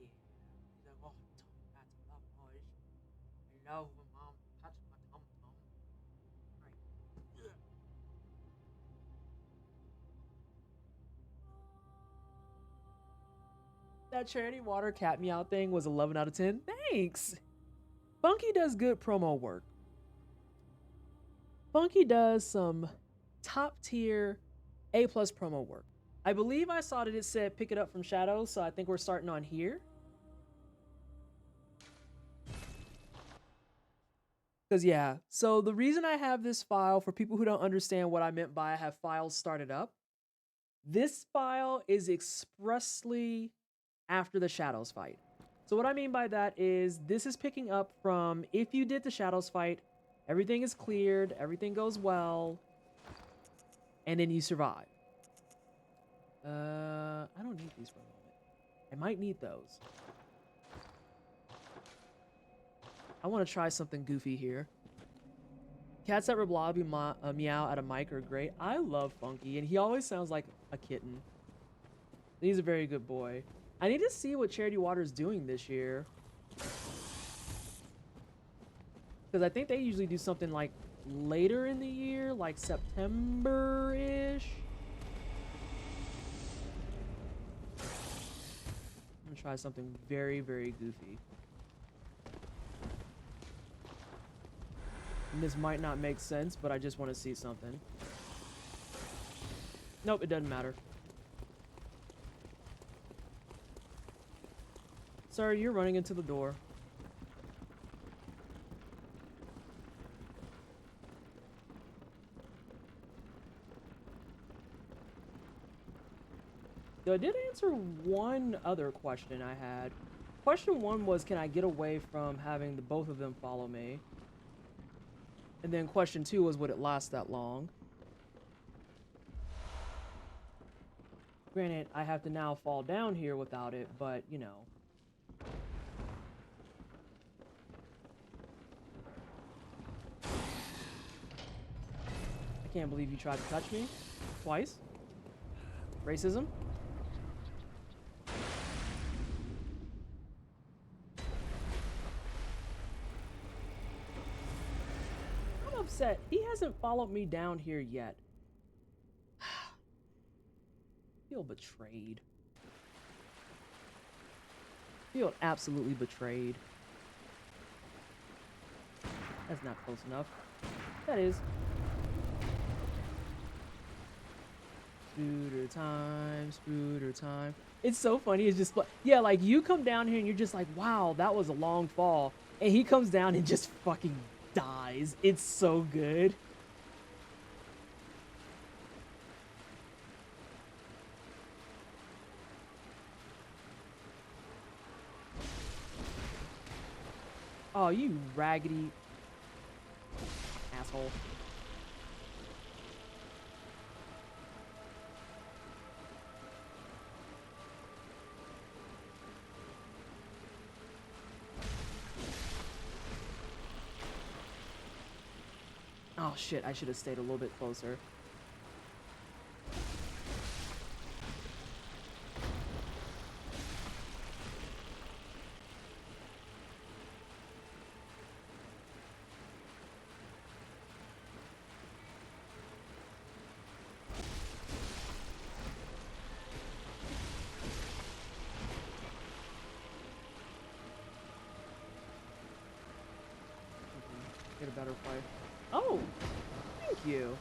Yeah. He's like, oh, tummy pats, I love boys. I love when mom touches my tum-tum. Right. Yeah. That charity water cat meow thing was 11 out of 10. Thanks. Funky does good promo work. Funky does some top tier A+ promo work. I believe I saw that it said pick it up from Shadows, so I think we're starting on here. Because yeah, so the reason I have this file, for people who don't understand what I meant by I have files started up, this file is expressly after the Shadows fight. So what I mean by that is this is picking up from if you did the Shadows fight, everything is cleared, everything goes well, and then you survive. I don't need these for a moment. I might need those. I want to try something goofy here. Cats that Reblobby meow at a mic are great. I love Funky, and he always sounds like a kitten. He's a very good boy. I need to see what Charity Water is doing this year. Because I think they usually do something like later in the year, like September-ish. I'm gonna try something very, very goofy. And this might not make sense, but I just want to see something. Nope, it doesn't matter. Sir, you're running into the door. So I did answer one other question I had. Question 1 was, can I get away from having the both of them follow me? And then question 2 was, would it last that long? Granted, I have to now fall down here without it, but, you know. I can't believe you tried to touch me. Twice. Racism. I'm upset. He hasn't followed me down here yet. Feel betrayed. Feel absolutely betrayed. That's not close enough. That is. Spooter time, spooter time. It's so funny. It's just, yeah, like you come down here and you're just like, wow, that was a long fall. And he comes down and just fucking dies. It's so good. Oh, you raggedy asshole. Oh shit, I should have stayed a little bit closer. Get a better fight. Oh, thank you.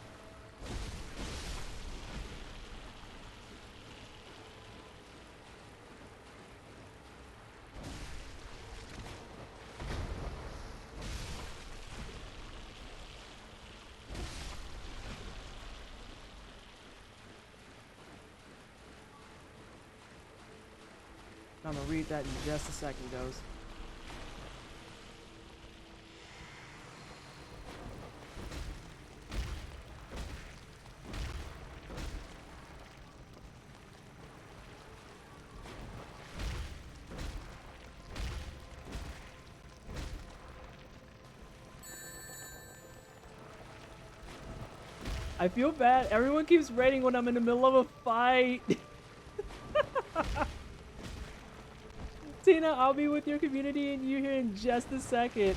I'm gonna read that in just a second, Ghost. I feel bad. Everyone keeps raiding when I'm in the middle of a fight. Tina, I'll be with your community and you here in just a second.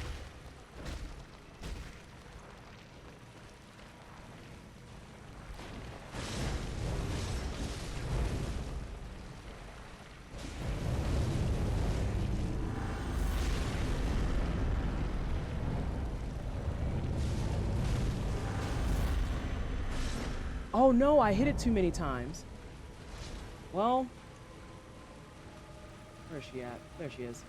Oh no, I hit it too many times. Well, where's she at? There she is.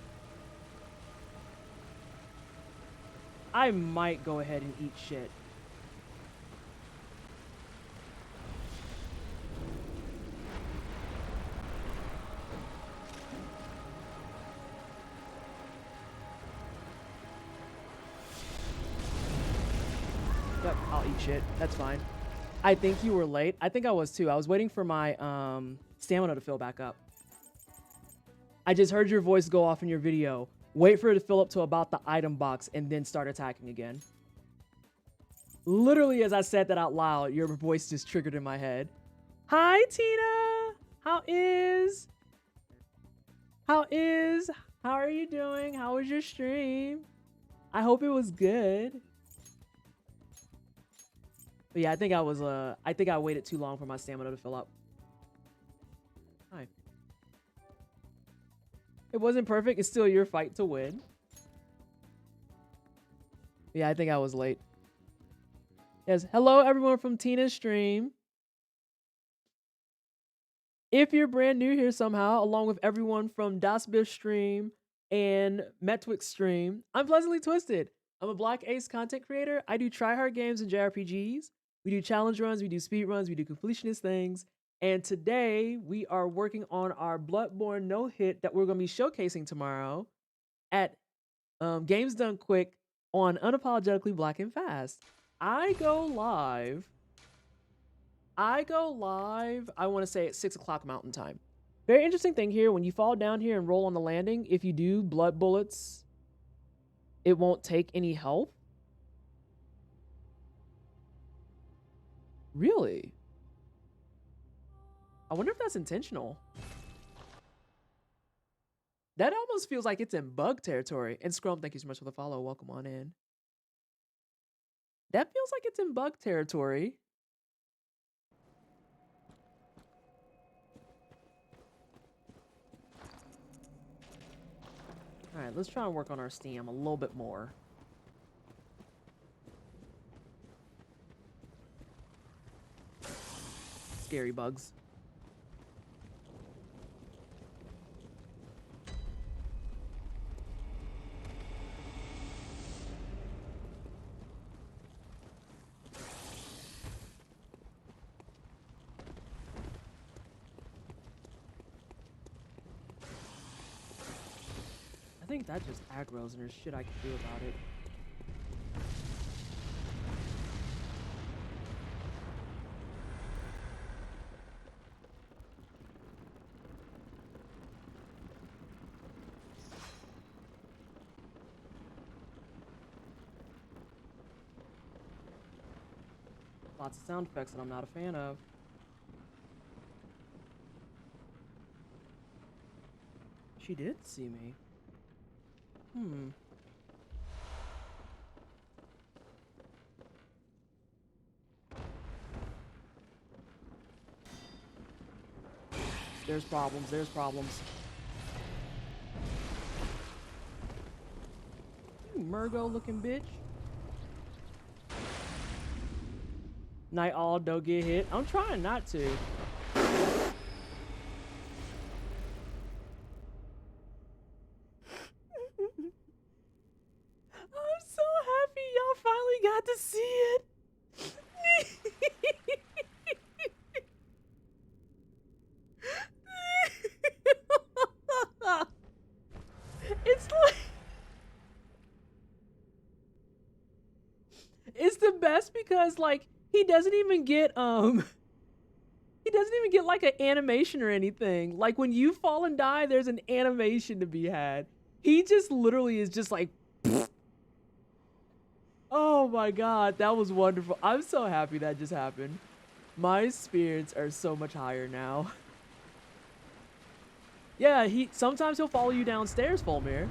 I might go ahead and eat shit. Yep, I'll eat shit. That's fine. I think you were late. I think I was too. I was waiting for my stamina to fill back up. I just heard your voice go off in your video. Wait for it to fill up to about the item box and then start attacking again. Literally, as I said that out loud, your voice just triggered in my head. Hi, Tina. How are you doing? How was your stream? I hope it was good. But yeah, I think I waited too long for my stamina to fill up. Hi. It wasn't perfect. It's still your fight to win. Yeah, I think I was late. Yes, hello everyone from Tina's stream. If you're brand new here somehow, along with everyone from DasBiff stream and Metwick stream, I'm Pleasantly Twisted. I'm a Black Ace content creator. I do tryhard games and JRPGs. We do challenge runs, we do speed runs, we do completionist things. And today we are working on our Bloodborne no-hit that we're going to be showcasing tomorrow at Games Done Quick on Unapologetically Black and Fast. I go live I go live, I want to say at 6 o'clock Mountain Time. Very interesting thing here, when you fall down here and roll on the landing, if you do blood bullets, it won't take any health. Really? I wonder if that's intentional. That almost feels like it's in bug territory. And Scrum, thank you so much for the follow. Welcome on in. That feels like it's in bug territory. All right, let's try and work on our stam a little bit more. Scary bugs. I think that just aggroes and there's shit I can do about it. Lots of sound effects that I'm not a fan of. She did see me. There's problems, there's problems. You Murgo looking bitch. Night all, don't get hit. I'm trying not to. I'm so happy y'all finally got to see it. It's like, it's the best because like he doesn't even get like an animation or anything. Like when you fall and die, there's an animation to be had. He just literally is just like, oh my god, that was wonderful. I'm so happy that just happened. My spirits are so much higher now. Yeah, sometimes he'll follow you downstairs, Fulmir.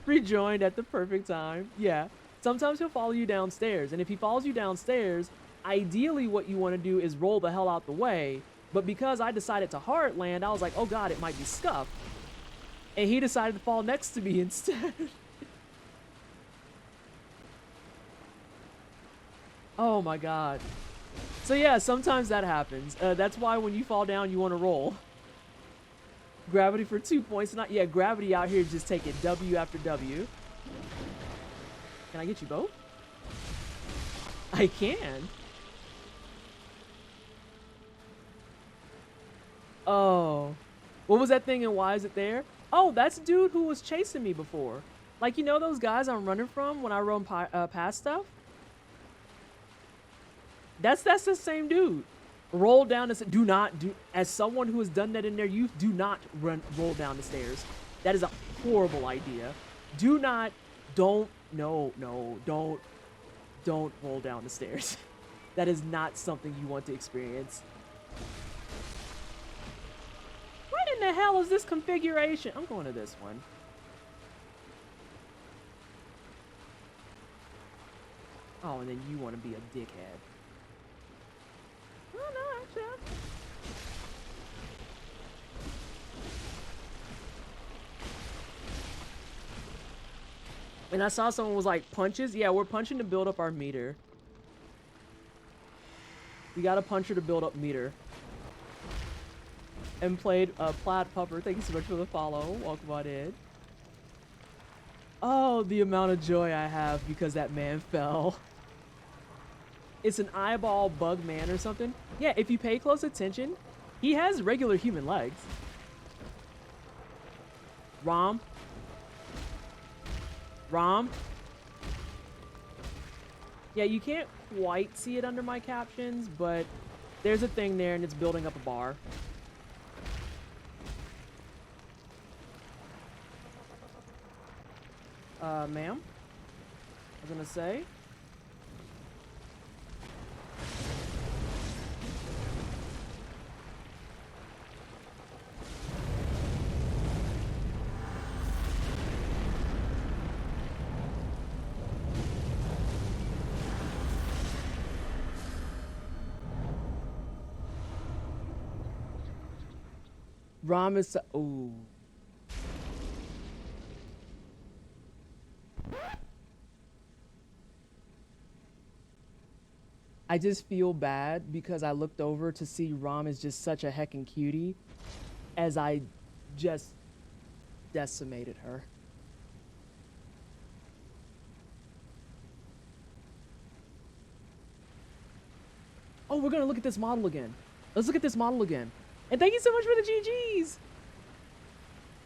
Rejoined at the perfect time. Yeah, sometimes he'll follow you downstairs, and if he follows you downstairs, ideally what you want to do is roll the hell out the way. But because I decided to hard land, I was like, oh god, it might be scuffed. And he decided to fall next to me instead. Oh my god. So yeah, sometimes that happens. That's why when you fall down, you want to roll. Gravity for 2 points. Not yeah, gravity out here just taking W after W. Can I get you both? I can. Oh. What was that thing and why is it there? Oh, that's a dude who was chasing me before. Like, you know those guys I'm running from when I run past stuff? That's the same dude. Roll down the do not do as someone who has done that in their youth, do not roll down the stairs. That is a horrible idea. Don't roll down the stairs. That is not something you want to experience. What in the hell is this configuration? I'm going to this one. Oh, and then you want to be a dickhead. Oh, no, actually. And I saw someone was like, punches? Yeah, we're punching to build up our meter. We got a puncher to build up meter. And played Plaid Pupper. Thank you so much for the follow. Welcome on in. Oh, the amount of joy I have because that man fell. It's an eyeball bug man or something. Yeah, if you pay close attention, he has regular human legs. Rom. Yeah, you can't quite see it under my captions, but there's a thing there and it's building up a bar. Ma'am? I was gonna say. Rom is ooh. I just feel bad because I looked over to see Rom is just such a heckin' cutie as I just decimated her. Oh, we're gonna look at this model again. Let's look at this model again. And thank you so much for the GGs.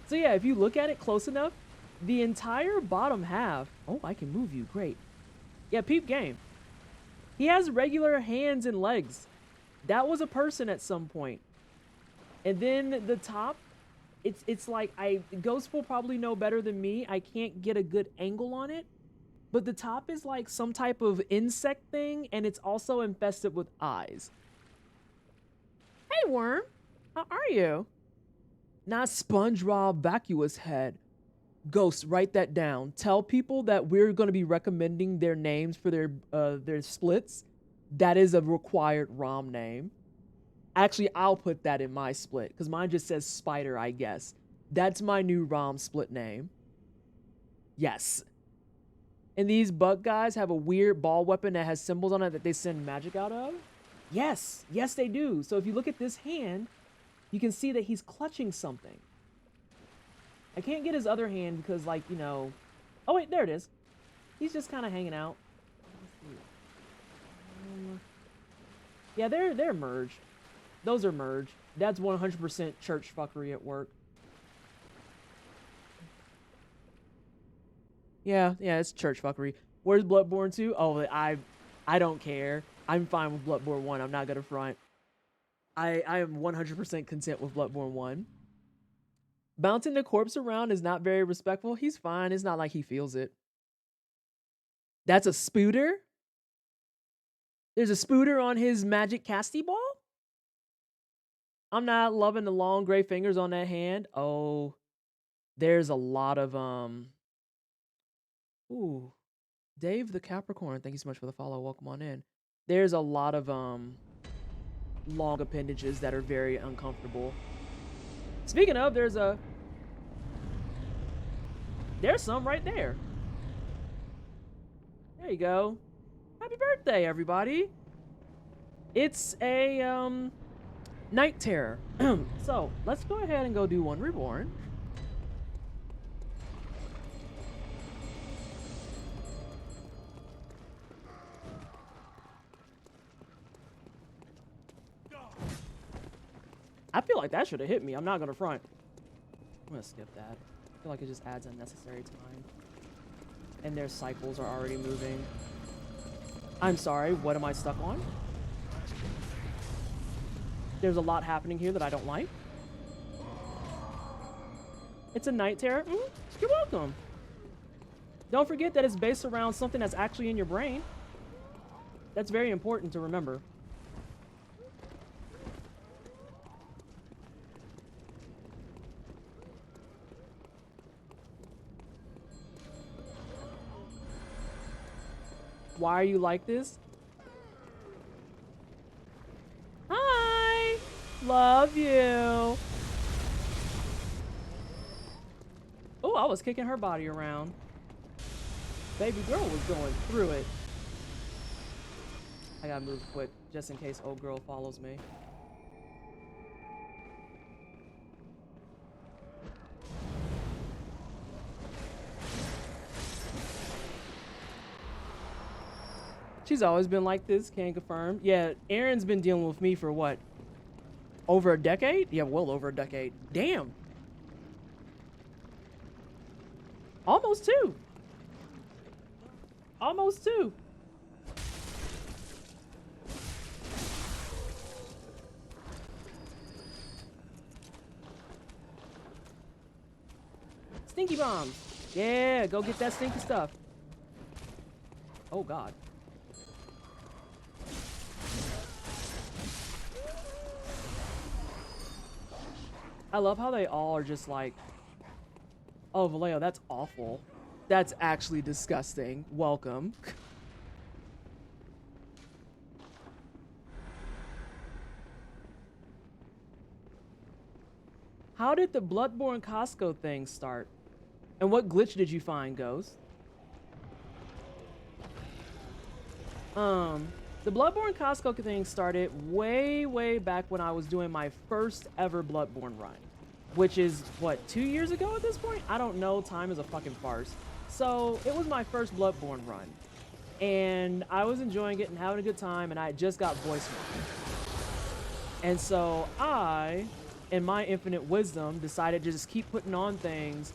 So yeah, if you look at it close enough, the entire bottom half. Oh, I can move you. Great. Yeah, peep game. He has regular hands and legs. That was a person at some point. And then the top, it's like Ghost will probably know better than me. I can't get a good angle on it. But the top is like some type of insect thing, and it's also infested with eyes. Hey, Worm. How are you? Not SpongeBob vacuous head. Ghost, write that down. Tell people that we're going to be recommending their names for their splits. That is a required ROM name. Actually, I'll put that in my split because mine just says Spider, I guess. That's my new ROM split name. Yes. And these bug guys have a weird ball weapon that has symbols on it that they send magic out of. Yes. Yes, they do. So if you look at this hand, you can see that he's clutching something. I can't get his other hand because, like, you know... Oh, wait, there it is. He's just kind of hanging out. Yeah, they're merged. Those are merged. That's 100% church fuckery at work. Yeah, it's church fuckery. Where's Bloodborne 2? Oh, I don't care. I'm fine with Bloodborne 1. I'm not gonna front. I am 100% content with Bloodborne 1. Bouncing the corpse around is not very respectful. He's fine. It's not like he feels it. That's a spooter? There's a spooter on his magic casty ball? I'm not loving the long gray fingers on that hand. Oh, there's a lot of, Ooh. Dave the Capricorn, thank you so much for the follow. Welcome on in. There's a lot of, long appendages that are very uncomfortable. Speaking of, there's some right there. There you go. Happy birthday, everybody. It's a, Night Terror. So, let's go ahead and go do one reborn. I feel like that should have hit me. I'm not gonna front. I'm gonna skip that. I feel like it just adds unnecessary time. And their cycles are already moving. I'm sorry, what am I stuck on? There's a lot happening here that I don't like. It's a Night Terror. You're welcome. Don't forget that it's based around something that's actually in your brain. That's very important to remember. Why are you like this? Hi! Love you! Oh, I was kicking her body around. Baby girl was going through it. I gotta move quick, just in case old girl follows me. She's always been like this, can confirm. Yeah, Erin's been dealing with me for what? Over a decade? Yeah, well over a decade. Damn. Almost two. Almost two. Stinky bombs. Yeah, go get that stinky stuff. Oh, God. I love how they all are just like, oh, Vallejo, that's awful. That's actually disgusting. Welcome. How did the Bloodborne Costco thing start? And what glitch did you find, Ghost? The Bloodborne Costco thing started way, way back when I was doing my first ever Bloodborne run. Which is, what, 2 years ago at this point? I don't know. Time is a fucking farce. So, it was my first Bloodborne run. And I was enjoying it and having a good time, and I just got voice mod. And so, I, in my infinite wisdom, decided to just keep putting on things,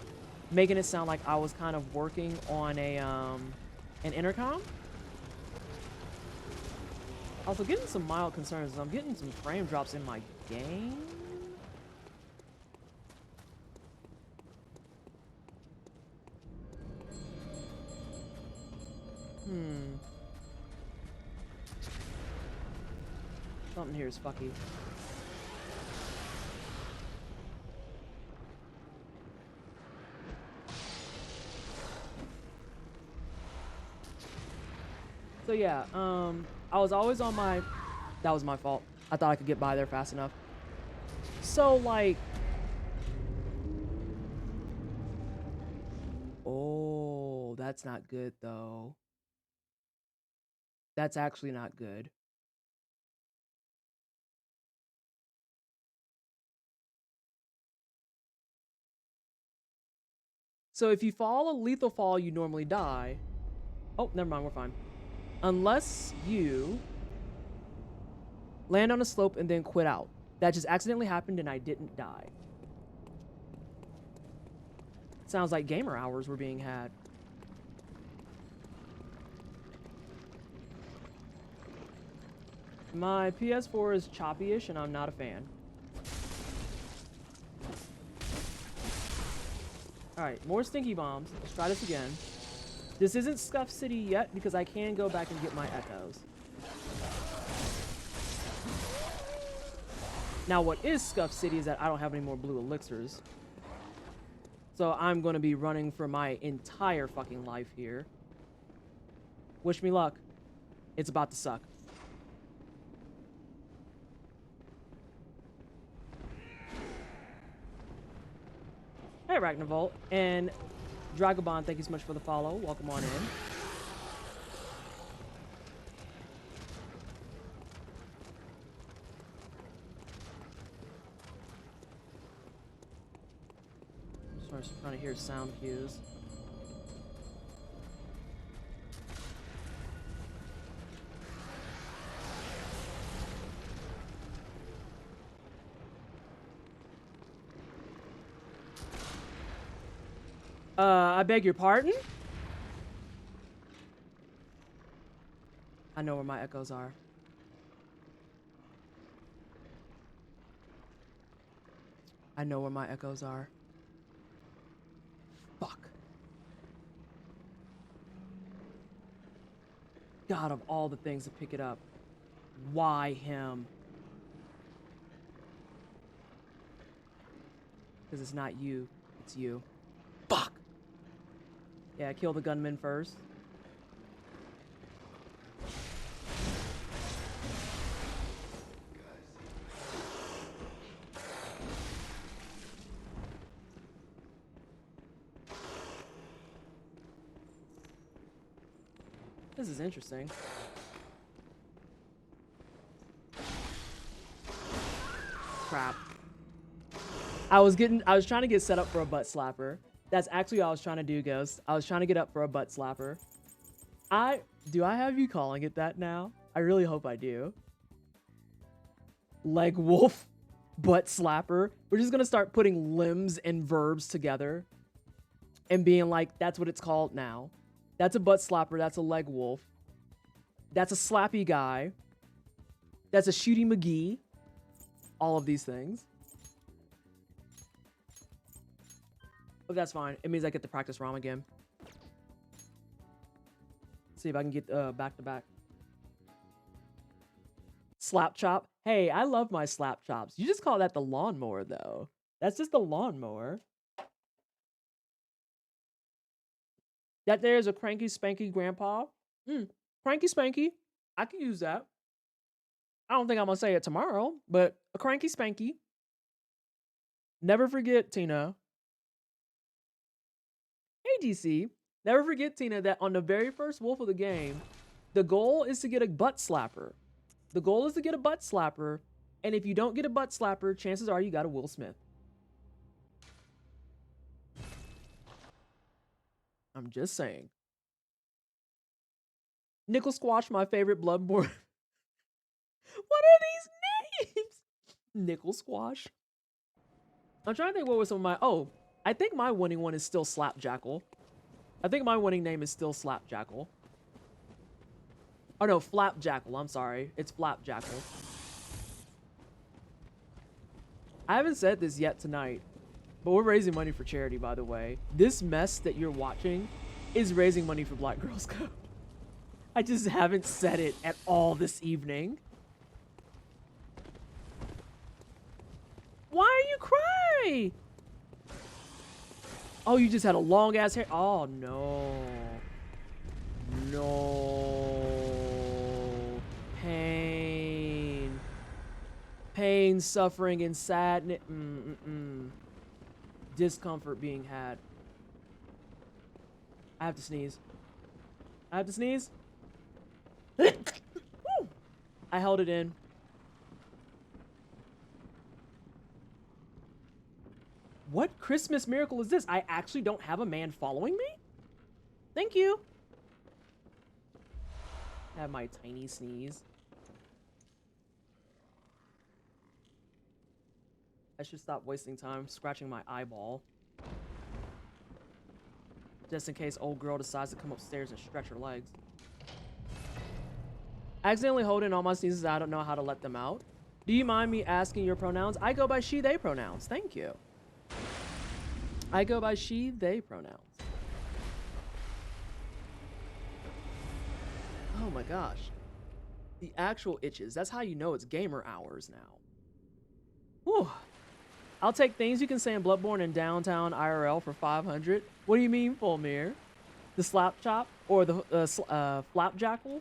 making it sound like I was kind of working on an intercom. Also, getting some mild concerns. I'm getting some frame drops in my game. Something here is fucky. So yeah, I was always on my... That was my fault. I thought I could get by there fast enough. So, like... Oh, that's not good, though. That's actually not good. So if you fall a lethal fall, you normally die. Oh, never mind, we're fine. Unless you land on a slope and then quit out. That just accidentally happened and I didn't die. Sounds like gamer hours were being had. My PS4 is choppy-ish and I'm not a fan. Alright, more stinky bombs. Let's try this again. This isn't Scuff City yet because I can go back and get my echoes. Now what is Scuff City is that I don't have any more blue elixirs. So I'm going to be running for my entire fucking life here. Wish me luck. It's about to suck. Hey, Arachnavolt. And Dragobon, thank you so much for the follow. Welcome on in. Sorry, I'm trying to hear sound cues. I beg your pardon? I know where my echoes are. I know where my echoes are. Fuck. God, of all the things to pick it up, why him? Because it's not you, it's you. Fuck! Yeah, kill the gunman first. This is interesting. Crap. I was trying to get set up for a butt slapper. That's actually what I was trying to do, Ghost. I was trying to get up for a butt slapper. Do I have you calling it that now? I really hope I do. Leg wolf, butt slapper. We're just gonna start putting limbs and verbs together and being like, that's what it's called now. That's a butt slapper. That's a leg wolf. That's a slappy guy. That's a shooty McGee. All of these things. But that's fine. It means I get to practice ROM again. See if I can get back to back. Slap chop. Hey, I love my slap chops. You just call that the lawnmower, though. That's just the lawnmower. That there is a cranky spanky grandpa. Cranky spanky. I can use that. I don't think I'm gonna say it tomorrow, but a cranky spanky. Never forget, Tina. Hey, DC. Never forget, Tina, that on the very first wolf of the game, the goal is to get a butt slapper. The goal is to get a butt slapper, and if you don't get a butt slapper, chances are you got a Will Smith. I'm just saying. Nickel Squash, my favorite Bloodborne. What are these names? Nickel Squash. I'm trying to think what was some of my... Oh, I think my winning one is still Slapjackal. I think my winning name is still Slapjackal. Oh no, Flapjackal. I'm sorry. It's Flapjackal. I haven't said this yet tonight, but we're raising money for charity, by the way. This mess that you're watching is raising money for Black Girls Code. I just haven't said it at all this evening. Why are you crying? Oh, you just had a long ass hair. Oh no. No. Pain. Pain, suffering, and sadness. Discomfort being had. I have to sneeze. I have to sneeze. I held it in. What Christmas miracle is this? I actually don't have a man following me? Thank you. I have my tiny sneeze. I should stop wasting time scratching my eyeball. Just in case old girl decides to come upstairs and stretch her legs. I accidentally hold in all my sneezes. I don't know how to let them out. Do you mind me asking your pronouns? I go by she, they pronouns. Thank you. I go by she, they pronouns. Oh my gosh. The actual itches. That's how you know it's gamer hours now. Whew. I'll take things you can say in Bloodborne in downtown IRL for 500. What do you mean, Fulmir? The slap chop or the flapjackal?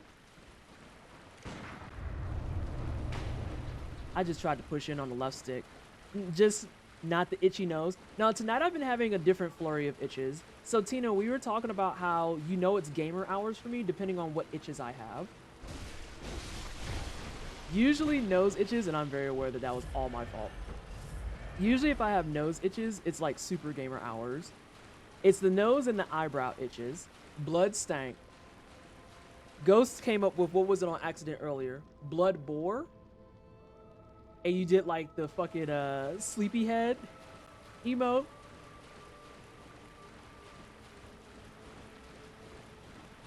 I just tried to push in on the left stick. Just not the itchy nose. Now, tonight I've been having a different flurry of itches. So, Tina, we were talking about how you know it's gamer hours for me depending on what itches I have. Usually nose itches, and I'm very aware that that was all my fault. Usually if I have nose itches, it's like super gamer hours. It's the nose and the eyebrow itches. Blood stank. Ghost came up with, what was it on accident earlier? Blood bore. And you did like the fucking sleepyhead emote.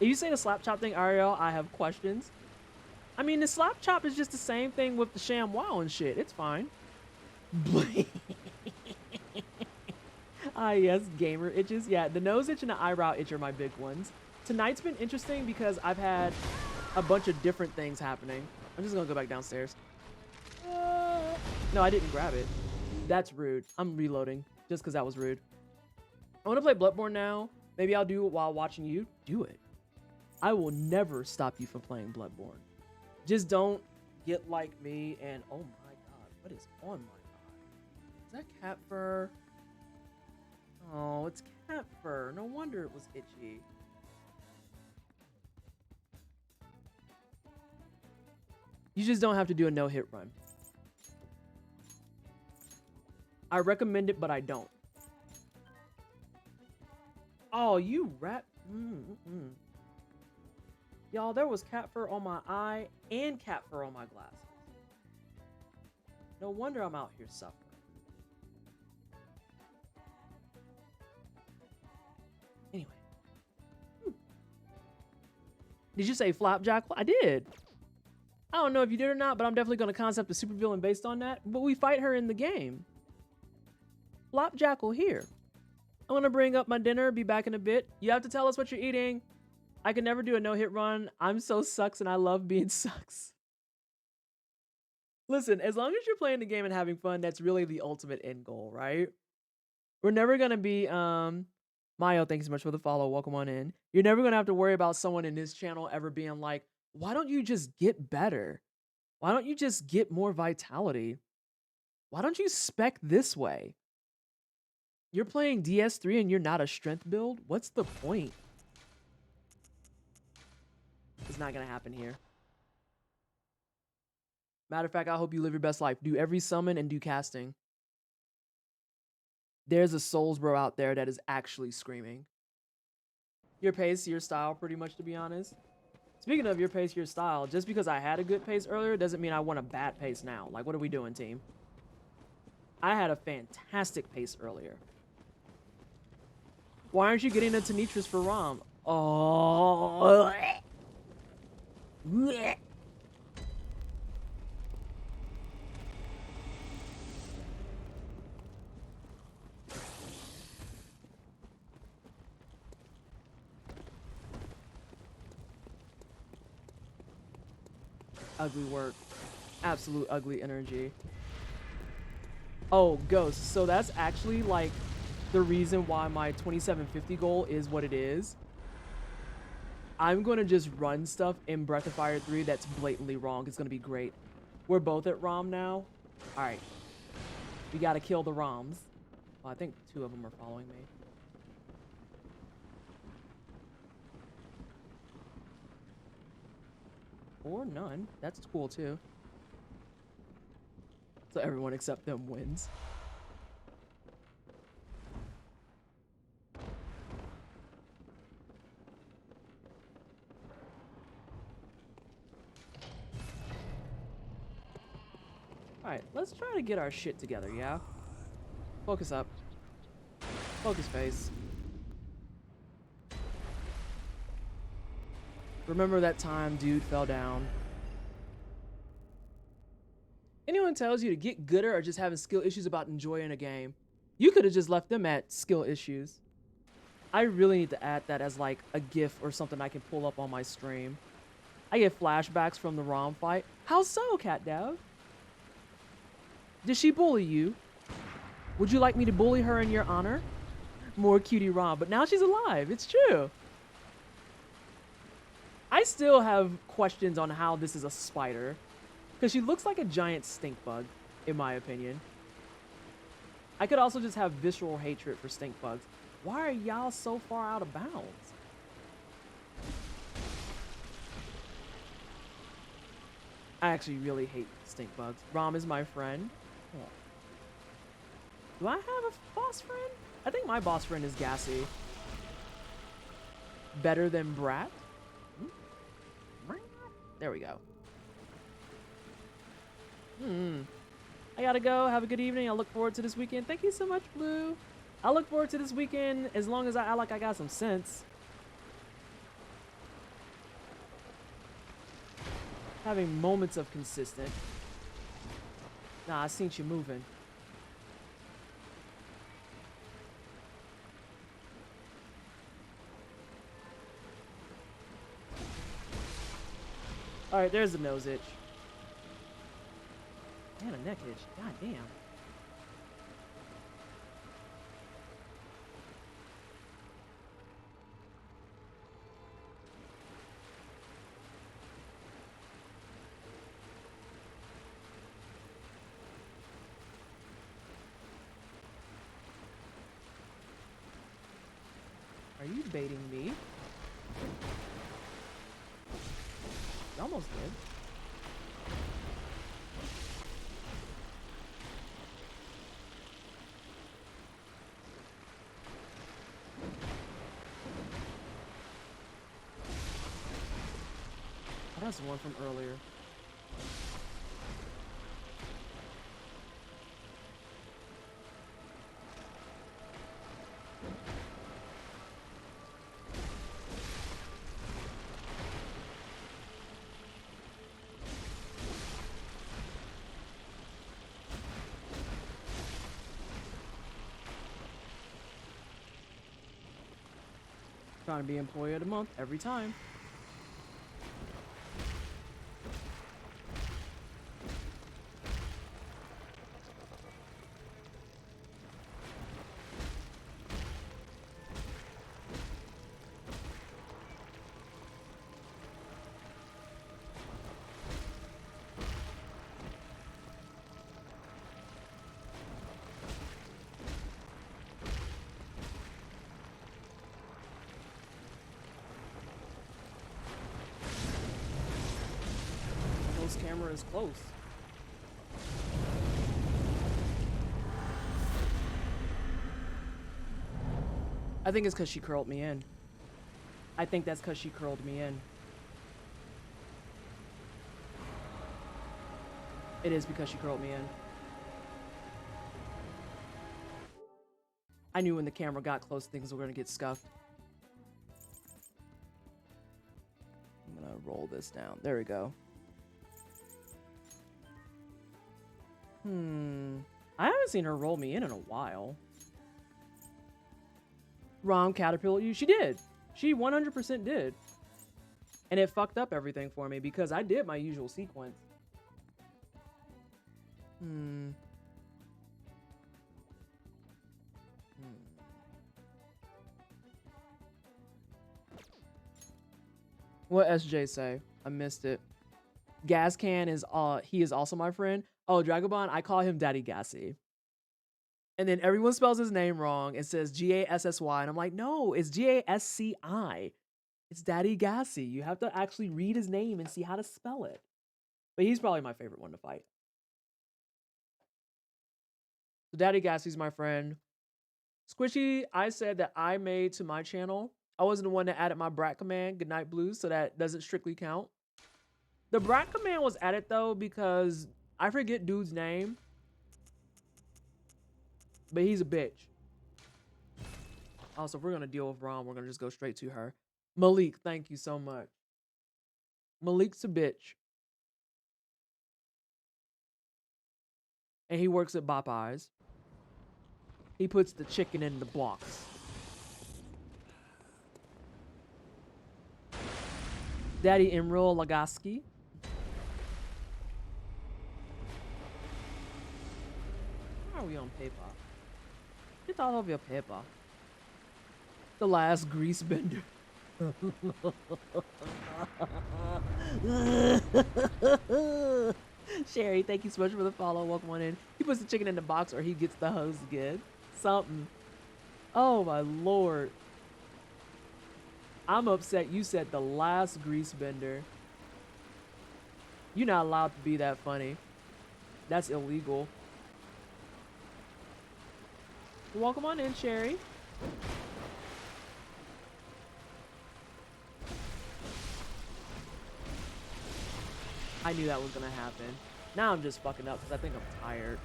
If you say the slap chop thing, Ariel, I have questions. I mean, the slap chop is just the same thing with the sham wow and shit. It's fine. Ah, yes, gamer itches. Yeah, the nose itch and the eyebrow itch are my big ones. Tonight's been interesting because I've had a bunch of different things happening. I'm just gonna go back downstairs. No, I didn't grab it. That's rude. I'm reloading just because that was rude. I want to play Bloodborne now. Maybe I'll do it while watching you. Do it. I will never stop you from playing Bloodborne. Just don't get like me and oh my god, what is on my eye? Is that cat fur? Oh, it's cat fur. No wonder it was itchy. You just don't have to do a no-hit run. I recommend it, but I don't. Oh, you rat. Y'all, there was cat fur on my eye and cat fur on my glasses. No wonder I'm out here suffering. Anyway. Did you say Flapjackal? I did. I don't know if you did or not, but I'm definitely going to concept a supervillain based on that. But we fight her in the game. Flapjackal here. I want to bring up my dinner. Be back in a bit. You have to tell us what you're eating. I can never do a no-hit run. I'm so sucks and I love being sucks. Listen, as long as you're playing the game and having fun, that's really the ultimate end goal, right? We're never going to be, Mayo, thanks so much for the follow. Welcome on in. You're never going to have to worry about someone in this channel ever being like, why don't you just get better? Why don't you just get more vitality? Why don't you spec this way? You're playing DS3 and you're not a strength build? What's the point? It's not going to happen here. Matter of fact, I hope you live your best life. Do every summon and do casting. There's a Souls bro out there that is actually screaming. Your pace, your style, pretty much, to be honest. Speaking of your pace, your style, just because I had a good pace earlier doesn't mean I want a bad pace now. Like, what are we doing, team? I had a fantastic pace earlier. Why aren't you getting a Tanitris for Rom? Oh. Ugly work. Absolute ugly energy. Oh, Ghost. So that's actually like the reason why my 2750 goal is what it is. I'm going to just run stuff in Breath of Fire 3 that's blatantly wrong. It's going to be great. We're both at Rom now. All right. We got to kill the Roms. Well, I think 2 of them are following me. Or none. That's cool too. So everyone except them wins. Alright, let's try to get our shit together, yeah? Focus up. Focus face. Remember that time dude fell down. Anyone tells you to get gooder or just having skill issues about enjoying a game, you could have just left them at skill issues. I really need to add that as like a GIF or something I can pull up on my stream. I get flashbacks from the ROM fight. How so, Cat Dev? Did she bully you? Would you like me to bully her in your honor? More cutie ROM, but now she's alive. It's true. I still have questions on how this is a spider. Because she looks like a giant stink bug, in my opinion. I could also just have visceral hatred for stink bugs. Why are y'all so far out of bounds? I actually really hate stink bugs. Rom is my friend. Oh. Do I have a boss friend? I think my boss friend is Gassy. Better than Brat? There we go. I gotta go. Have a good evening. I look forward to this weekend. Thank you so much, Blue. I look forward to this weekend as long as I like I got some sense. Having moments of consistent. Nah, I seen you moving. Alright, there's the nose itch. And a neck itch. God damn. Are you baiting me? You almost did. That's the one from earlier. Trying to be employee of the month every time. Camera is close. I think it's because she curled me in. I think that's because she curled me in. It is because she curled me in. I knew when the camera got close, things were going to get scuffed. I'm going to roll this down. There we go. I haven't seen her roll me in a while. Rom caterpillar you? She did. She 100% did. And it fucked up everything for me because I did my usual sequence. What SJ say? I missed it. Gas Can is he is also my friend. Oh, Dragobon, I call him Daddy Gassy. And then everyone spells his name wrong. It says Gassy. And I'm like, no, it's Gasci. It's Daddy Gassy. You have to actually read his name and see how to spell it. But he's probably my favorite one to fight. So Daddy Gassy's my friend. Squishy, I said that I made to my channel. I wasn't the one that added my brat command, Goodnight Blues, so that doesn't strictly count. The brat command was added though because I forget dude's name, but he's a bitch. Also, if we're gonna deal with Rom, we're gonna just go straight to her. Malik, thank you so much. Malik's a bitch. And he works at Popeyes. He puts the chicken in the box. Daddy Emerald Lagaski. How are we on paper? Get all of your paper. The last grease bender. Sherry, thank you so much for the follow. Welcome on in. He puts the chicken in the box or he gets the hose again. Something. Oh my lord. I'm upset you said the last grease bender. You're not allowed to be that funny. That's illegal. Welcome on in, Sherry. I knew that was gonna happen. Now I'm just fucking up because I think I'm tired.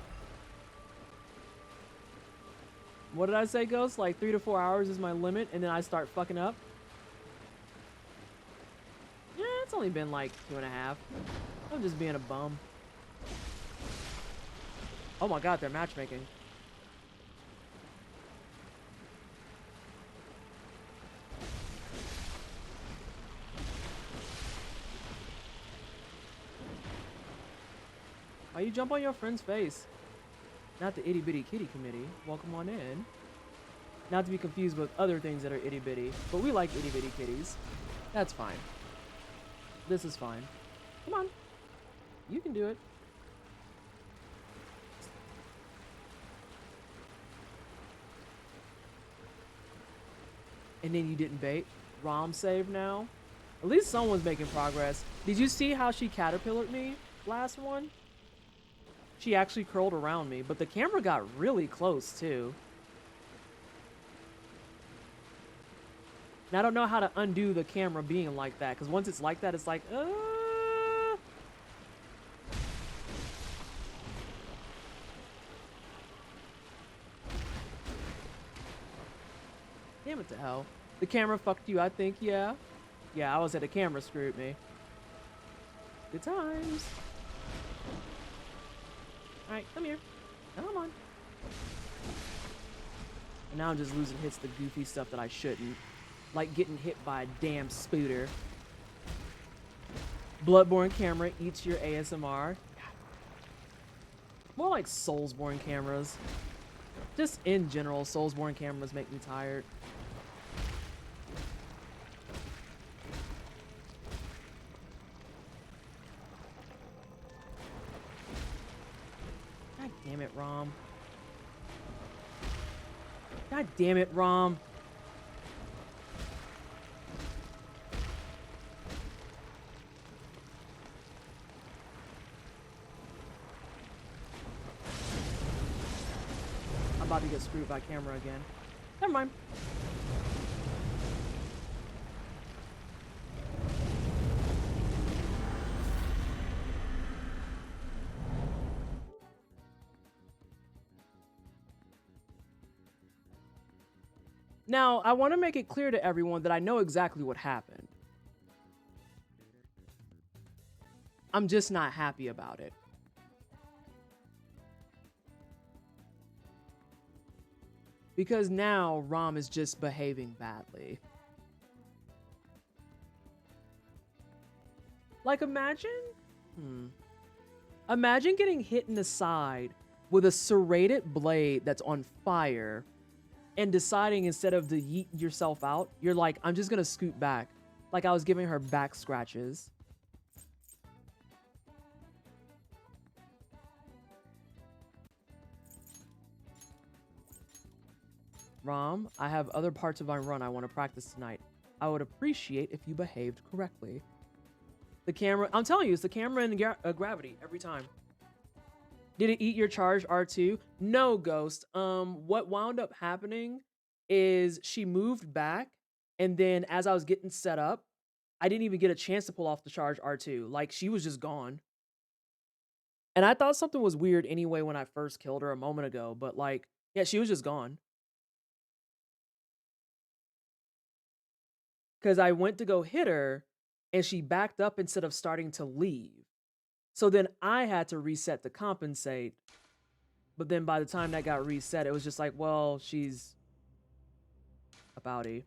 What did I say, Ghost? Like 3 to 4 hours is my limit, and then I start fucking up? Yeah, it's only been like 2.5. I'm just being a bum. Oh my god, they're matchmaking. Why you jump on your friend's face? Not the itty bitty kitty committee. Welcome on in. Not to be confused with other things that are itty bitty, but we like itty bitty kitties. That's fine. This is fine. Come on. You can do it. And then you didn't bait. Rom save now. At least someone's making progress. Did you see how she caterpillared me last one? She actually curled around me, but the camera got really close too. And I don't know how to undo the camera being like that, because once it's like that, it's like, Damn it to hell. The camera fucked you, I think, yeah. Yeah, I was at the camera screwed me. Good times. Alright, come here. Come on. And now I'm just losing hits to goofy stuff that I shouldn't. like getting hit by a damn spooter. Bloodborne camera eats your ASMR. More like Soulsborne cameras. Just in general, Soulsborne cameras make me tired. God damn it, Rom. God damn it, Rom. I'm about to get screwed by camera again. Never mind. Now, I want to make it clear to everyone that I know exactly what happened. I'm just not happy about it. Because now Rom is just behaving badly. Like, imagine getting hit in the side with a serrated blade that's on fire and deciding instead of to yeet yourself out, you're like, I'm just gonna scoot back. Like I was giving her back scratches. Rom, I have other parts of my run I want to practice tonight. I would appreciate if you behaved correctly. The camera, I'm telling you, it's the camera and gravity every time. Did it eat your charge R2? No, Ghost. What wound up happening is she moved back, and then as I was getting set up, I didn't even get a chance to pull off the charge R2. Like, she was just gone. And I thought something was weird anyway when I first killed her a moment ago, but like, yeah, she was just gone. Because I went to go hit her, and she backed up instead of starting to leave. So then I had to reset to compensate. But then by the time that got reset, it was just like, well, she's a bouty.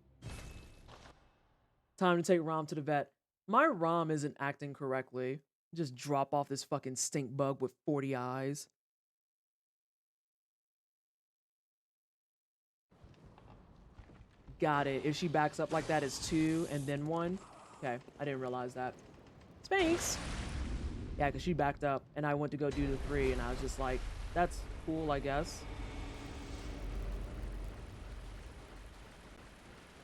Time to take Rom to the vet. My Rom isn't acting correctly. Just drop off this fucking stink bug with 40 eyes. Got it. If she backs up like that, it's 2 and then 1. Okay, I didn't realize that. Spanx! Yeah, because she backed up, and I went to go do the 3, and I was just like, that's cool, I guess.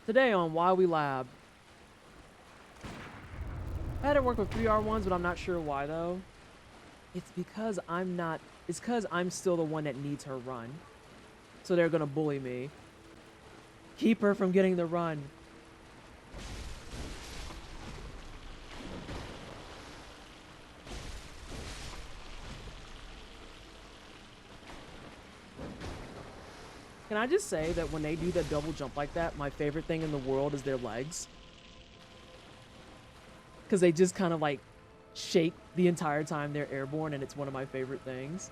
Today on Why We Lab. I had it work with 3R1s, but I'm not sure why, though. It's because it's because I'm still the one that needs her run. So they're gonna bully me. Keep her from getting the run. Can I just say that when they do that double jump like that, my favorite thing in the world is their legs. Because they just kind of like shake the entire time they're airborne, and it's one of my favorite things.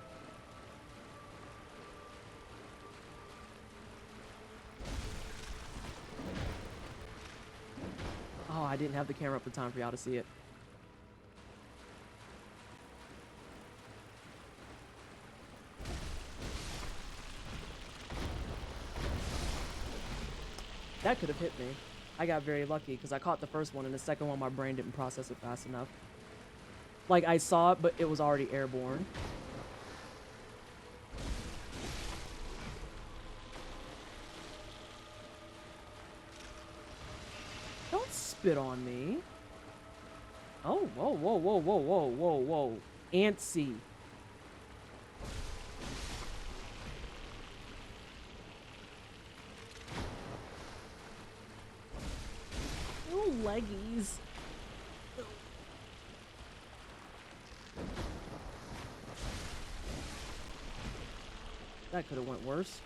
Oh, I didn't have the camera up in time for y'all to see it. That could have hit me. I got very lucky because I caught the first one, and the second one my brain didn't process it fast enough. Like, I saw it, but it was already airborne. Don't spit on me. Oh, whoa, whoa, whoa, whoa, whoa, whoa, whoa. Antsy. Oh, leggies. That could have went worse.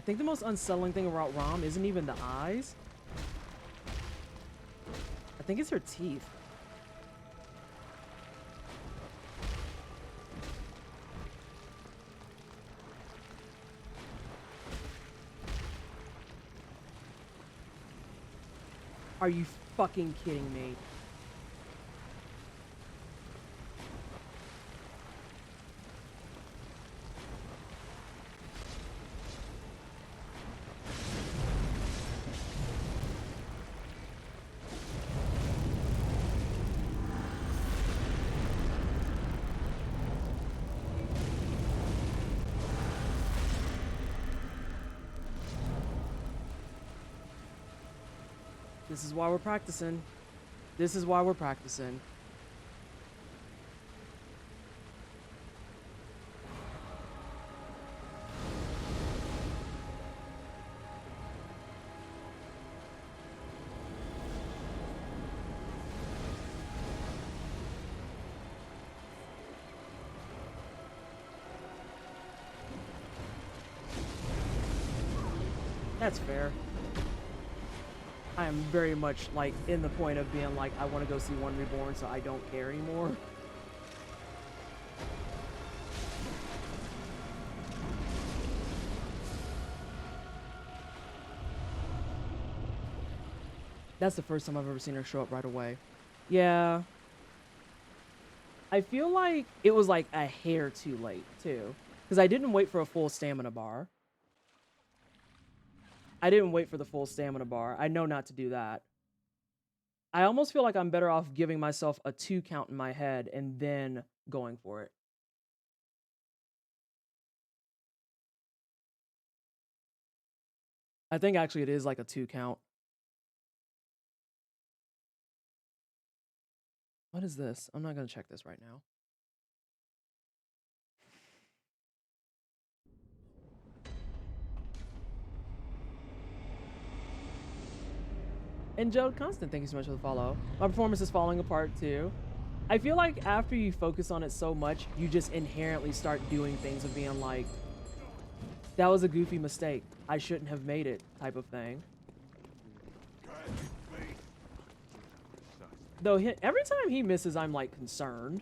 I think the most unsettling thing about Rom isn't even the eyes. I think it's her teeth. Are you fucking kidding me? This is why we're practicing. This is why we're practicing. That's fair. I am very much like in the point of being like, I want to go see One Reborn, so I don't care anymore. That's the first time I've ever seen her show up right away. Yeah. I feel like it was like a hair too late too, because I didn't wait for a full stamina bar. I didn't wait for the full stamina bar. I know not to do that. I almost feel like I'm better off giving myself a 2 count in my head and then going for it. I think actually it is like a 2 count. What is this? I'm not going to check this right now. And Joe Constant, thank you so much for the follow. My performance is falling apart too. I feel like after you focus on it so much, you just inherently start doing things of being like, that was a goofy mistake. I shouldn't have made it type of thing. Though every time he misses, I'm like concerned.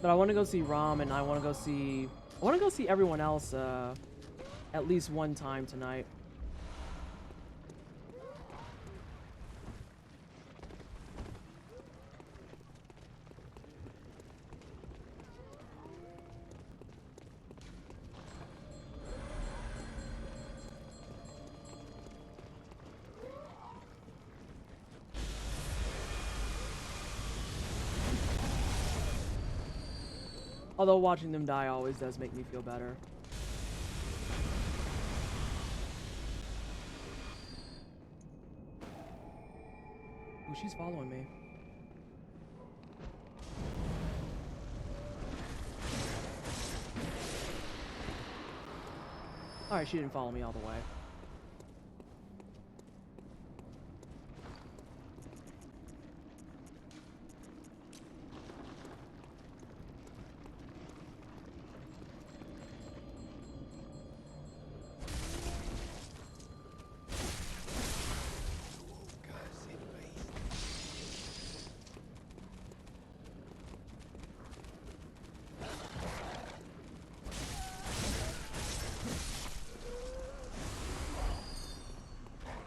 But I want to go see Rom, and I want to go see everyone else at least one time tonight. Although watching them die always does make me feel better. Ooh, she's following me. Alright, she didn't follow me all the way.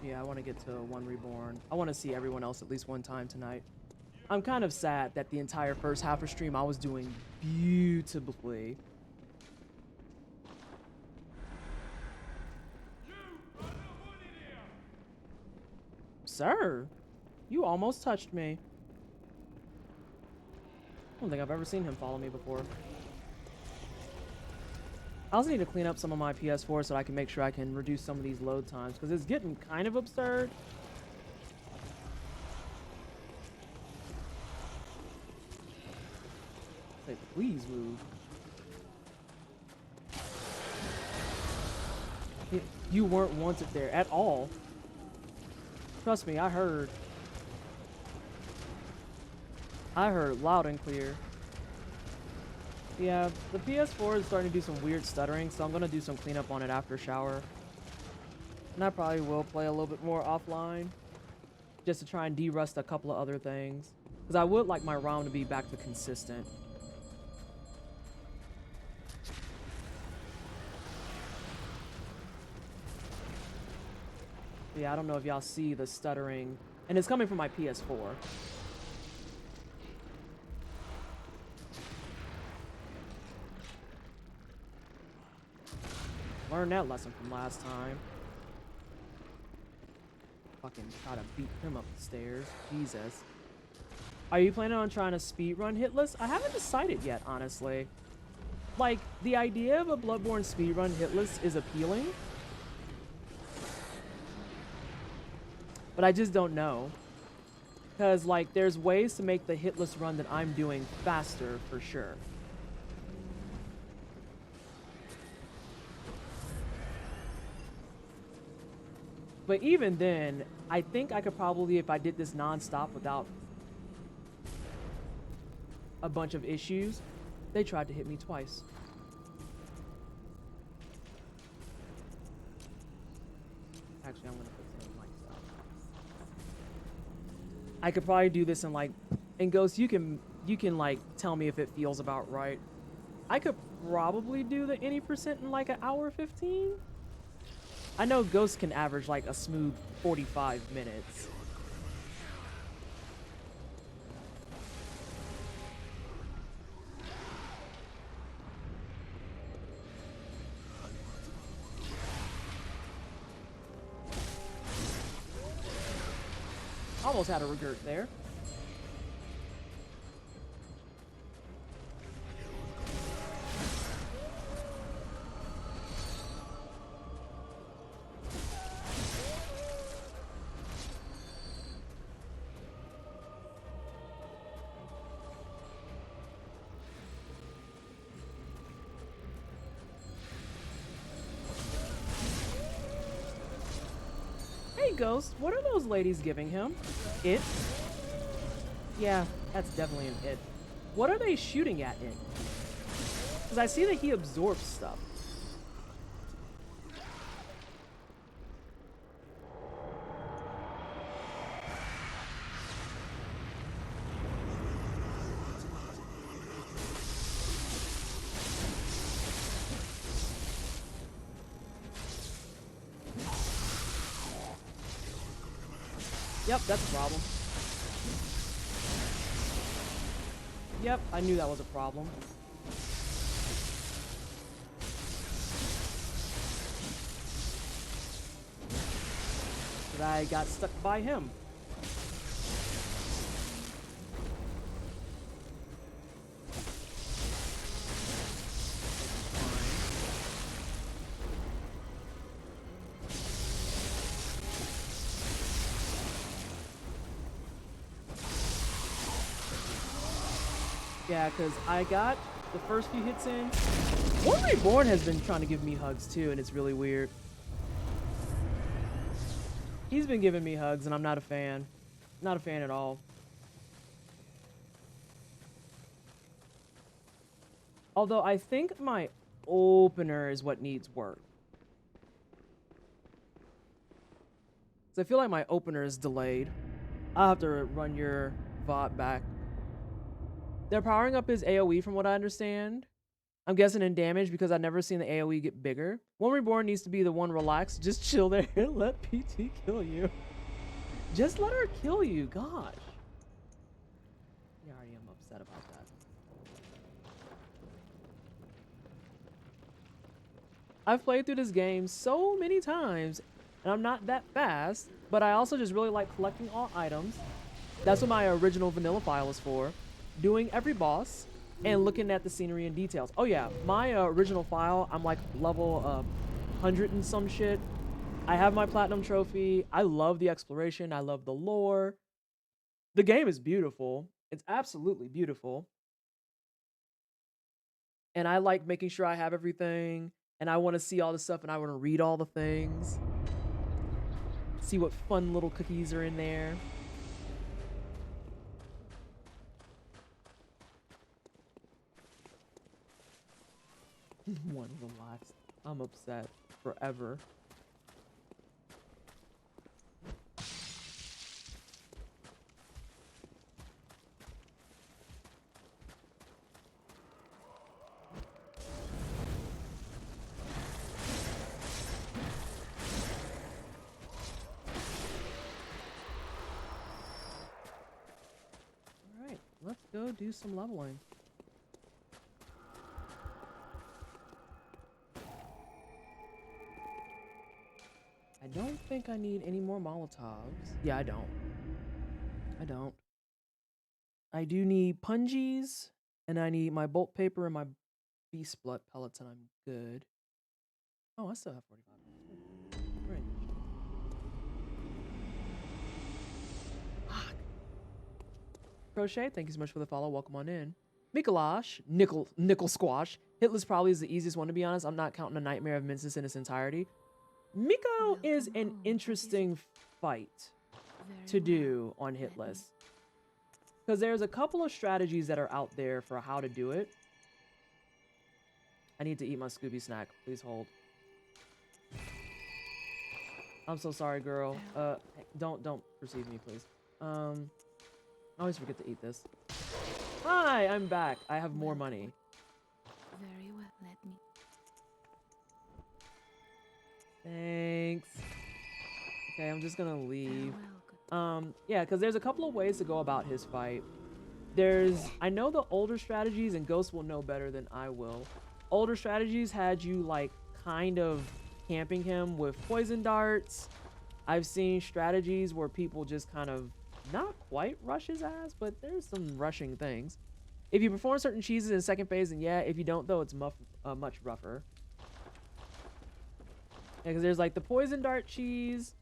Yeah, I want to get to One Reborn. I want to see everyone else at least one time tonight. I'm kind of sad that the entire first half of stream I was doing beautifully. Sir, you almost touched me. I don't think I've ever seen him follow me before. I also need to clean up some of my PS4 so I can make sure I can reduce some of these load times, because it's getting kind of absurd. Say, please move. You weren't wanted there at all. Trust me, I heard. I heard loud and clear. Yeah, the PS4 is starting to do some weird stuttering, so I'm gonna do some cleanup on it after shower. And I probably will play a little bit more offline, just to try and de-rust a couple of other things. Because I would like my ROM to be back to consistent. Yeah, I don't know if y'all see the stuttering. And it's coming from my PS4. Learned that lesson from last time. Fucking try to beat him up the stairs. Jesus. Are you planning on trying to speedrun Hitless? I haven't decided yet, honestly. Like, the idea of a Bloodborne speedrun Hitless is appealing. But I just don't know. Because, like, there's ways to make the Hitless run that I'm doing faster, for sure. But even then, I think I could probably, if I did this non-stop without a bunch of issues. They tried to hit me twice. Actually, I'm gonna put some mic stuff. I could probably do this in like, and Ghost, you can like tell me if it feels about right. I could probably do the any percent in like an hour 15. I know Ghost can average like a smooth 45 minutes. Almost had a regurt there. Hey, Ghost, what are those ladies giving him? It? Yeah, that's definitely an it. What are they shooting at it? Because I see that he absorbs stuff. Yep, that's a problem. Yep, I knew that was a problem. But I got stuck by him. Yeah, because I got the first few hits in. One Reborn has been trying to give me hugs too, and it's really weird. He's been giving me hugs, and I'm not a fan. Not a fan at all. Although I think my opener is what needs work. So I feel like my opener is delayed. I'll have to run your VOD back. They're powering up his AoE from what I understand. I'm guessing in damage because I've never seen the AoE get bigger. One Reborn needs to be the one relaxed. Just chill there. Let PT kill you. Just let her kill you. Gosh. Yeah, I am upset about that. I've played through this game so many times, and I'm not that fast, but I also just really like collecting all items. That's what my original vanilla file was for. Doing every boss and looking at the scenery and details. Oh yeah, my original file, I'm like level 100 and some shit. I have my platinum trophy. I love the exploration. I love the lore. The game is beautiful. It's absolutely beautiful. And I like making sure I have everything. And I want to see all the stuff and I want to read all the things. See what fun little cookies are in there. One relaxed. I'm upset forever. All right, let's go do some leveling. I don't think I need any more Molotovs. Yeah, I don't. I do need pungies, and I need my bolt paper and my beast blood pellets, and I'm good. Oh, I still have 45. Great. Fuck. Crochet, thank you so much for the follow. Welcome on in. Mikolash, Nickel Squash. Hitless probably is the easiest one, to be honest. I'm not counting a Nightmare of Minces in its entirety. Miko is an interesting fight to do on Hitless, because there's a couple of strategies that are out there for how to do it. I need to eat my Scooby snack. Please hold. I'm so sorry, girl. Don't perceive me, please. I always forget to eat this. Hi, I'm back. I have more money. Very well, let me. Thanks. Okay, I'm just gonna leave. Welcome. Yeah, because there's a couple of ways to go about his fight. I know the older strategies, and Ghost will know better than I will. Older strategies had you, like, kind of camping him with poison darts. I've seen strategies where people just kind of not quite rush his ass, but there's some rushing things. If you perform certain cheeses in second phase, then yeah. If you don't, though, it's much rougher. Because there's like the poison dart cheese.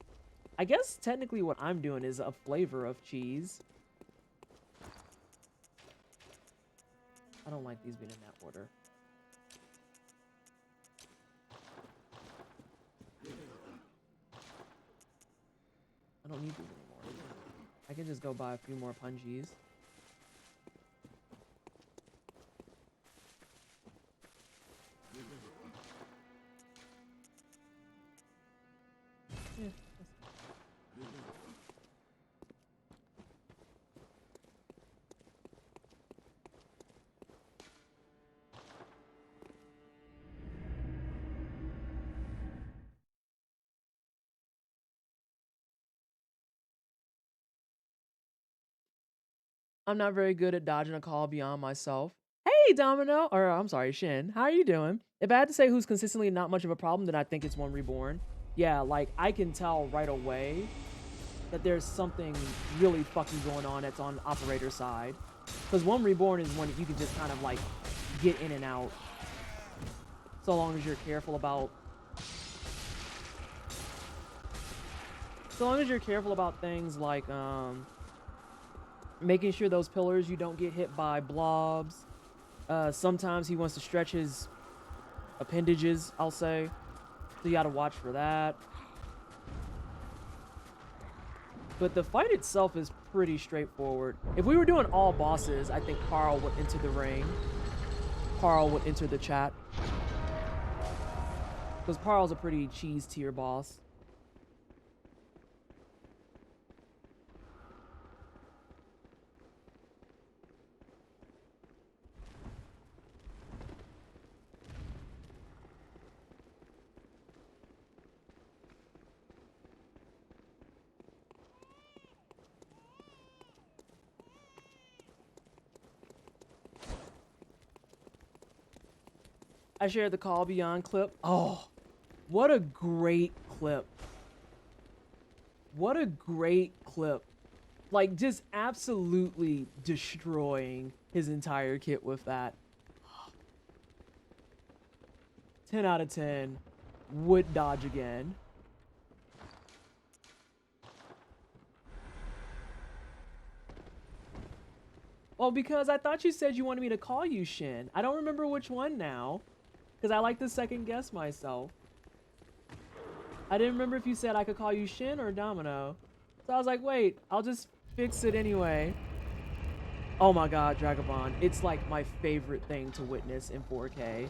I guess technically what I'm doing is a flavor of cheese. I don't like these being in that order. I don't need these anymore. I can just go buy a few more pungies. Yeah. I'm not very good at dodging a call beyond myself. Hey, Domino, or I'm sorry, Shin. How are you doing? If I had to say who's consistently not much of a problem, then I think it's One Reborn. Yeah, like, I can tell right away that there's something really fucking going on that's on operator side. Because One Reborn is one that you can just kind of, like, get in and out. So long as you're careful about... So long as you're careful about things like, making sure those pillars you don't get hit by blobs. Sometimes he wants to stretch his appendages, I'll say. So you gotta watch for that. But the fight itself is pretty straightforward. If we were doing all bosses, I think Carl would enter the ring. Carl would enter the chat. Because Carl's a pretty cheese tier boss. I shared the Call Beyond clip. Oh, what a great clip. What a great clip. Like, just absolutely destroying his entire kit with that. 10 out of 10. Would dodge again. Well, because I thought you said you wanted me to call you Shin. I don't remember which one now. Because I like to second guess myself. I didn't remember if you said I could call you Shin or Domino. So I was like, wait, I'll just fix it anyway. Oh my god, Dragobond. It's like my favorite thing to witness in 4K.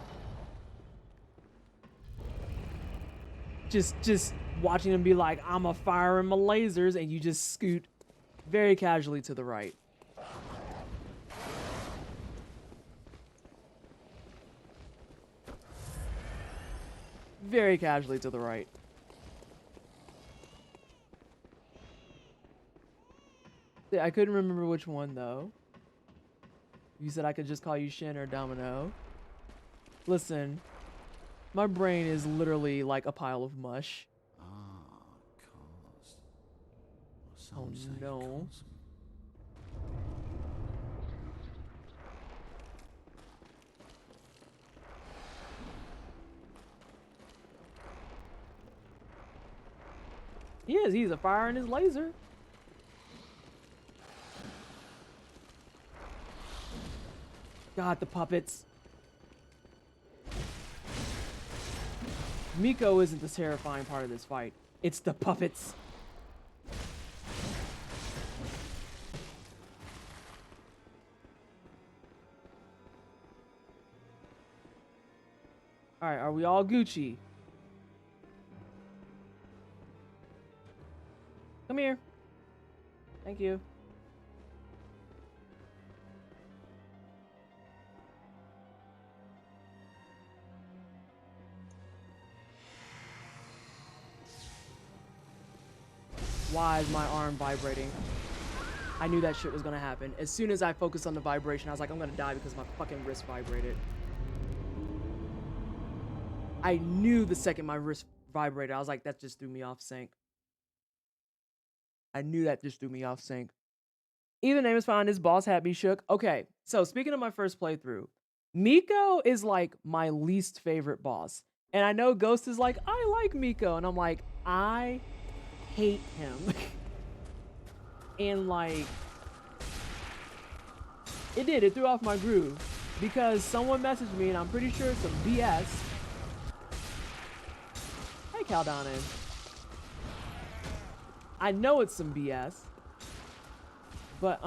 Just watching him be like, I'm a firing my lasers, and you just scoot very casually to the right. Very casually to the right. Yeah, I couldn't remember which one though. You said I could just call you Shin or Domino. Listen, my brain is literally like a pile of mush. Oh no. He is. He's a firing his laser. God, the puppets. Miko isn't the terrifying part of this fight. It's the puppets. Alright, are we all Gucci? Come here. Thank you. Why is my arm vibrating? I knew that shit was gonna happen. As soon as I focused on the vibration, I was like, I'm gonna die because my fucking wrist vibrated. I knew the second my wrist vibrated, I was like, that just threw me off sync. I knew that just threw me off sync. Either name is fine. This boss hat be shook. Okay, so speaking of my first playthrough, Miko is like my least favorite boss. And I know Ghost is like, I like Miko. And I'm like, I hate him. And like, it threw off my groove. Because someone messaged me, and I'm pretty sure it's some BS. Hey, Caldonin. I know it's some BS. But,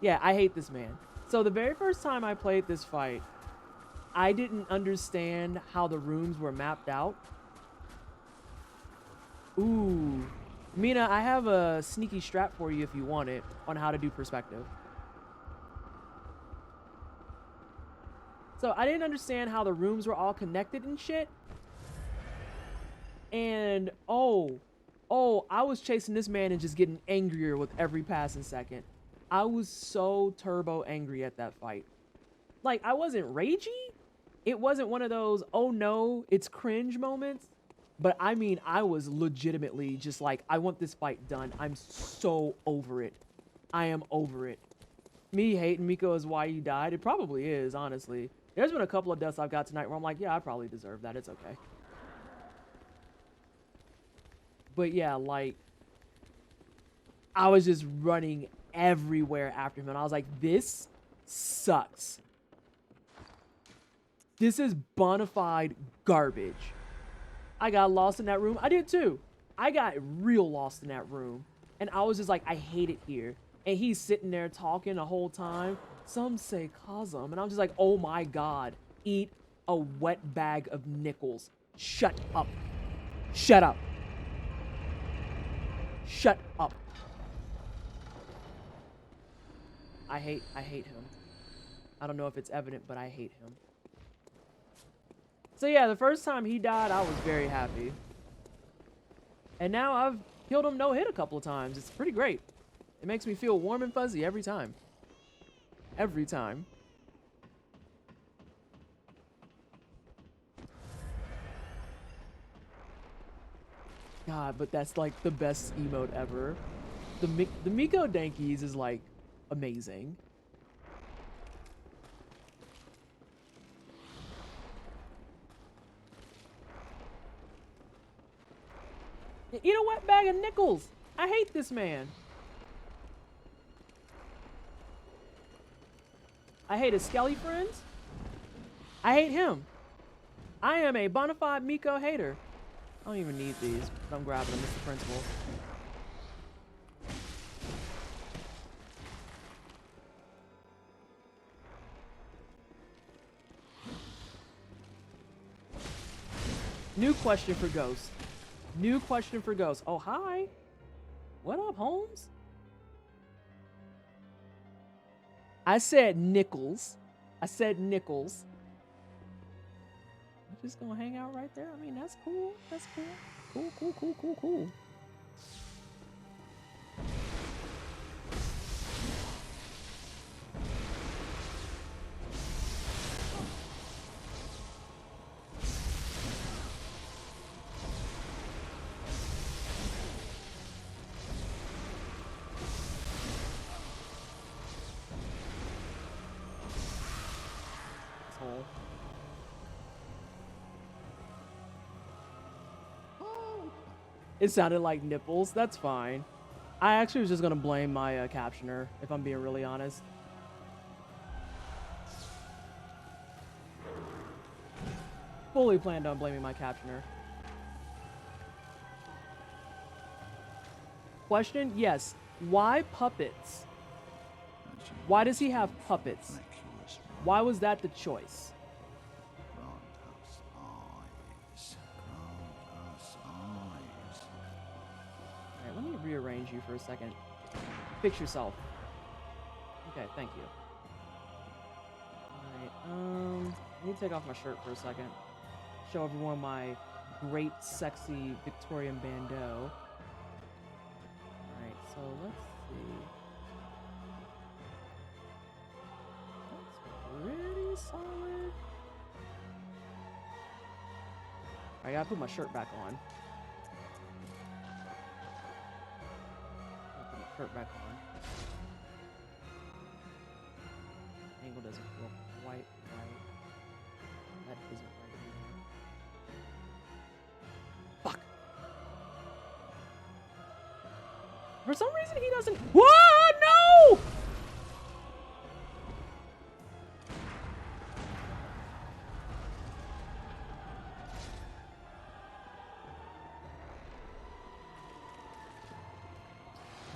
yeah, I hate this man. So the very first time I played this fight, I didn't understand how the rooms were mapped out. Ooh. Mina, I have a sneaky strap for you if you want it on how to do perspective. So I didn't understand how the rooms were all connected and shit. And, oh, I was chasing this man and just getting angrier with every passing second. I was so turbo angry at that fight. Like, I wasn't ragey. It wasn't one of those, oh no, it's cringe moments. But I mean, I was legitimately just like, I want this fight done. I'm so over it. I am over it. Me hating Miko is why you died. It probably is, honestly. There's been a couple of deaths I've got tonight where I'm like, yeah, I probably deserve that. It's okay. But yeah, like, I was just running everywhere after him. And I was like, this sucks. This is bona fide garbage. I got lost in that room. I did too. I got real lost in that room. And I was just like, I hate it here. And he's sitting there talking the whole time. Some say Cosm. And I'm just like, oh my God. Eat a wet bag of nickels. Shut up. Shut up. Shut up. I hate him. I don't know if it's evident, but I hate him. So yeah, the first time he died, I was very happy. And now I've killed him no-hit a couple of times. It's pretty great. It makes me feel warm and fuzzy every time. Every time. God, but that's like the best emote ever. The Miko Dankies is like amazing. Eat a wet bag of nickels. I hate this man. I hate his skelly friends. I hate him. I am a bona fide Miko hater. I don't even need these, but I'm grabbing them. It's the principle. New question for Ghost. New question for Ghost. Oh, hi. What up, Holmes? I said nickels. I said nickels. I'm just gonna hang out right there. I mean, that's cool. That's cool. Cool, cool, cool, cool, cool. It sounded like nipples. That's fine. I actually was just gonna blame my captioner, if I'm being really honest. Fully planned on blaming my captioner. Question? Yes. Why puppets? Why does he have puppets? Why was that the choice? Alright, let me rearrange you for a second. Fix yourself. Okay, thank you. Alright, I need to take off my shirt for a second. Show everyone my great, sexy Victorian bandeau. Alright, so let's see. That's pretty solid. I gotta put my shirt back on. Put my shirt back on. Angle doesn't feel quite right. That isn't right either. Fuck! For some reason he doesn't. Whoa! No!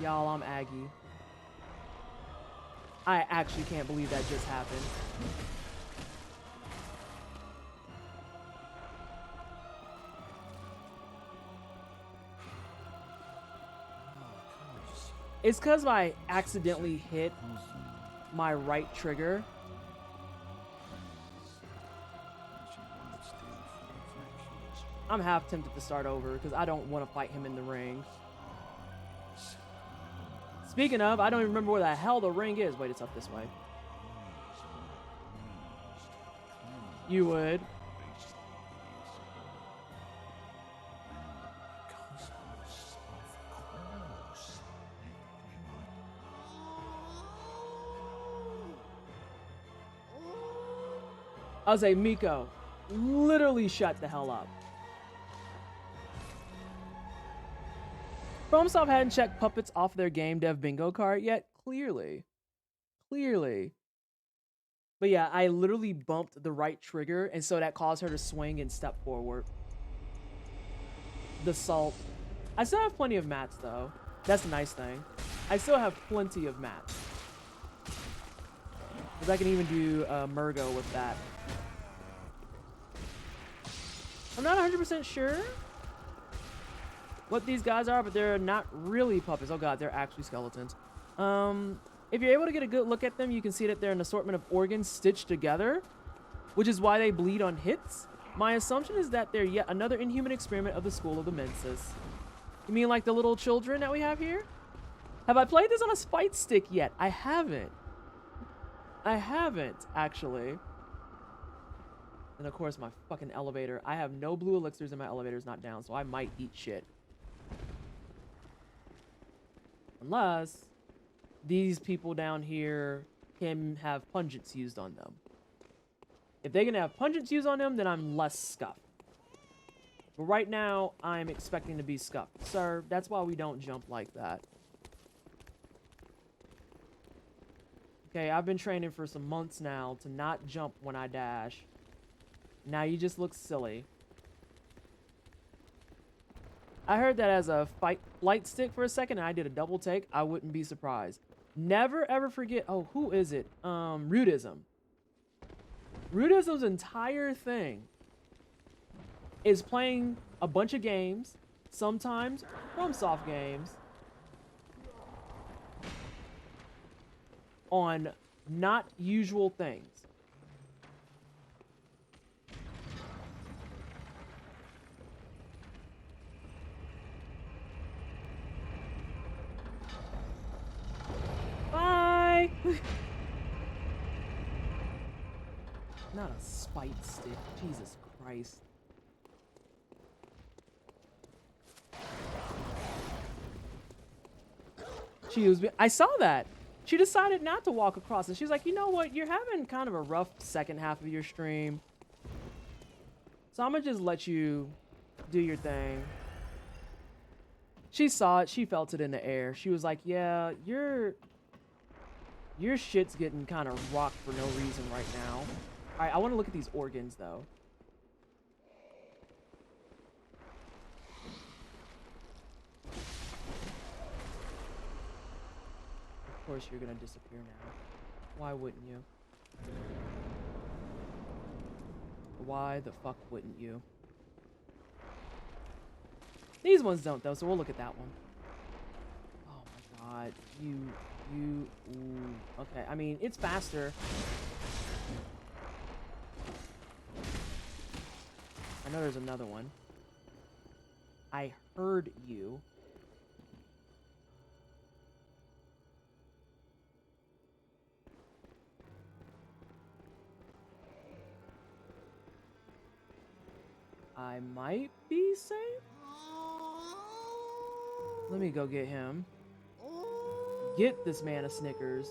Y'all, I'm Aggie. I actually can't believe that just happened. It's because I accidentally hit my right trigger. I'm half tempted to start over because I don't want to fight him in the ring. Speaking of, I don't even remember where the hell the ring is. Wait, it's up this way. You would. I'll say, Miko, literally shut the hell up. FromSoft hadn't checked puppets off their game dev bingo card yet. Clearly. But yeah, I literally bumped the right trigger, and so that caused her to swing and step forward. The salt. I still have plenty of mats, though. That's the nice thing. I still have plenty of mats. Because I can even do Murgo with that. I'm not 100% sure what these guys are, but they're not really puppets. Oh god, they're actually skeletons. If you're able to get a good look at them, you can see that they're an assortment of organs stitched together, which is why they bleed on hits. My assumption is that they're yet another inhuman experiment of the School of the Menses. You mean like the little children that we have here? Have I played this on a fight stick yet? I haven't. Actually. And of course, my fucking elevator. I have no blue elixirs and my elevator's not down, so I might eat shit. Unless these people down here can have pungents used on them. If they can have pungents used on them, then I'm less scuffed. But right now, I'm expecting to be scuffed. Sir, that's why we don't jump like that. Okay, I've been training for some months now to not jump when I dash. Now you just look silly. I heard that as a light stick for a second, and I did a double take. I wouldn't be surprised. Never ever forget. Oh, who is it? Rudism. Rudism's entire thing is playing a bunch of games, sometimes FromSoft games, on not usual things. Bye! Not a spite stick. Jesus Christ. I saw that. She decided not to walk across it. She was like, you know what? You're having kind of a rough second half of your stream. So I'm going to just let you do your thing. She saw it. She felt it in the air. She was like, yeah, your shit's getting kind of rocked for no reason right now. All right, I want to look at these organs, though. Of course you're gonna disappear now. Why wouldn't you? Why the fuck wouldn't you? These ones don't, though, so we'll look at that one. Oh my god. Ooh. Okay, I mean, it's faster. I know there's another one. I heard you. I might be safe? Let me go get him. Get this man a Snickers.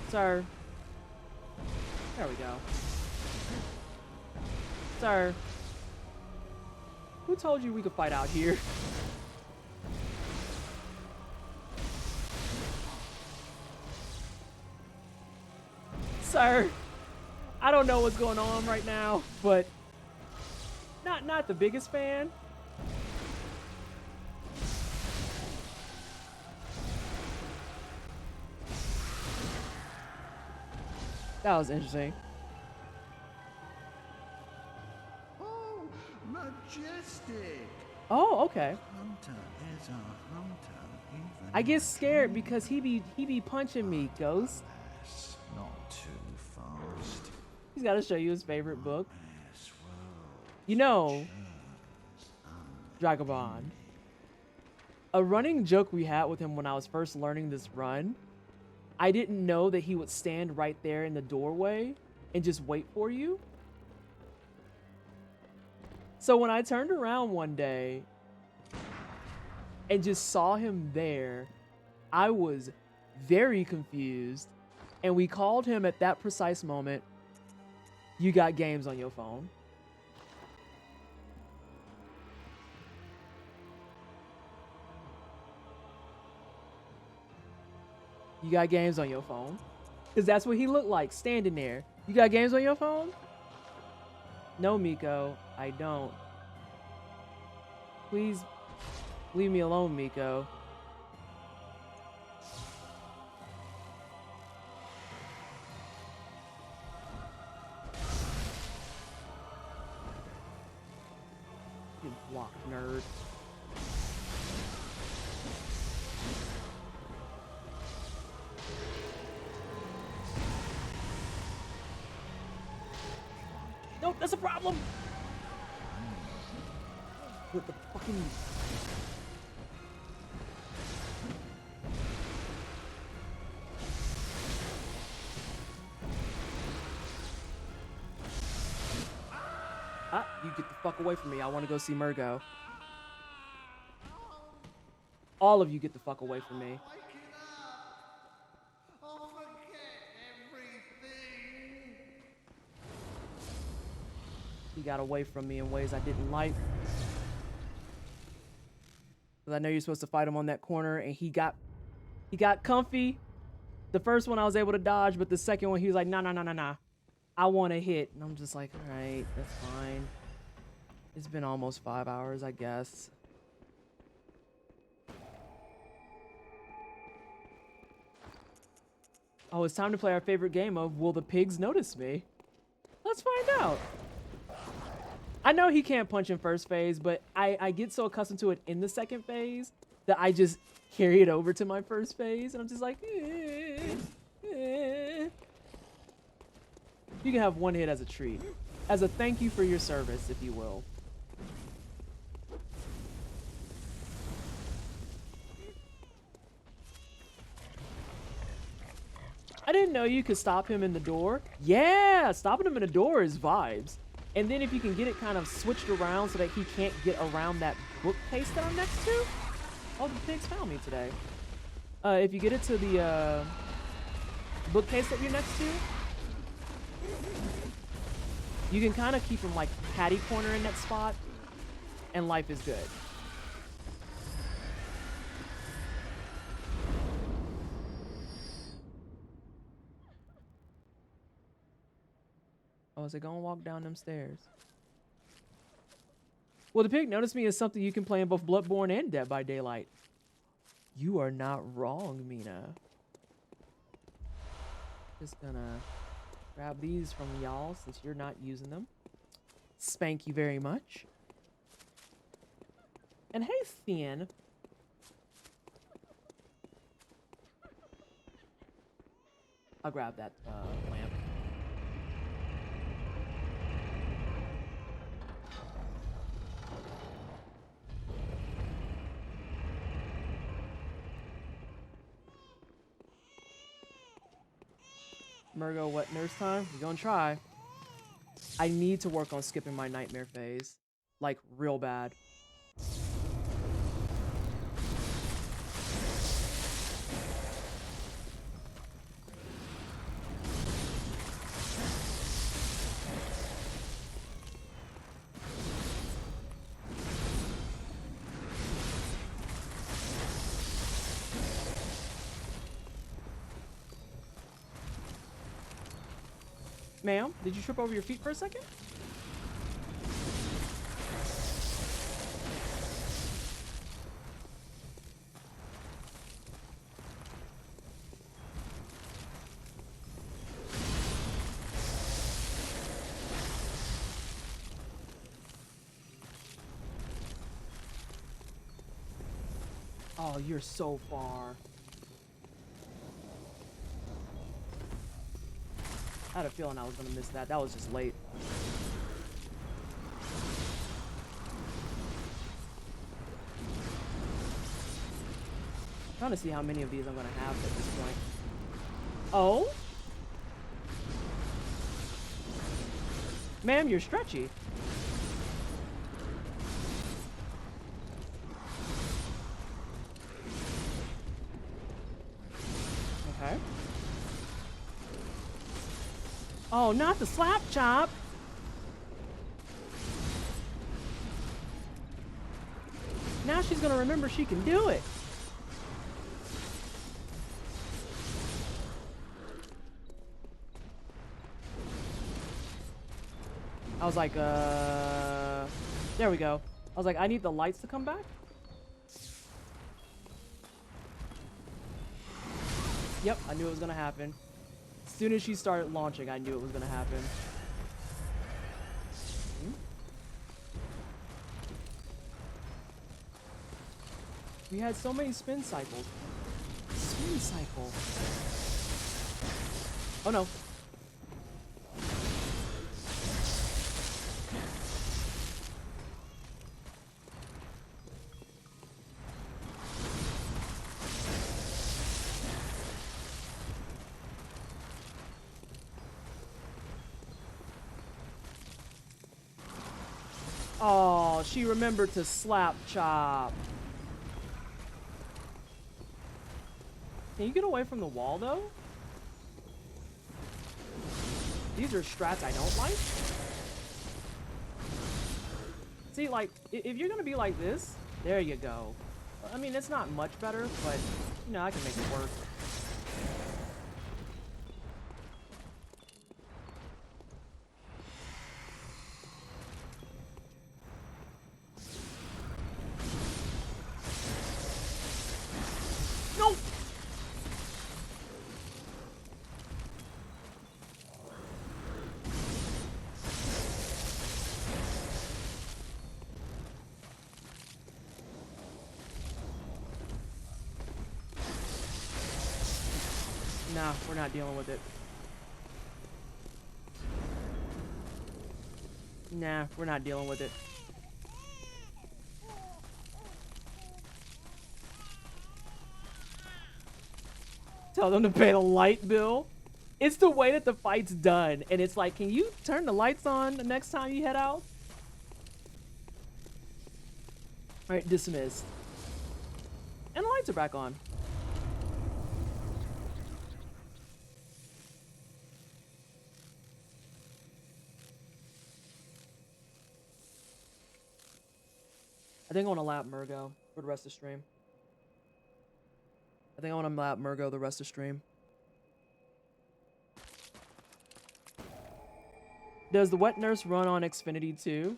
Sir. There we go. Sir. Who told you we could fight out here? Sir. I don't know what's going on right now, but not the biggest fan. That was interesting. Oh, majestic. Oh, okay. Hunter is a hunter, even I get scared because he be punching me, Ghost. less, not too fast. He's got to show you his favorite book. Yes, well, You know, Dragobond. A running joke we had with him when I was first learning this run, I didn't know that he would stand right there in the doorway and just wait for you. So when I turned around one day and just saw him there, I was very confused. And we called him at that precise moment, "You got games on your phone." You got games on your phone? Because that's what he looked like, standing there. You got games on your phone? No, Miko, I don't. Please leave me alone, Miko. You blocked, nerd. Nope, that's a problem. What the fucking... Ah, you get the fuck away from me. I want to go see Murgo. All of you get the fuck away from me. He got away from me in ways I didn't like. Because I know you're supposed to fight him on that corner, and he got comfy. The first one I was able to dodge, but the second one he was like, nah, nah, nah, nah, nah. I want to hit. And I'm just like, all right, that's fine. It's been almost 5 hours, I guess. Oh, it's time to play our favorite game of Will the Pigs Notice Me? Let's find out. I know he can't punch in first phase, but I get so accustomed to it in the second phase that I just carry it over to my first phase, and I'm just like, You can have one hit as a treat. As a thank you for your service, if you will. I didn't know you could stop him in the door. Yeah, stopping him in the door is vibes. And then if you can get it kind of switched around so that he can't get around that bookcase that I'm next to. Oh, the pigs found me today. If you get it to the bookcase that you're next to, you can kind of keep him like catty corner in that spot, and life is good. Oh, is it gonna walk down them stairs? Well, the pig noticed me is something you can play in both Bloodborne and Dead by Daylight. You are not wrong, Mina. Just gonna grab these from y'all since you're not using them. Spank you very much. And hey, Thin. I'll grab that lamp. Murgo, what nurse time? We're gonna try. I need to work on skipping my nightmare phase. Like, real bad. Ma'am, did you trip over your feet for a second? Oh, you're so far. I had a feeling I was gonna miss that. That was just late. Trying to see how many of these I'm gonna have at this point. Oh? Ma'am, you're stretchy. Okay. Oh, not the slap chop. Now she's gonna remember she can do it. I was like, there we go. I was like, I need the lights to come back. Yep, I knew it was gonna happen. As soon as she started launching, I knew it was gonna happen. We had so many spin cycles. Spin cycle. Oh no. Oh, she remembered to slap chop. Can you get away from the wall, though? These are strats I don't like. See, like, if you're gonna be like this, there you go. I mean, it's not much better, but, you know, I can make it work. No! Nah, we're not dealing with it. Nah, we're not dealing with it. Tell them to pay the light bill. It's the way that the fight's done. And it's like, can you turn the lights on the next time you head out? Alright, dismissed. And the lights are back on. I think I want to lap Murgo for the rest of the stream. I think I want to lap Murgo the rest of the stream. Does the Wet Nurse run on Xfinity too?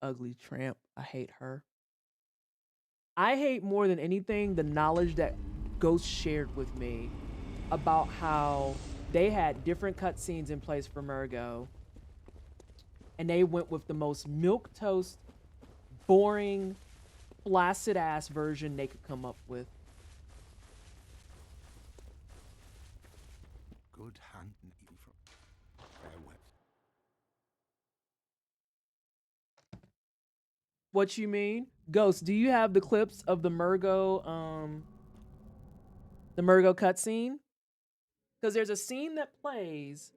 Ugly tramp. I hate her. I hate more than anything the knowledge that Ghost shared with me about how they had different cutscenes in place for Murgo, and they went with the most milquetoast, boring, flaccid ass version they could come up with. Good hunting even from farewell. What you mean? Ghost, do you have the clips of the Murgo cutscene? Because there's a scene that plays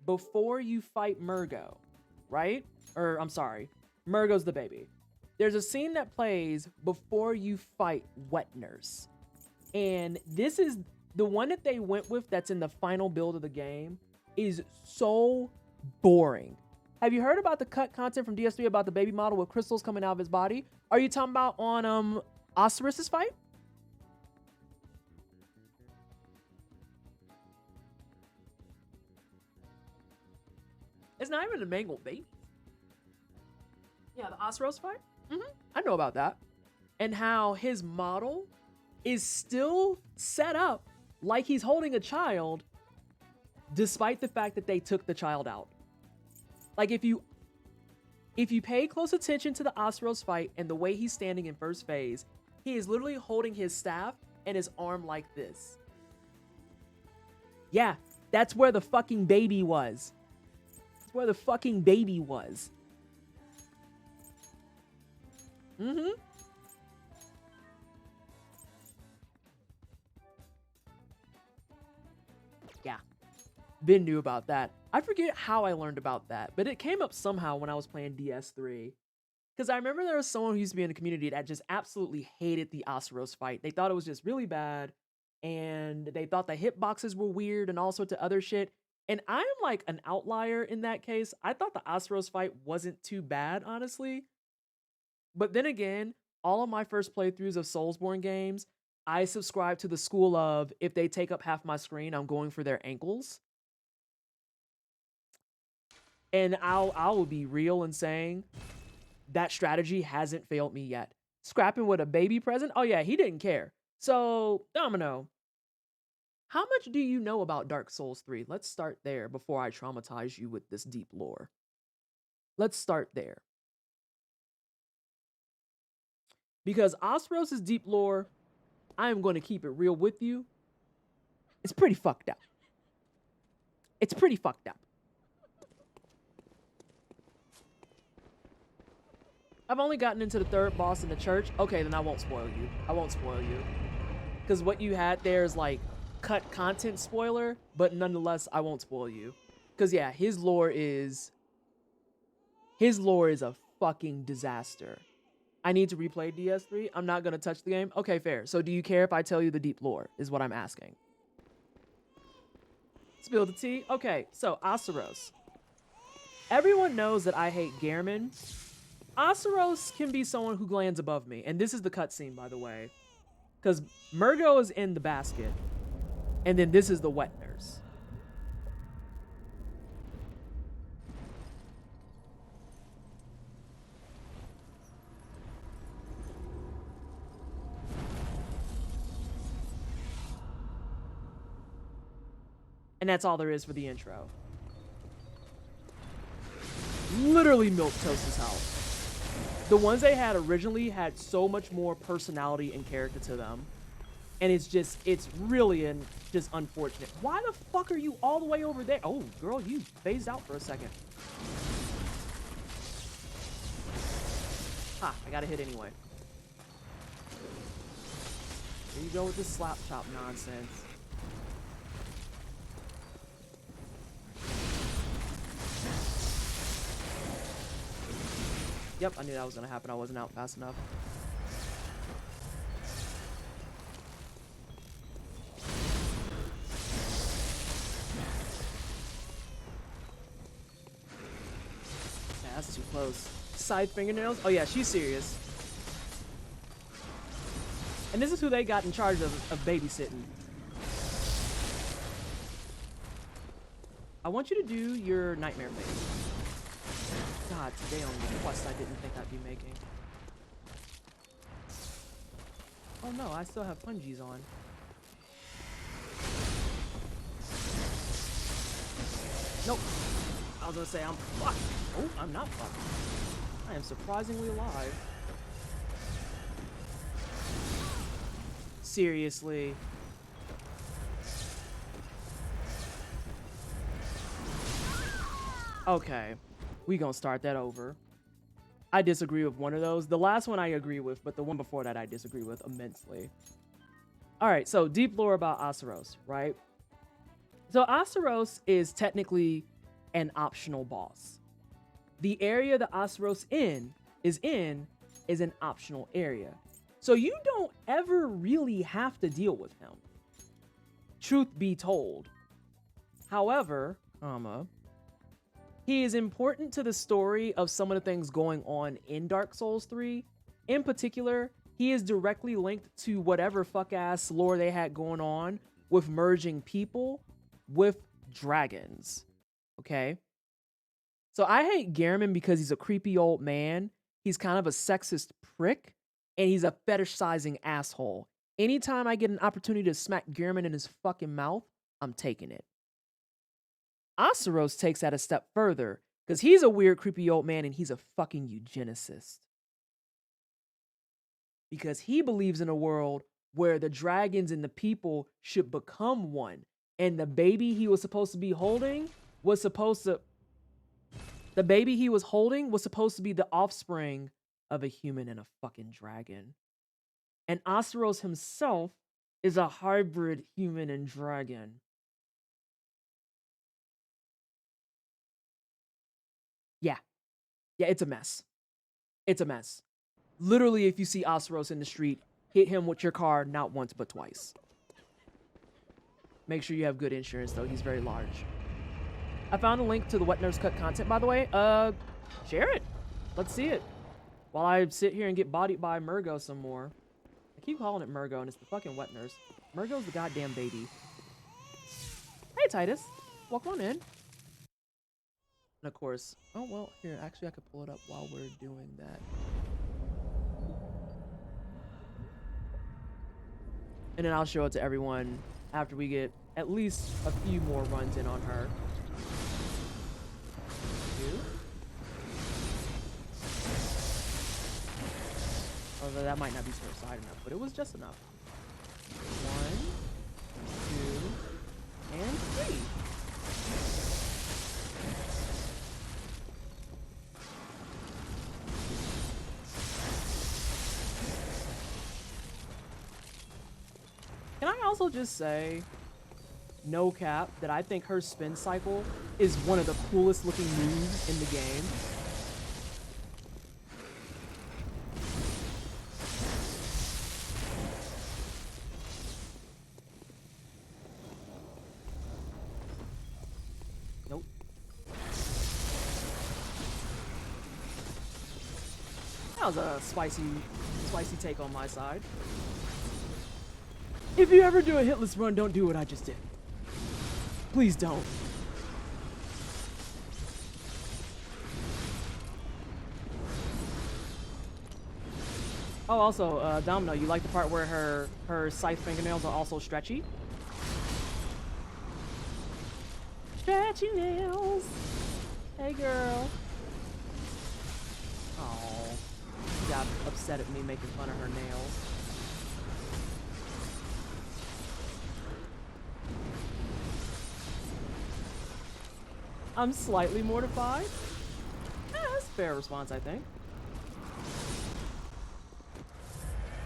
before you fight Murgo, right? Or, I'm sorry, Murgo's the baby. There's a scene that plays before you fight Wet Nurse. And this is the one that they went with that's in the final build of the game is so boring. Have you heard about the cut content from DS3 about the baby model with crystals coming out of his body? Are you talking about on Osiris's fight? It's not even a mangled baby. Yeah, the Osiris fight? I know about that. And how his model is still set up like he's holding a child despite the fact that they took the child out. Like, if you pay close attention to the Osiris fight and the way he's standing in first phase, he is literally holding his staff and his arm like this. Yeah, that's where the fucking baby was. That's where the fucking baby was. Yeah. Ben knew about that. I forget how I learned about that, but it came up somehow when I was playing DS3. Because I remember there was someone who used to be in the community that just absolutely hated the Osiris fight. They thought it was just really bad, and they thought the hitboxes were weird and all sorts of other shit. And I'm like an outlier in that case. I thought the Osiris fight wasn't too bad, honestly. But then again, all of my first playthroughs of Soulsborne games, I subscribe to the school of, if they take up half my screen, I'm going for their ankles. And I will be real in saying that strategy hasn't failed me yet. Scrapping with a baby present? Oh yeah, he didn't care. So, Domino, how much do you know about Dark Souls 3? Let's start there before I traumatize you with this deep lore. Let's start there. Because Osiris' deep lore, I am going to keep it real with you. It's pretty fucked up. It's pretty fucked up. I've only gotten into the third boss in the church. Okay, then I won't spoil you. I won't spoil you. Because what you had there is like cut content spoiler, but nonetheless, I won't spoil you. Because yeah, his lore is a fucking disaster. I need to replay DS3. I'm not going to touch the game. Okay, fair. So do you care if I tell you the deep lore is what I'm asking. Spill the tea. Okay, so Asaros. Everyone knows that I hate Gehrman. Asaros can be someone who lands above me. And this is the cutscene, by the way. Because Murgo is in the basket. And then this is the wet nurse. And that's all there is for the intro. Literally milquetoast his house. The ones they had originally had so much more personality and character to them. And it's really just unfortunate. Why the fuck are you all the way over there? Oh, girl, you phased out for a second. Ha, I got a hit anyway. There you go with this slap chop nonsense. Yep, I knew that was gonna happen. I wasn't out fast enough. Yeah, that's too close. Side fingernails? Oh yeah, she's serious. And this is who they got in charge of babysitting. I want you to do your nightmare face. God damn, the quest I didn't think I'd be making. Oh no, I still have pungies on. Nope. I was gonna say I'm fucked. Oh, I'm not fucked. I am surprisingly alive. Seriously. Okay. We gonna start that over. I disagree with one of those. The last one I agree with, but the one before that I disagree with immensely. All right, so deep lore about Asaros, right? So Asaros is technically an optional boss. The area that Asaros is an optional area. So you don't ever really have to deal with him. Truth be told. However, he is important to the story of some of the things going on in Dark Souls 3. In particular, he is directly linked to whatever fuck-ass lore they had going on with merging people with dragons. Okay? So I hate Gehrman because he's a creepy old man. He's kind of a sexist prick. And he's a fetish-sizing asshole. Anytime I get an opportunity to smack Gehrman in his fucking mouth, I'm taking it. Asaros takes that a step further, because he's a weird, creepy old man, and he's a fucking eugenicist. Because he believes in a world where the dragons and the people should become one, and the baby he was supposed to be holding was supposed to... The baby he was holding was supposed to be the offspring of a human and a fucking dragon. And Asaros himself is a hybrid human and dragon. Yeah, it's a mess. It's a mess. Literally, if you see Asaros in the street, hit him with your car not once but twice. Make sure you have good insurance, though. He's very large. I found a link to the Wet Nurse Cut content, by the way. Share it. Let's see it. While I sit here and get bodied by Murgo some more. I keep calling it Murgo, and it's the fucking Wet Nurse. Murgo's the goddamn baby. Hey, Titus. Welcome on in. And of course, oh, well, here, actually, I could pull it up while we're doing that. And then I'll show it to everyone after we get at least a few more runs in on her. Although that might not be to her side enough, but it was just enough. 1, 2, and 3. Can I also just say, no cap, that I think her spin cycle is one of the coolest looking moves in the game. That was a spicy take on my side. If you ever do a hitless run, don't do what I just did. Please don't. Oh, also, Domino, you like the part where her scythe fingernails are also stretchy? Stretchy nails. Hey, girl. Oh, she got upset at me making fun of her nails. I'm slightly mortified. That's a fair response, I think.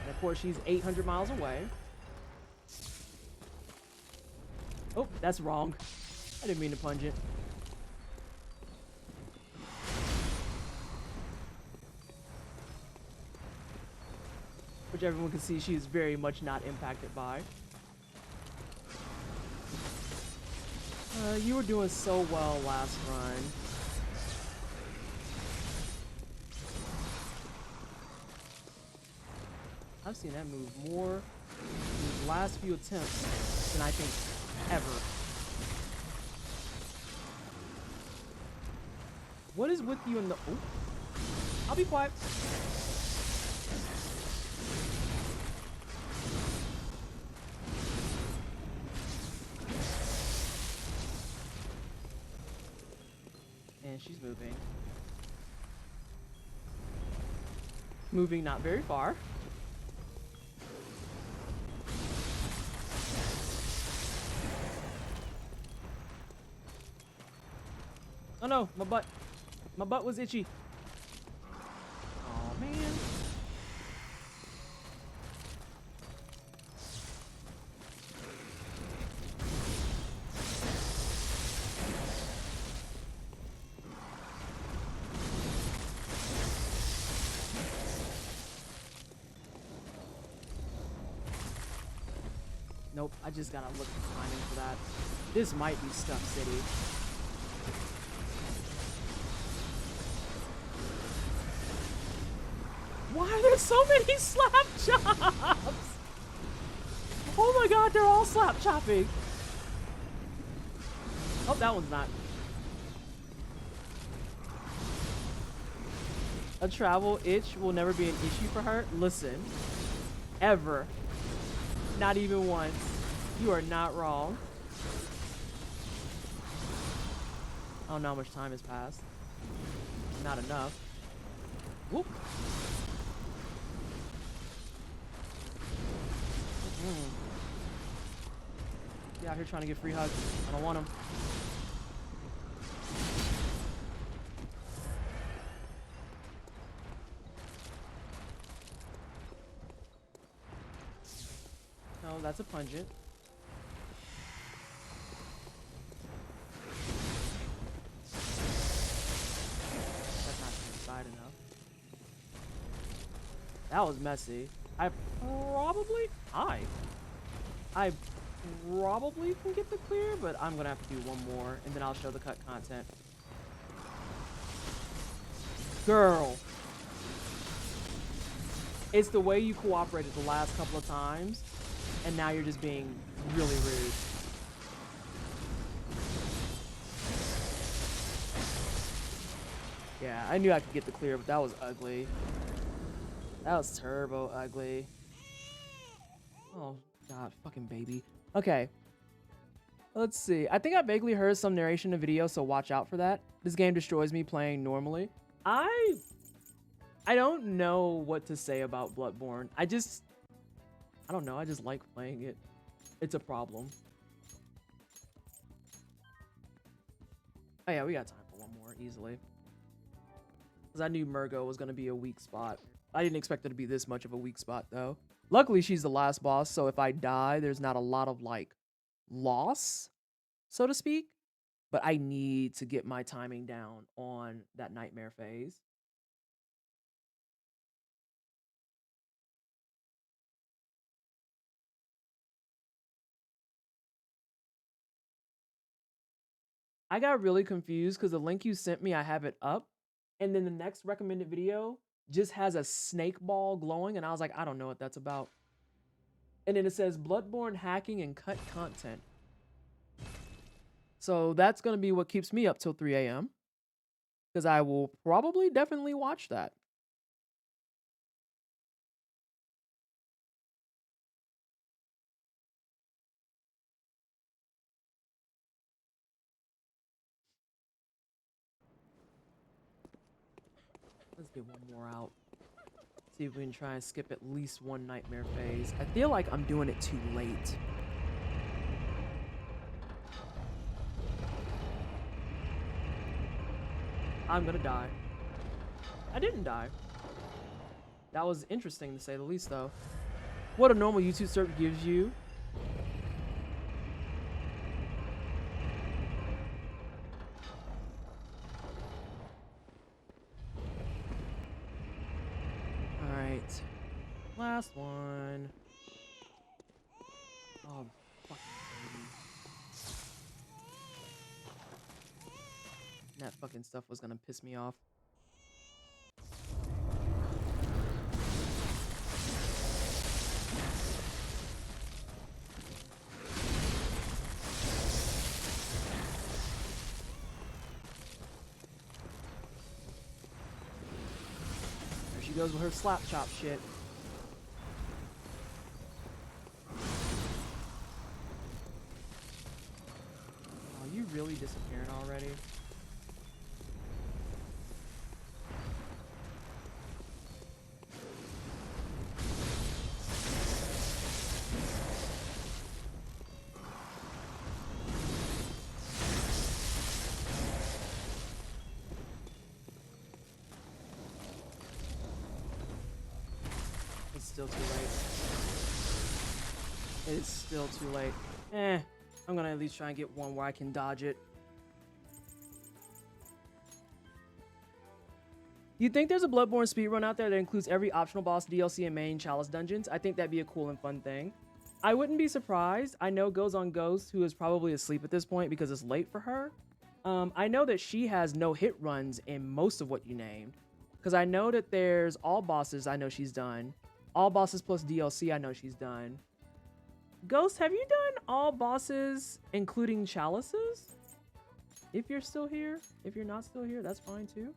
And of course, she's 800 miles away. Oh, that's wrong. I didn't mean to punch it. Which everyone can see she is very much not impacted by. You were doing so well last run. I've seen that move more in these last few attempts than I think ever. What is with you in the... Oh, I'll be quiet. And she's moving. Moving not very far. Oh no, my butt. My butt was itchy. Oh man. Nope, I just gotta look at the timing for that. This might be Stuff City. Why are there so many slap chops? Oh my god, they're all slap chopping. Oh, that one's not. A travel itch will never be an issue for her. Listen, ever. Not even once. You are not wrong. I don't know how much time has passed. Not enough. Whoop. Get out here trying to get free hugs. I don't want them. No, that's a pungent. That's not inside enough. That was messy. I probably can get the clear, but I'm gonna have to do one more, and then I'll show the cut content. Girl. It's the way you cooperated the last couple of times, and now you're just being really rude. Yeah, I knew I could get the clear, but that was ugly. That was turbo ugly. Oh, God, fucking baby. Okay. Let's see. I think I vaguely heard some narration in the video, so watch out for that. This game destroys me playing normally. I don't know what to say about Bloodborne. I don't know. I just like playing it. It's a problem. Oh yeah, we got time for one more easily. Because I knew Murgo was going to be a weak spot. I didn't expect it to be this much of a weak spot, though. Luckily, she's the last boss, so if I die, there's not a lot of, like, loss, so to speak. But I need to get my timing down on that nightmare phase. I got really confused because the link you sent me, I have it up. And then the next recommended video just has a snake ball glowing, and I was like, I don't know what that's about. And then it says Bloodborne hacking and cut content. So that's going to be what keeps me up till 3 a.m. because I will probably definitely watch that. Let's get one more out. See if we can try and skip at least one nightmare phase. I feel like I'm doing it too late. I'm gonna die. I didn't die. That was interesting to say the least, though. What a normal YouTube cert gives you. Alright. Last one. Oh, fucking baby. That fucking stuff was gonna piss me off. There she goes with her slap chop shit. Are you really disappearing already? It's still too late. It's still too late. I'm gonna at least try and get one where I can dodge it. You think there's a Bloodborne speedrun out there that includes every optional boss, DLC, and main chalice dungeons? I think that'd be a cool and fun thing. I wouldn't be surprised. I know Goes on Ghost, who is probably asleep at this point because it's late for her. I know that she has no hit runs in most of what you named. Because I know that there's all bosses I know she's done. All bosses plus DLC I know she's done. Ghost, have you done all bosses including chalices? If you're still here. If you're not still here, that's fine too.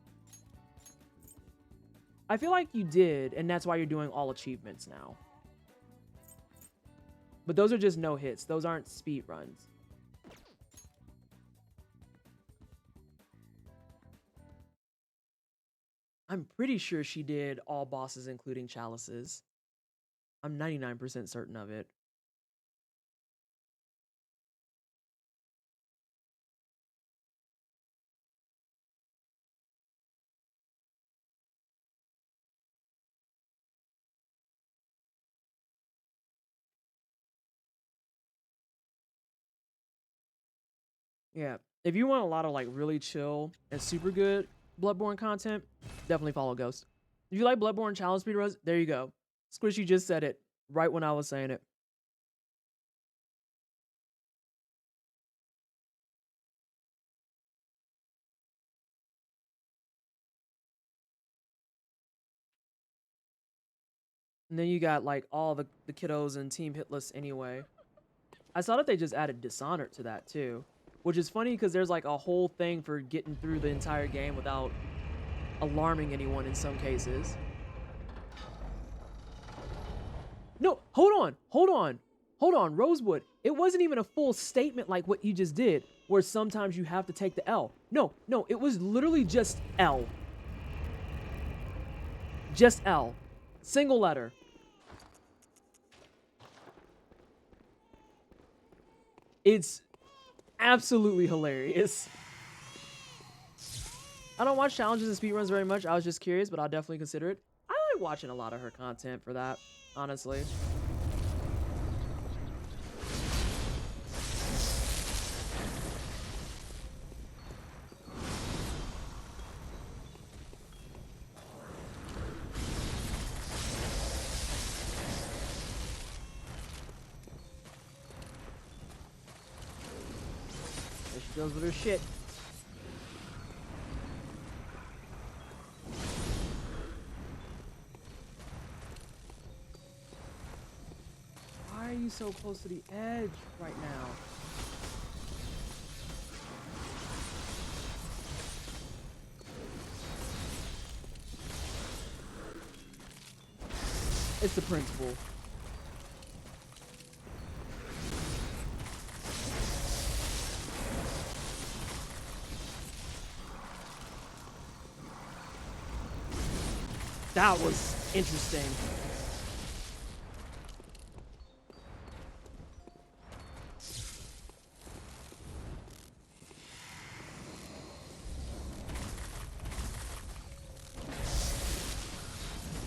I feel like you did, and that's why you're doing all achievements now. But those are just no hits. Those aren't speed runs. I'm pretty sure she did all bosses including chalices. I'm 99% certain of it. Yeah, if you want a lot of like really chill and super good Bloodborne content, definitely follow Ghost. If you like Bloodborne challenge speedruns, there you go. Squishy just said it right when I was saying it. And then you got like all the kiddos in Team Hitless anyway. I saw that they just added Dishonored to that too. Which is funny because there's like a whole thing for getting through the entire game without alarming anyone in some cases. No, hold on, Rosewood. It wasn't even a full statement like what you just did, where sometimes you have to take the L. No, it was literally just L. Just L. Single letter. It's absolutely hilarious. I don't watch challenges and speedruns very much. I was just curious, but I'll definitely consider it. I like watching a lot of her content for that, honestly. There she goes with her shit. he's so close to the edge right now. It's the principle. That was interesting.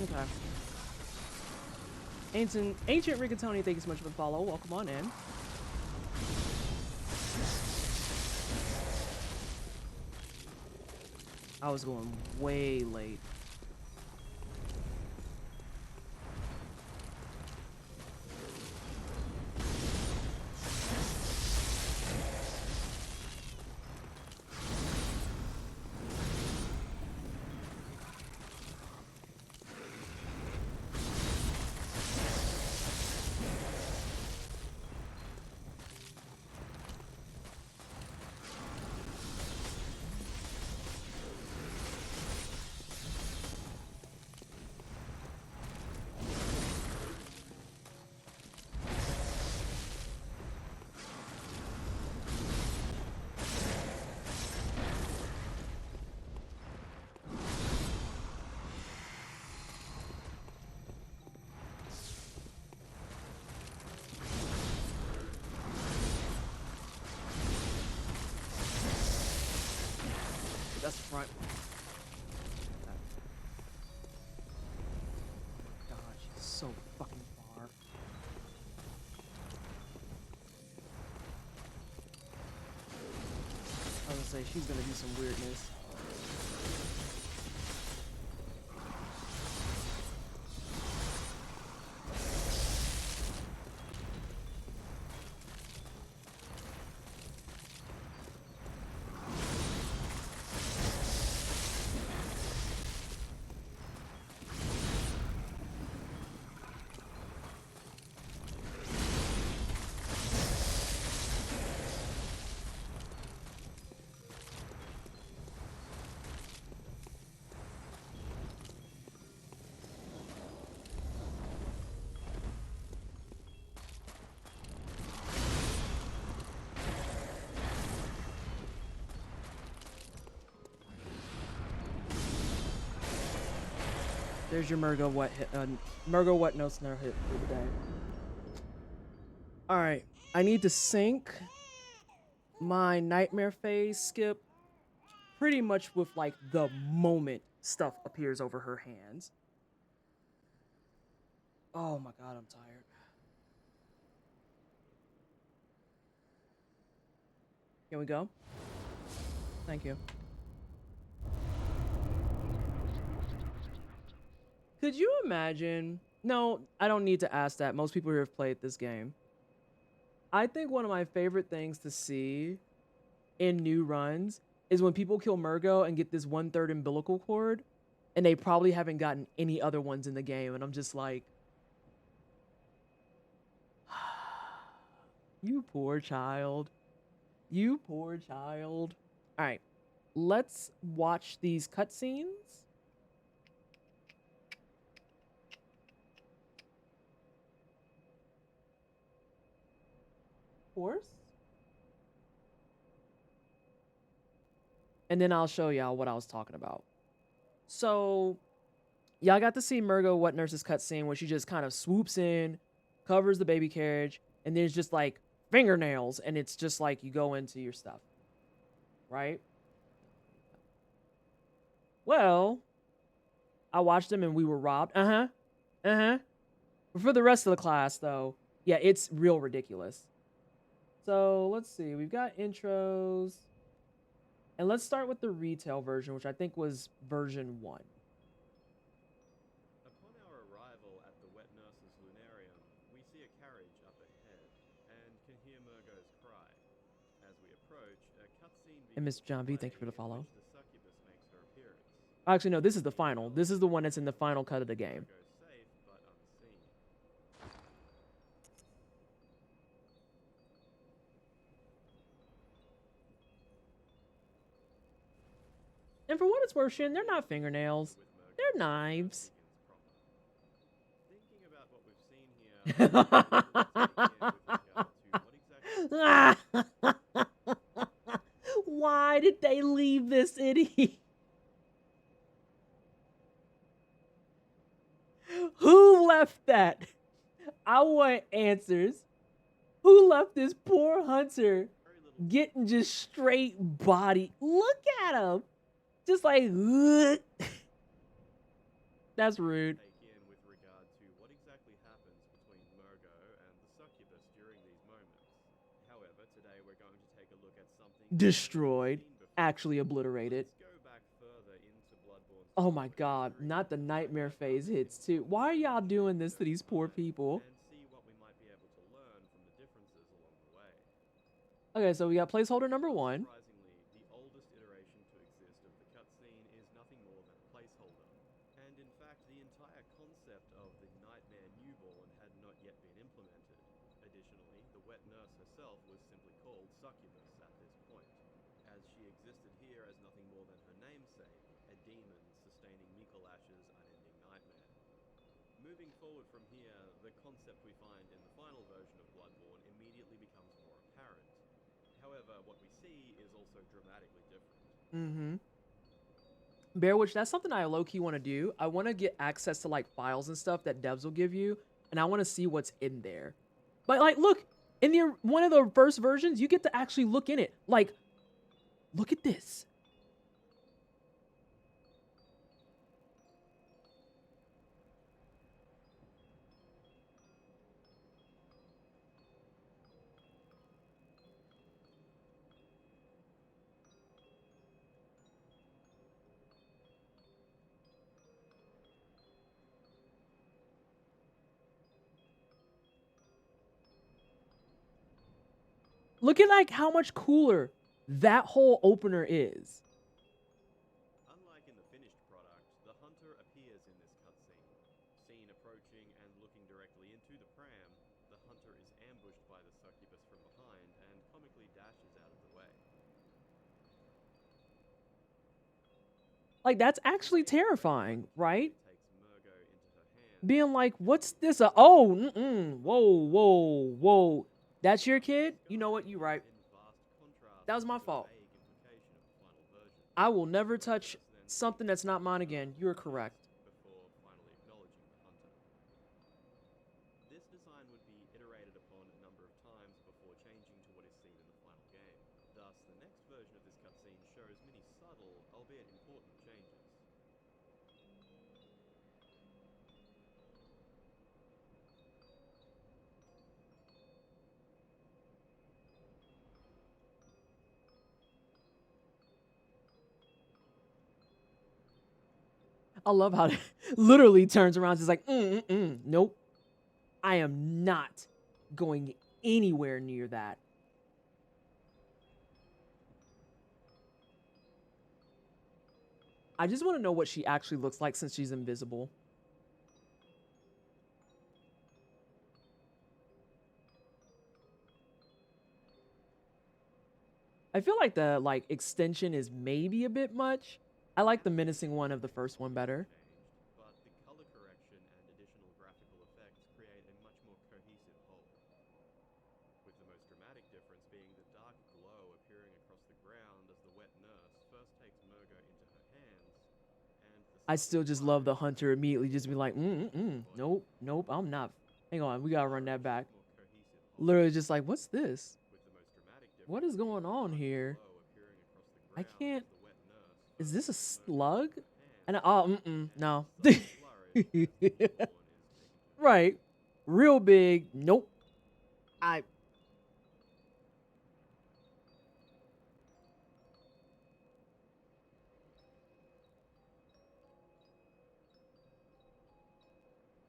Okay. Ancient Rigatoni, thank you so much for the follow. Welcome on in. I was going way late. That's the front. God, she's so fucking far. I was gonna say, she's gonna do some weirdness. There's your Murgo Wet hit, Murgo Wet No Snare hit for the day. Alright, I need to sync my Nightmare phase skip pretty much with like the moment stuff appears over her hands. Oh my god, I'm tired. Here we go. Thank you. Could you imagine? No, I don't need to ask that. Most people here have played this game. I think one of my favorite things to see in new runs is when people kill Murgo and get this 1/3 umbilical cord, and they probably haven't gotten any other ones in the game, and I'm just like, you poor child. You poor child. All right, let's watch these cutscenes. And then I'll show y'all what I was talking about. So, y'all got to see Murgo Wet Nurse's cutscene where she just kind of swoops in, covers the baby carriage, and there's just like fingernails, and it's just like you go into your stuff. Right? Well, I watched them and we were robbed. But for the rest of the class, though, yeah, it's real ridiculous. So let's see, we've got intros, and let's start with the retail version, which I think was version 1. Upon our arrival at the wet nurse's lunarium, we see a carriage up ahead, and can hear Murgo's cry. As we approach, a cutscene And Mr. John V, thank you for the follow. the succubus makes her appearance. Actually, no, this is the final. This is the one that's in the final cut of the game. Murgo's safe but unseen. And for what it's worth, Shin, they're not fingernails. They're knives. Thinking about what we've seen here, let's take a look at what exactly Why did they leave this in here? Who left that? I want answers. Who left this poor hunter getting just straight body? Look at him. Just like, ugh. That's rude. take in with regard to what exactly happens between Murgo and the succubus during these moments. However, today we're going to take a look at something Destroyed. Actually obliterated. Let's go back further into Bloodborne's Oh my god, not the nightmare phase hits too. Why are y'all doing this to these poor people? and see what we might be able to learn from the differences along the way. Okay, so we got placeholder number 1. Surprisingly, the oldest iteration to exist of the cutscene is nothing more than a placeholder. And in fact, the entire concept of the nightmare newborn had not yet been implemented. Additionally, the wet nurse herself was simply called succubus at this point, as she existed here as nothing more than her namesake, a demon sustaining Mikolash's unending nightmare. Moving forward from here, the concept we find in the final version of Bloodborne immediately becomes more apparent. However, what we see is also dramatically different. Bearwitch, that's something I low-key want to do. I want to get access to like files and stuff that devs will give you, and I want to see what's in there. But like, look, in the one of the first versions, you get to actually look in it. Like, look at this. Look at like how much cooler that whole opener is. Unlike in the finished product, the hunter appears in this cutscene. Seen approaching and looking directly into the pram, the hunter is ambushed by the succubus from behind and comically dashes out of the way. Like, that's actually terrifying, right? Takes Murgo into her hands. Being like, what's this? Oh, whoa, whoa, whoa. That's your kid? You know what? You right. In vast contrast That was my to the fault. vague implication of the final version. I will never touch something that's not mine again. You're correct. Before finally acknowledging the hunter. This design would be iterated upon a number of times before changing to what is seen in the final game. Thus, the next version of this cutscene shows many subtle, albeit important changes. I love how it literally turns around. It's like, nope. I am not going anywhere near that. I just want to know what she actually looks like since she's invisible. I feel like the extension is maybe a bit much. I like the menacing one of the first one better. But the color correction and additional graphical effects create a much more cohesive whole. With the most dramatic difference being the dark glow appearing across the ground as the wet nurse first takes Murgo into her hands, and the I still just love the hunter immediately just be like, nope, I'm not. Hang on, we gotta run that back. more cohesive whole. Literally just like, what's this? With the most dramatic difference What is going on here? glow appearing across the I ground can't. as the wet nurse Is this a first slug? takes And her oh, hands. no. Sudden flourish as the newborn is taken to her. Right. Real big. Nope.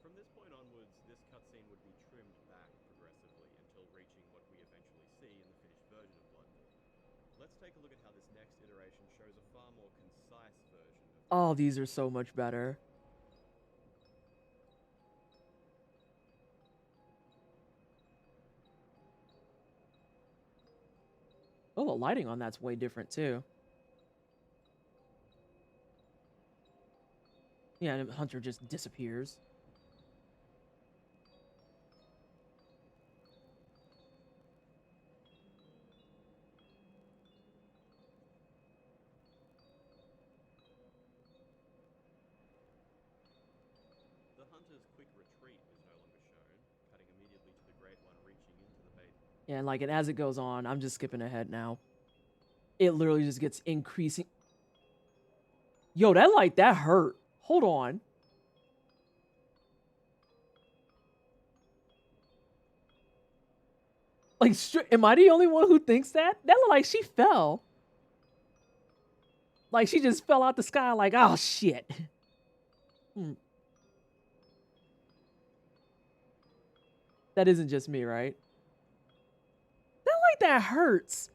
From this point onwards, this cutscene would be trimmed back progressively until reaching what we eventually see in the finished version of Bloodborne. Let's take a look at how this next iteration shows a far more concise version of Oh, these are so much better. Oh, the lighting on that's way different too. Yeah, and Hunter just disappears. The hunter's quick retreat was no longer shown, cutting immediately to the Great One reaching into the bait. Yeah, and like, and as it goes on, I'm just skipping ahead now. It literally just gets increasing. Yo, that light, that hurt. Hold on. Like, am I the only one who thinks that? That looked like she fell. Like, she just fell out the sky like, oh, shit. That isn't just me, right? That light, that hurts.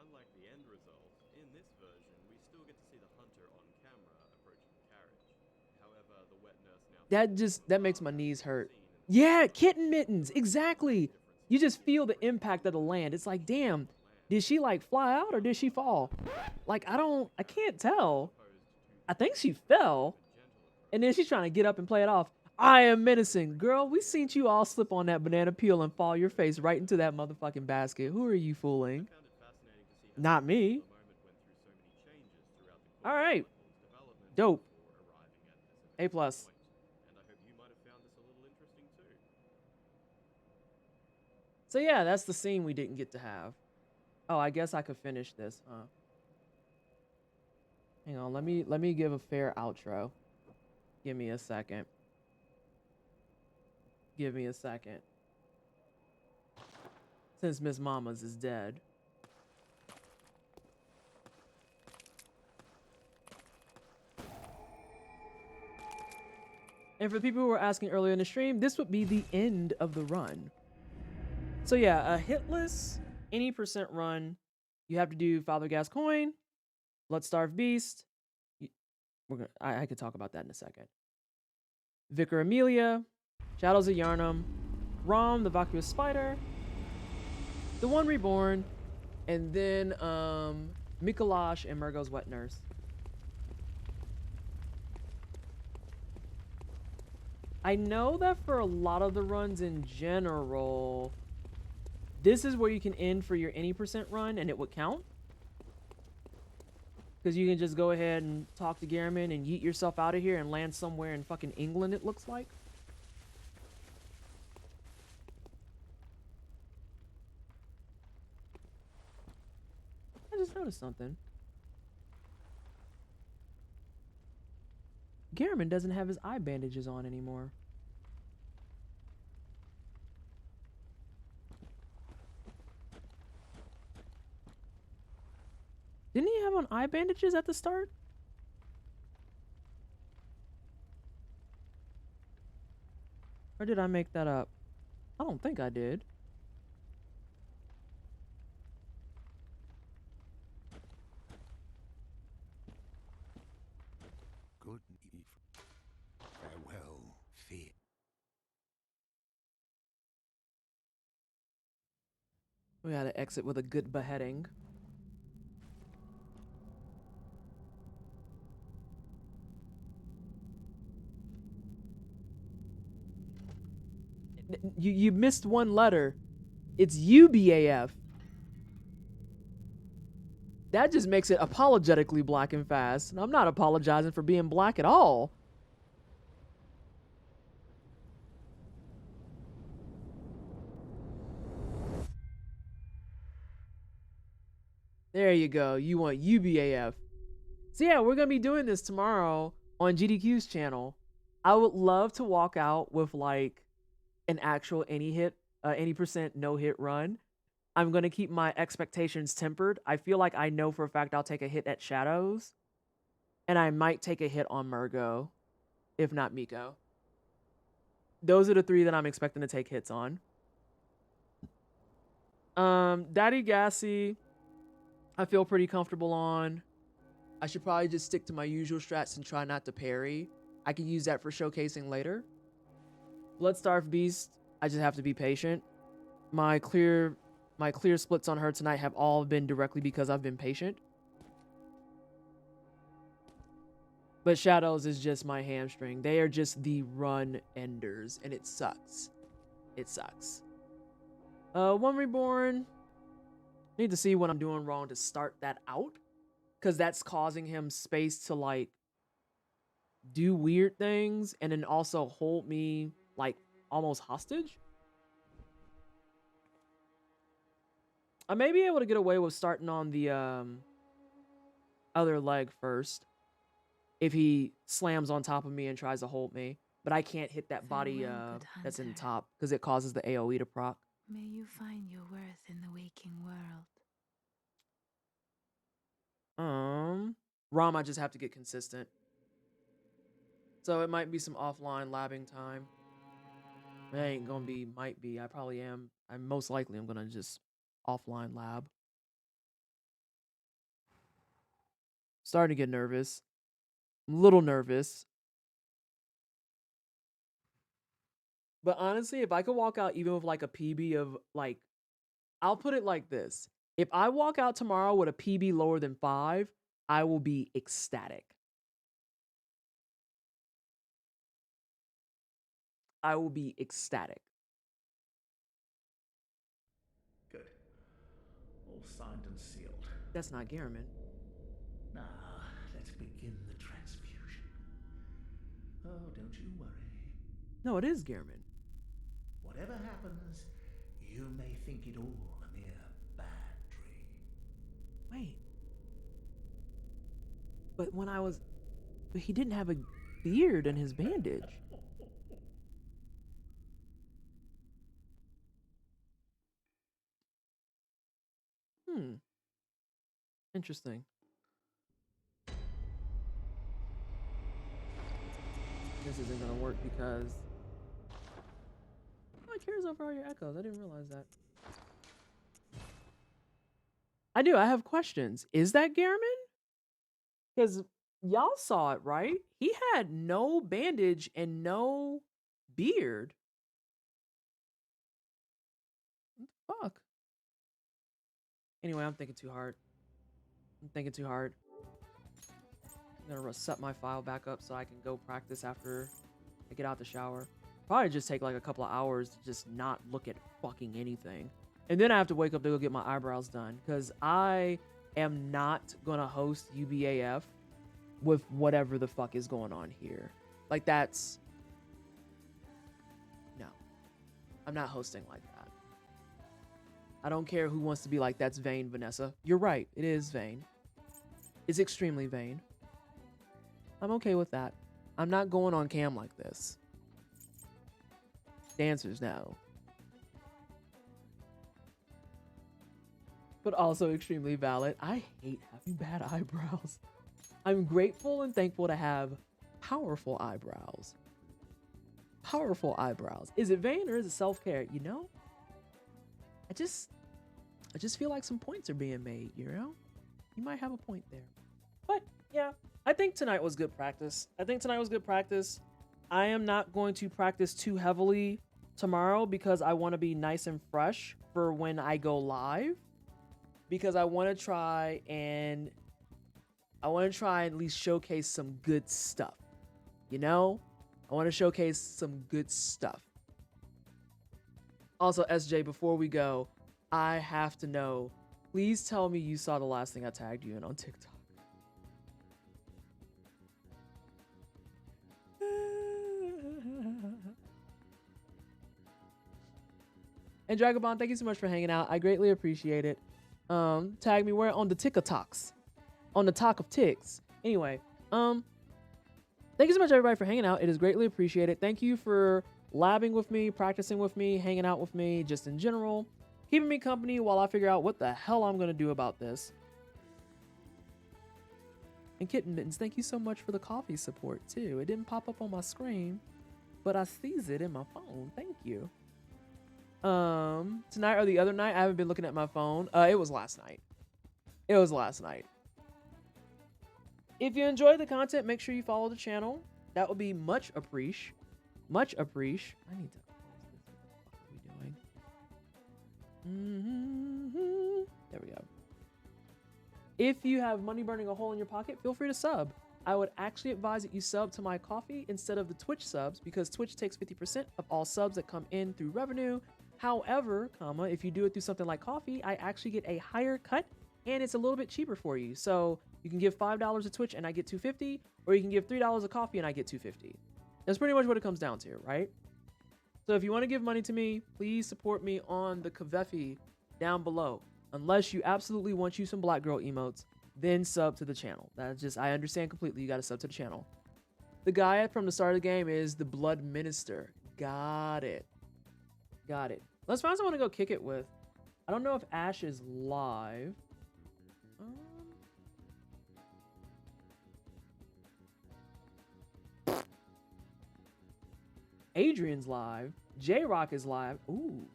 Unlike the end result, in this version, we still get to see the hunter on camera approaching the carriage. However, the wet nurse now... That makes my knees hurt. Yeah, kitten mittens, exactly. You just feel the impact of the land. It's like, damn, did she like fly out or did she fall? Like, I can't tell. I think she fell. And then she's trying to get up and play it off. I am menacing. Girl, we seen you all slip on that banana peel and fall your face right into that motherfucking basket. Who are you fooling? Not me. All right. Dope. A+. And I hope you might have found this a little interesting too. So yeah, that's the scene we didn't get to have. Oh, I guess I could finish this, huh? Hang on, let me give a fair outro. Give me a second. Give me a second. Since Miss Mamas is dead. And for the people who were asking earlier in the stream, this would be the end of the run. So yeah, a hitless, any % run, you have to do Father Gascoigne, Bloodstarved Beast. I could talk about that in a second. Vicar Amelia, Shadows of Yharnam, Rom, the Vacuous Spider, the One Reborn, and then Mikolash and Murgo's Wet Nurse. I know that for a lot of the runs in general, this is where you can end for your any % run and it would count. Because you can just go ahead and talk to Garamond and yeet yourself out of here and land somewhere in fucking England, it looks like. I just noticed something. Garamond doesn't have his eye bandages on anymore. Didn't he have on eye bandages at the start? Or did I make that up? I don't think I did. Good eve. Farewell, fear. We gotta exit with a good beheading. You missed one letter. It's UBAF. That just makes it apologetically black and fast. And I'm not apologizing for being black at all. There you go. You want UBAF. So yeah, we're going to be doing this tomorrow on GDQ's channel. I would love to walk out with like an actual any % no hit run. I'm going to keep my expectations tempered. I feel like I know for a fact I'll take a hit at Shadows. And I might take a hit on Murgo, if not Miko. Those are the 3 that I'm expecting to take hits on. Daddy Gassy, I feel pretty comfortable on. I should probably just stick to my usual strats and try not to parry. I can use that for showcasing later. Bloodstarved Beast, I just have to be patient. My clear splits on her tonight have all been directly because I've been patient. But Shadows is just my hamstring. They are just the run enders, and it sucks. It sucks. One Reborn. Need to see what I'm doing wrong to start that out, because that's causing him space to like do weird things and then also hold me like almost hostage. I may be able to get away with starting on the other leg first if he slams on top of me and tries to hold me, but I can't hit that body Farewell, good that's in the hunter. top because it causes the AoE to proc. May you find your worth in the waking world. Rom, I just have to get consistent. So it might be some offline labbing time. It ain't gonna be, might be. I probably am. I most likely am gonna just offline lab. Starting to get nervous. I'm a little nervous. But honestly, if I could walk out even with like a PB of like, I'll put it like this. If I walk out tomorrow with a PB lower than 5, I will be ecstatic. I will be ecstatic. Good. All signed and sealed. That's not Garriman. Now, let's begin the transfusion. Oh, don't you worry. No, it is Garriman. Whatever happens, you may think it all a mere bad dream. Wait. But when I was... But he didn't have a beard in his bandage. Interesting. This isn't gonna work because... Oh, it cares over all your echoes. I didn't realize that. I do. I have questions. Is that Garriman? Because y'all saw it, right? He had no bandage and no beard. What the fuck? Anyway, I'm thinking too hard. I'm gonna reset my file back up so I can go practice after I get out the shower. Probably just take like a couple of hours to just not look at fucking anything. And then I have to wake up to go get my eyebrows done because I am not gonna host UBAF with whatever the fuck is going on here. Like that's... No. I'm not hosting like that. I don't care who wants to be like, that's vain, Vanessa. You're right. It is vain. It's extremely vain. I'm okay with that. I'm not going on cam like this. The answer is no. But also extremely valid. I hate having bad eyebrows. I'm grateful and thankful to have powerful eyebrows. Powerful eyebrows. Is it vain or is it self-care? You know? I just feel like some points are being made, you know? You might have a point there. But yeah, I think tonight was good practice. I am not going to practice too heavily tomorrow because I want to be nice and fresh for when I go live. Because I want to try and at least showcase some good stuff. You know? I want to showcase some good stuff. Also, SJ, before we go, I have to know, please tell me you saw the last thing I tagged you in on TikTok. And Dragobon, thank you so much for hanging out. I greatly appreciate it. Tag me where on the TikToks. On the talk of ticks. Anyway, thank you so much everybody for hanging out. It is greatly appreciated. Thank you for labbing with me, practicing with me, hanging out with me, just in general. Keeping me company while I figure out what the hell I'm going to do about this. And Kitten Mittens, thank you so much for the coffee support too. It didn't pop up on my screen, but I sees it in my phone. Thank you. Tonight or the other night, I haven't been looking at my phone. It was last night. If you enjoyed the content, make sure you follow the channel. That would be much appreciate. Much appreciate. I need to close this. What the fuck are we doing? There we go. If you have money burning a hole in your pocket, feel free to sub. I would actually advise that you sub to my coffee instead of the Twitch subs, because Twitch takes 50% of all subs that come in through revenue. However, if you do it through something like coffee, I actually get a higher cut and it's a little bit cheaper for you. So you can give $5 to Twitch and I get $2.50, or you can give $3 a coffee and I get $2.50. That's pretty much what it comes down to, right? So if you want to give money to me, please support me on the Kaveffi down below. Unless you absolutely want you some black girl emotes, then sub to the channel. That's just, I understand completely. You got to sub to the channel. The guy from the start of the game is the Blood Minister. Got it. Got it. Let's find someone to go kick it with. I don't know if Ash is live. Adrian's live. J-Rock is live. Ooh.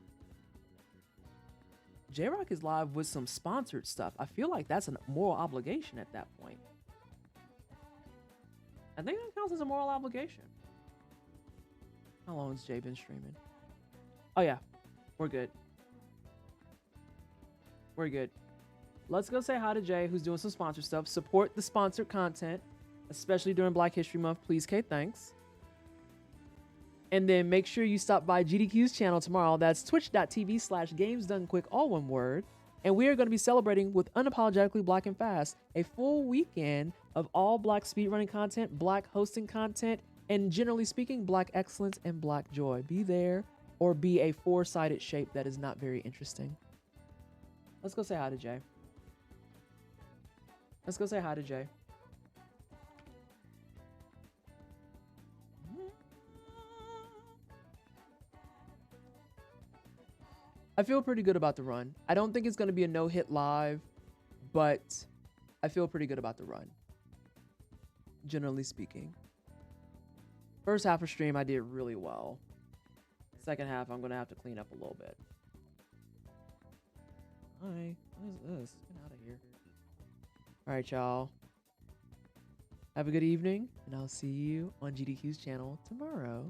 J-Rock is live with some sponsored stuff. I feel like that's a moral obligation at that point. I think that counts as a moral obligation. How long has Jay been streaming? Oh yeah, we're good. We're good. Let's go say hi to Jay, who's doing some sponsored stuff. Support the sponsored content, especially during Black History Month. Please, Kate, thanks. And then make sure you stop by GDQ's channel tomorrow. That's twitch.tv/gamesdonequick, all one word. And we are going to be celebrating with Unapologetically Black and Fast, a full weekend of all Black speedrunning content, Black hosting content, and generally speaking, Black excellence and Black joy. Be there or be a four-sided shape that is not very interesting. Let's go say hi to Jay. Let's go say hi to Jay. I feel pretty good about the run. I don't think it's going to be a no-hit live, but I feel pretty good about the run, generally speaking. First half of stream, I did really well. Second half, I'm going to have to clean up a little bit. Hi, what is this? Get out of here. All right, y'all. Have a good evening, and I'll see you on GDQ's channel tomorrow.